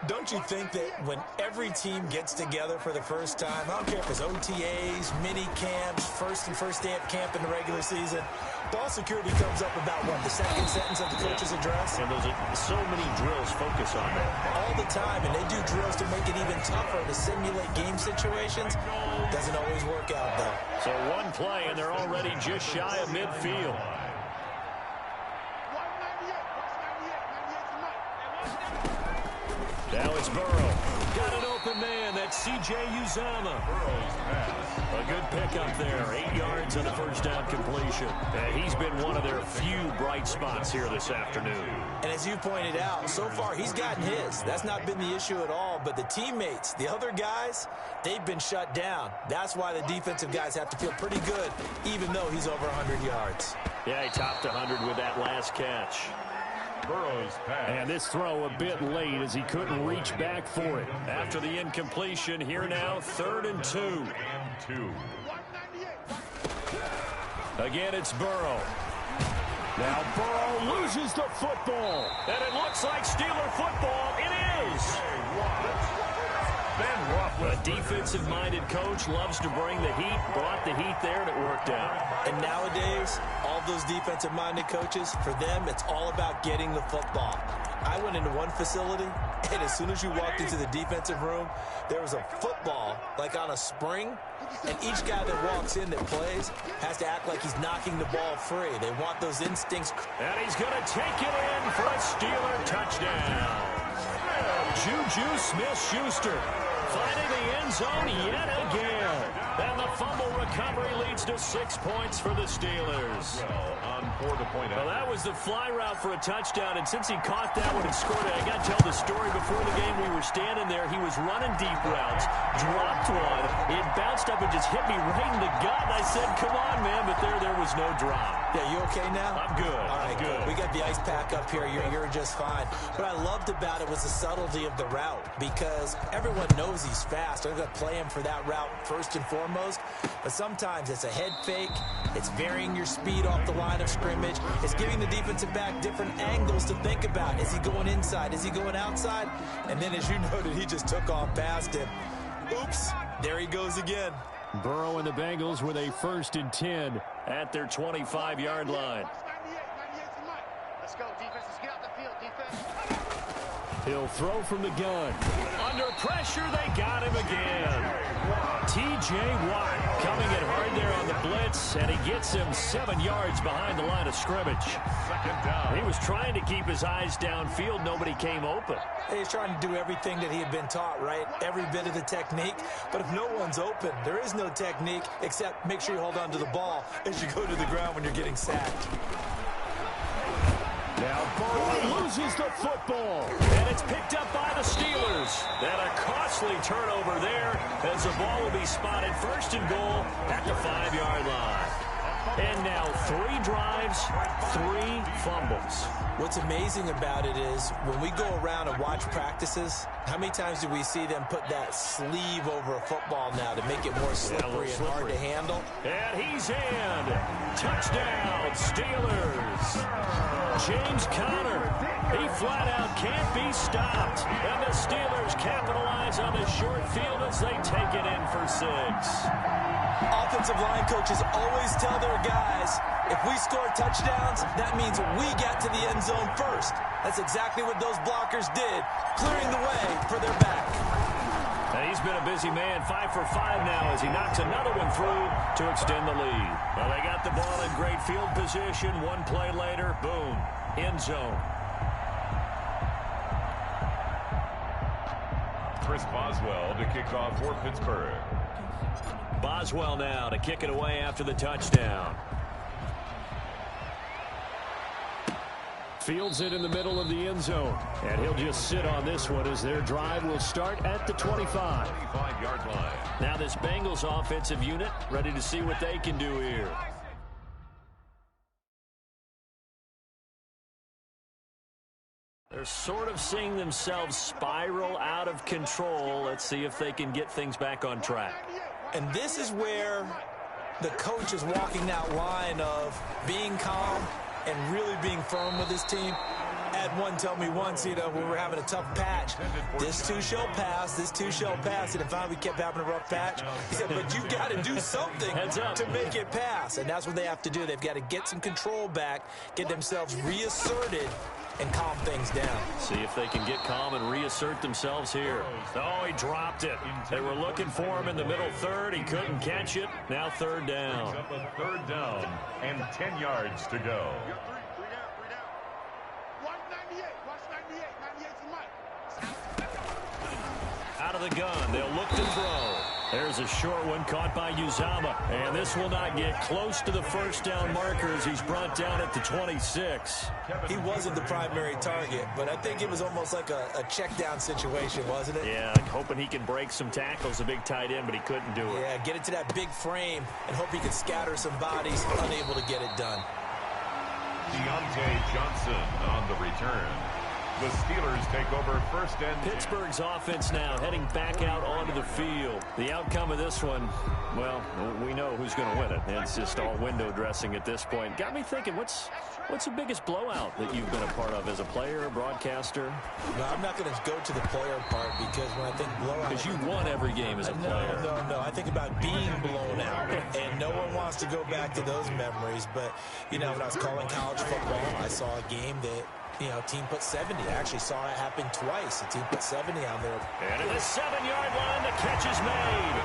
Don't you think that when every team gets together for the first time, I don't care if it's OTAs, mini camps, first day of camp in the regular season, ball security comes up about, what, the second sentence of the coach's address? And those are so many drills focus on that. All the time, and they do drills to make it even tougher to simulate game situations. Doesn't always work out, though. So one play, and they're already just shy of midfield. Now it's Burrow. Got an open man. That's C.J. Uzama. A good pickup there. 8 yards on the first down completion. And he's been one of their few bright spots here this afternoon. And as you pointed out, so far he's gotten his. That's not been the issue at all. But the teammates, the other guys, they've been shut down. That's why the defensive guys have to feel pretty good, even though he's over 100 yards. Yeah, he topped 100 with that last catch. Burrow's pass. And this throw a bit late as he couldn't reach back for it. After the incompletion, here now, 3rd and 2. Again, it's Burrow. Now Burrow loses the football. And it looks like Steeler football. It is. A defensive-minded coach loves to bring the heat, brought the heat there, and it worked out. And nowadays, all those defensive-minded coaches, for them, it's all about getting the football. I went into one facility, and as soon as you walked into the defensive room, there was a football, like on a spring, and each guy that walks in that plays has to act like he's knocking the ball free. They want those instincts. And he's going to take it in for a Steeler touchdown. Juju Smith-Schuster finding the end zone yet again. And the fumble recovery leads to 6 points for the Steelers. On 4 to point out. Well, that was the fly route for a touchdown, and since he caught that one and scored it, I got to tell the story. Before the game, we were standing there. He was running deep routes, dropped one. It bounced up and just hit me right in the gut. And I said, come on, man, but there was no drop. Yeah, you okay now? I'm good. All right, good. We got the ice pack up here. You're just fine. What I loved about it was the subtlety of the route, because everyone knows he's fast. They're going to play him for that route first and foremost. But sometimes it's a head fake. It's varying your speed off the line of scrimmage. It's giving the defensive back different angles to think about. Is he going inside? Is he going outside? And then, as you noted, he just took off past him. Oops, there he goes again. Burrow and the Bengals with a 1st and 10 at their 25-yard line. Let's go, defense. Let's get out the field, defense. He'll throw from the gun. Under pressure, they got him again. T.J. Watt coming in hard there on the blitz, and he gets him 7 yards behind the line of scrimmage. 2nd down. He was trying to keep his eyes downfield. Nobody came open. He's trying to do everything that he had been taught, right? Every bit of the technique. But if no one's open, there is no technique except make sure you hold on to the ball as you go to the ground when you're getting sacked. Now Burrow loses the football, and it's picked up by the Steelers. And a costly turnover there as the ball will be spotted 1st and goal at the 5-yard line. And now 3 drives, 3 fumbles. What's amazing about it is when we go around and watch practices, how many times do we see them put that sleeve over a football now to make it more slippery and hard to handle? And he's in. Touchdown, Steelers. James Conner, he flat out can't be stopped. And the Steelers capitalize on the short field as they take it in for 6. Offensive line coaches always tell their guys, if we score touchdowns, that means we get to the end zone first. That's exactly what those blockers did, clearing the way for their back. And he's been a busy man, 5 for 5 now as he knocks another one through to extend the lead. Well, they got the ball in great field position. 1 play later, boom, end zone. Chris Boswell to kick off for Pittsburgh. Boswell now to kick it away after the touchdown. Fields it in the middle of the end zone. And he'll just sit on this one as their drive will start at the 25. 25-yard line. Now this Bengals offensive unit ready to see what they can do here. They're sort of seeing themselves spiral out of control. Let's see if they can get things back on track. And this is where the coach is walking that line of being calm and really being firm with his team. Had one tell me once, when we were having a tough patch, this too shall pass, this too shall pass. And finally we kept having a rough patch. He said, but you got to do something to make it pass. And that's what they have to do. They've got to get some control back, get themselves reasserted, and calm things down. See if they can get calm and reassert themselves here. Oh, he dropped it. They were looking for him in the middle third. He couldn't catch it. Now third down. Up a third down and 10 yards to go. Three down. Watch 98. Watch 98. 98's the mic. Out of the gun. They'll look to throw. There's a short one caught by Uzama. And this will not get close to the first down markers. He's brought down at the 26. He wasn't the primary target, but I think it was almost like a check down situation, wasn't it? Yeah, hoping he can break some tackles, a big tight end, but he couldn't do it. Yeah, get it to that big frame and hope he can scatter some bodies, unable to get it done. Deontay Johnson on the return. The Steelers take over first and 10. Pittsburgh's offense now heading back out onto the field. The outcome of this one, well, we know who's going to win it. It's just all window dressing at this point. Got me thinking, what's the biggest blowout that you've been a part of as a player, a broadcaster? No, I'm not going to go to the player part because when I think blowout... Because you won every game as a player. No. I think about being blown out, and no one wants to go back to those memories. But, when I was calling college football, I saw a game that... team put 70. I actually saw it happen twice. The team put 70 on there. And at the 7-yard line, the catch is made.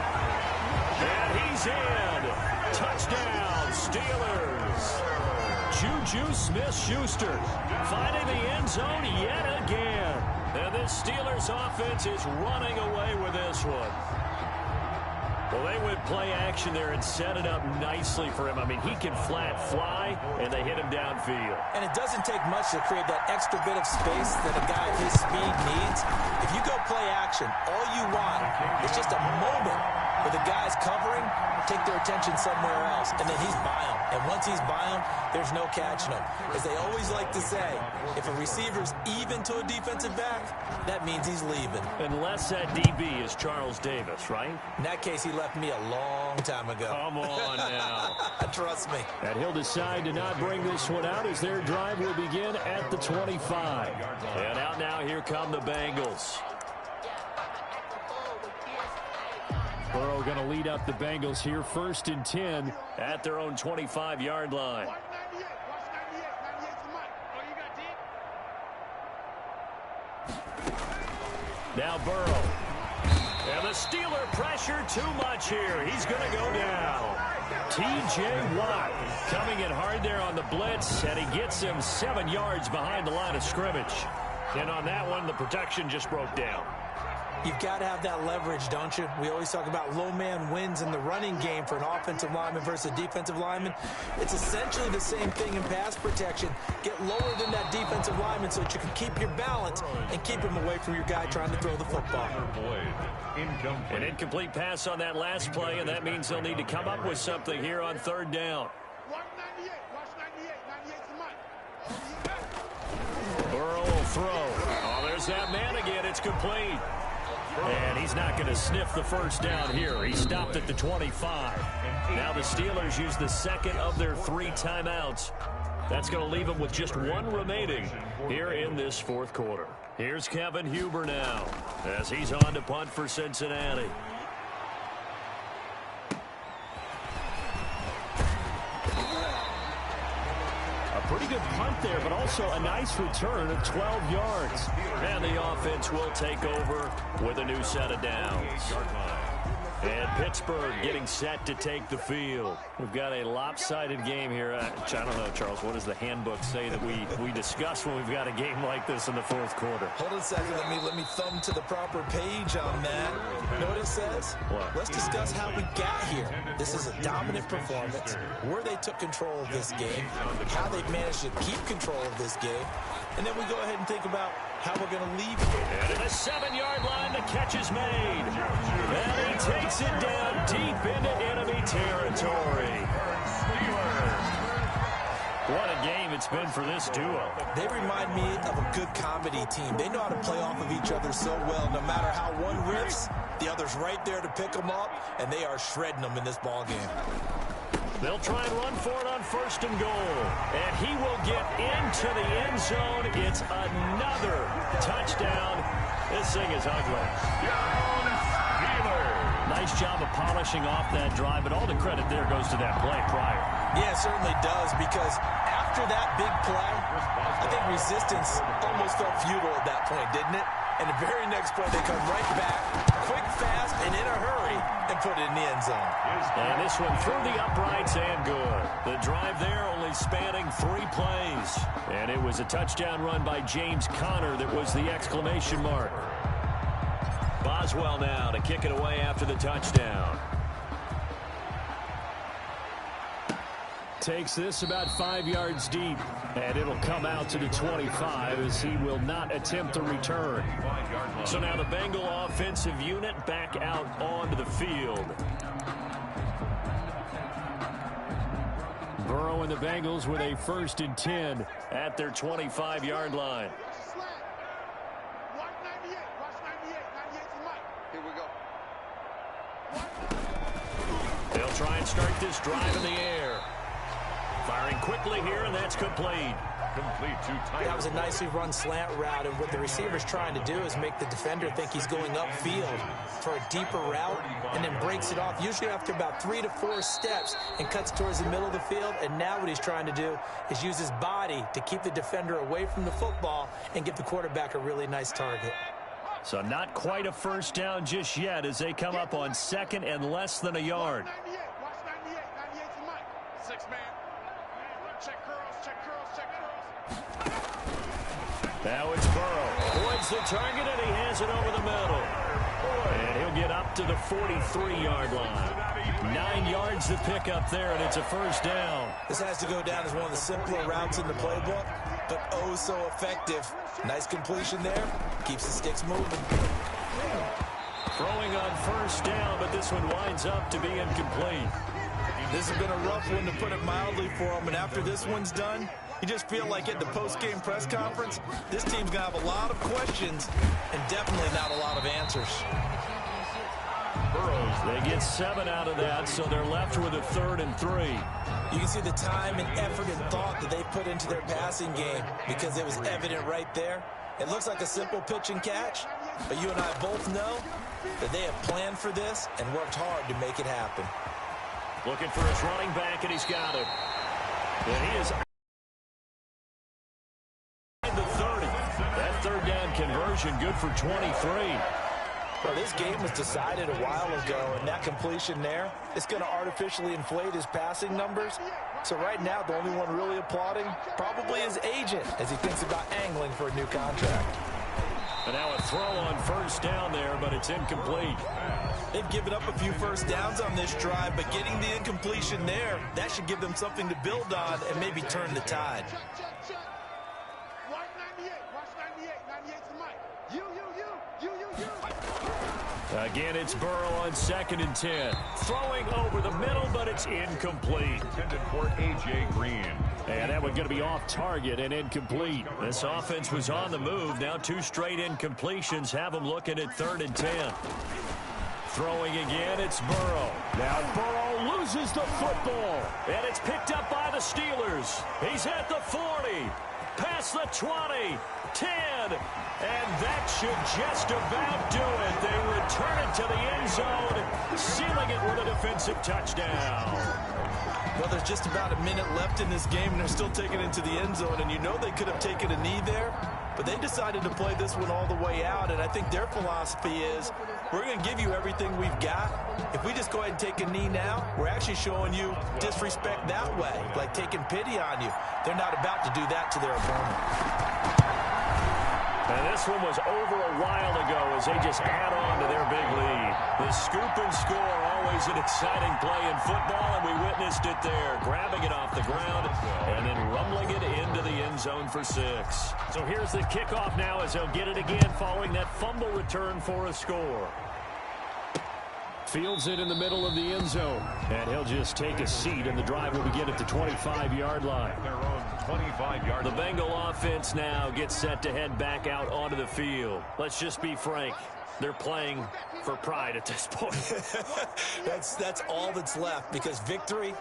And he's in. Touchdown, Steelers. Juju Smith-Schuster finding the end zone yet again. And this Steelers offense is running away with this one. Well, they went play action there and set it up nicely for him. I mean, he can flat fly, and they hit him downfield. And it doesn't take much to create that extra bit of space that a guy of his speed needs. If you go play action, all you want is just a moment where the guy's covering, take their attention somewhere else, and then he's by him. And once he's by him, there's no catching him. As they always like to say, if a receiver's even to a defensive back, that means he's leaving. Unless that DB is Charles Davis, right? In that case, he left me a long time ago. Come on now. Trust me. And he'll decide to not bring this one out as their drive will begin at the 25. And out now, here come the Bengals. Burrow going to lead up the Bengals here, 1st and 10 at their own 25-yard line. Watch 98. Watch 98. 98's the mic. Oh, you got deep? Now Burrow. And the Steeler pressure too much here. He's going to go down. T.J. Watt coming in hard there on the blitz, and he gets him 7 yards behind the line of scrimmage. And on that one, the protection just broke down. You've got to have that leverage, don't you? We always talk about low man wins in the running game for an offensive lineman versus a defensive lineman. It's essentially the same thing in pass protection. Get lower than that defensive lineman so that you can keep your balance and keep him away from your guy trying to throw the football. An incomplete pass on that last play, and that means they'll need to come up with something here on third down. Watch 98. Watch 98. 98's the mic. Burrow will throw. Oh, there's that man again. It's complete. And he's not going to sniff the first down here. He stopped at the 25. Now the Steelers use the second of their 3 timeouts. That's going to leave them with just 1 remaining here in this 4th quarter. Here's Kevin Huber now as he's on to punt for Cincinnati. Pretty good punt there, but also a nice return of 12 yards. And the offense will take over with a new set of downs. And Pittsburgh getting set to take the field. We've got a lopsided game here. I don't know, Charles, what does the handbook say that we discuss when we've got a game like this in the fourth quarter? Hold on a second. Let me thumb to the proper page on that. Know what it says? What? Let's discuss how we got here. This is a dominant performance, where they took control of this game, how they've managed to keep control of this game, and then we go ahead and think about how we're going to leave here. And at the 7-yard line, the catch is made. And he takes it down deep into enemy territory. What a game it's been for this duo. They remind me of a good comedy team. They know how to play off of each other so well. No matter how one riffs, the other's right there to pick them up, and they are shredding them in this ball game. They'll try and run for it on 1st and goal. And he will get into the end zone. It's another touchdown. This thing is ugly. Nice job of polishing off that drive, but all the credit there goes to that play prior. Yeah, it certainly does, because after that big play, I think resistance almost felt futile at that point, didn't it? And the very next play, they come right back, quick, fast, and in a hurry, and put it in the end zone. And this one through the uprights and good. The drive there only spanning 3 plays. And it was a touchdown run by James Conner that was the exclamation mark. Boswell now to kick it away after the touchdown. Takes this about 5 yards deep, and it'll come out to the 25 as he will not attempt a return. So now the Bengal offensive unit back out onto the field. Burrow and the Bengals with a 1st and 10 at their 25-yard line. They'll try and start this drive in the air. Firing quickly here, and that's complete. Complete to Tyler. That was a nicely run slant route, and what the receiver's trying to do is make the defender think he's going upfield for a deeper route, and then breaks it off, usually after about 3 to 4 steps, and cuts towards the middle of the field. And now what he's trying to do is use his body to keep the defender away from the football and give the quarterback a really nice target. So not quite a 1st down just yet as they come up on 2nd and less than a yard. Now it's Burrow. Avoids the target, and he has it over the middle. And he'll get up to the 43-yard line. 9 yards to pick up there, and it's a 1st down. This has to go down as one of the simpler routes in the playbook, but oh so effective. Nice completion there. Keeps the sticks moving. Throwing on 1st down, but this one winds up to be incomplete. This has been a rough one, to put it mildly, for him, and after this one's done, you just feel like at the post-game press conference, this team's going to have a lot of questions and definitely not a lot of answers. They get 7 out of that, so they're left with a 3rd and 3. You can see the time and effort and thought that they put into their passing game, because it was evident right there. It looks like a simple pitch and catch, but you and I both know that they have planned for this and worked hard to make it happen. Looking for his running back, and he's got him. And he is the 30. That 3rd down conversion good for 23. Well, this game was decided a while ago, and that completion there is going to artificially inflate his passing numbers. So right now, the only one really applauding probably his agent as he thinks about angling for a new contract. And now a throw on 1st down there, but it's incomplete. They've given up a few 1st downs on this drive, but getting the incompletion there, that should give them something to build on and maybe turn the tide. Again, it's Burrow on 2nd and 10. Throwing over the middle, but it's incomplete. Intended for A.J. Green. And that one's going to be off target and incomplete. This offense was on the move. Now 2 straight incompletions have them looking at 3rd and 10. Throwing again, it's Burrow. Now Burrow loses the football. And it's picked up by the Steelers. He's at the 40. Past the 20. 10. And that should just about do it. They return it to the end zone, sealing it with a defensive touchdown. Well, there's just about a minute left in this game, and they're still taking it to the end zone. And you know they could have taken a knee there, but they decided to play this one all the way out. And I think their philosophy is, we're going to give you everything we've got. If we just go ahead and take a knee now, we're actually showing you disrespect that way, like taking pity on you. They're not about to do that to their opponent. And this one was over a while ago as they just add on to their big lead. The scoop and score, always an exciting play in football, and we witnessed it there, grabbing it off the ground and then rumbling it into the end zone for 6. So here's the kickoff now as they'll get it again following that fumble return for a score. Fields it in the middle of the end zone, and he'll just take a seat, and the drive will begin at the 25-yard line. Their own 25-yard The Bengal offense now gets set to head back out onto the field. Let's just be frank. They're playing for pride at this point. That's all that's left, because victory,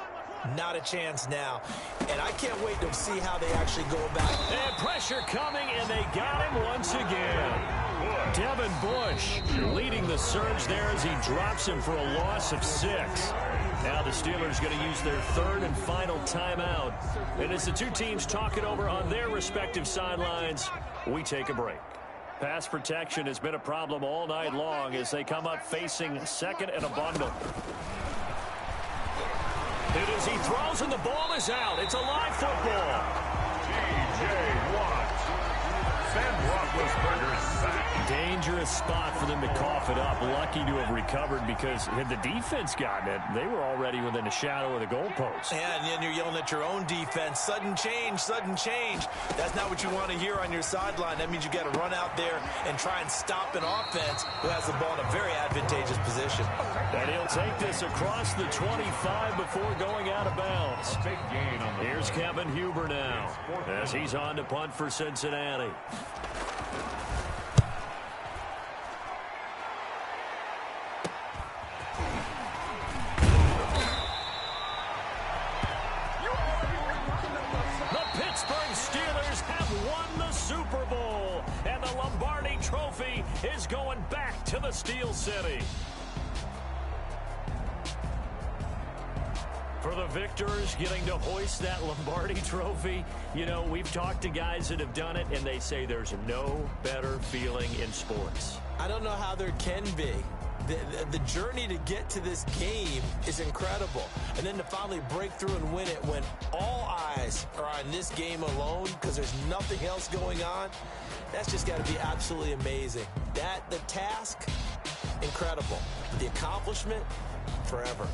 not a chance now. And I can't wait to see how they actually go about it. And pressure coming, and they got him once again. Devin Bush leading the surge there as he drops him for a loss of 6. Now the Steelers going to use their third and final timeout. And as the two teams talk it over on their respective sidelines, we take a break. Pass protection has been a problem all night long as they come up facing second and a bundle. And as he throws and the ball is out, it's a live football. T.J. Watt. Sam Roethlisberger's sack. Dangerous spot for them to cough it up. Lucky to have recovered, because had the defense gotten it, they were already within a shadow of the goalpost. And then you're yelling at your own defense. Sudden change, sudden change. That's not what you want to hear on your sideline. That means you got to run out there and try and stop an offense who has the ball in a very advantageous position. And he'll take this across the 25 before going out of bounds. Big gain on the Here's Kevin Huber now as he's on to punt for Cincinnati. Super Bowl, and the Lombardi Trophy is going back to the Steel City. For the victors getting to hoist that Lombardi Trophy, you know, we've talked to guys that have done it, and they say there's no better feeling in sports. I don't know how there can be. The journey to get to this game is incredible. And then to finally break through and win it when all eyes are on this game alone because there's nothing else going on, that's just got to be absolutely amazing. The task, incredible. The accomplishment, forever.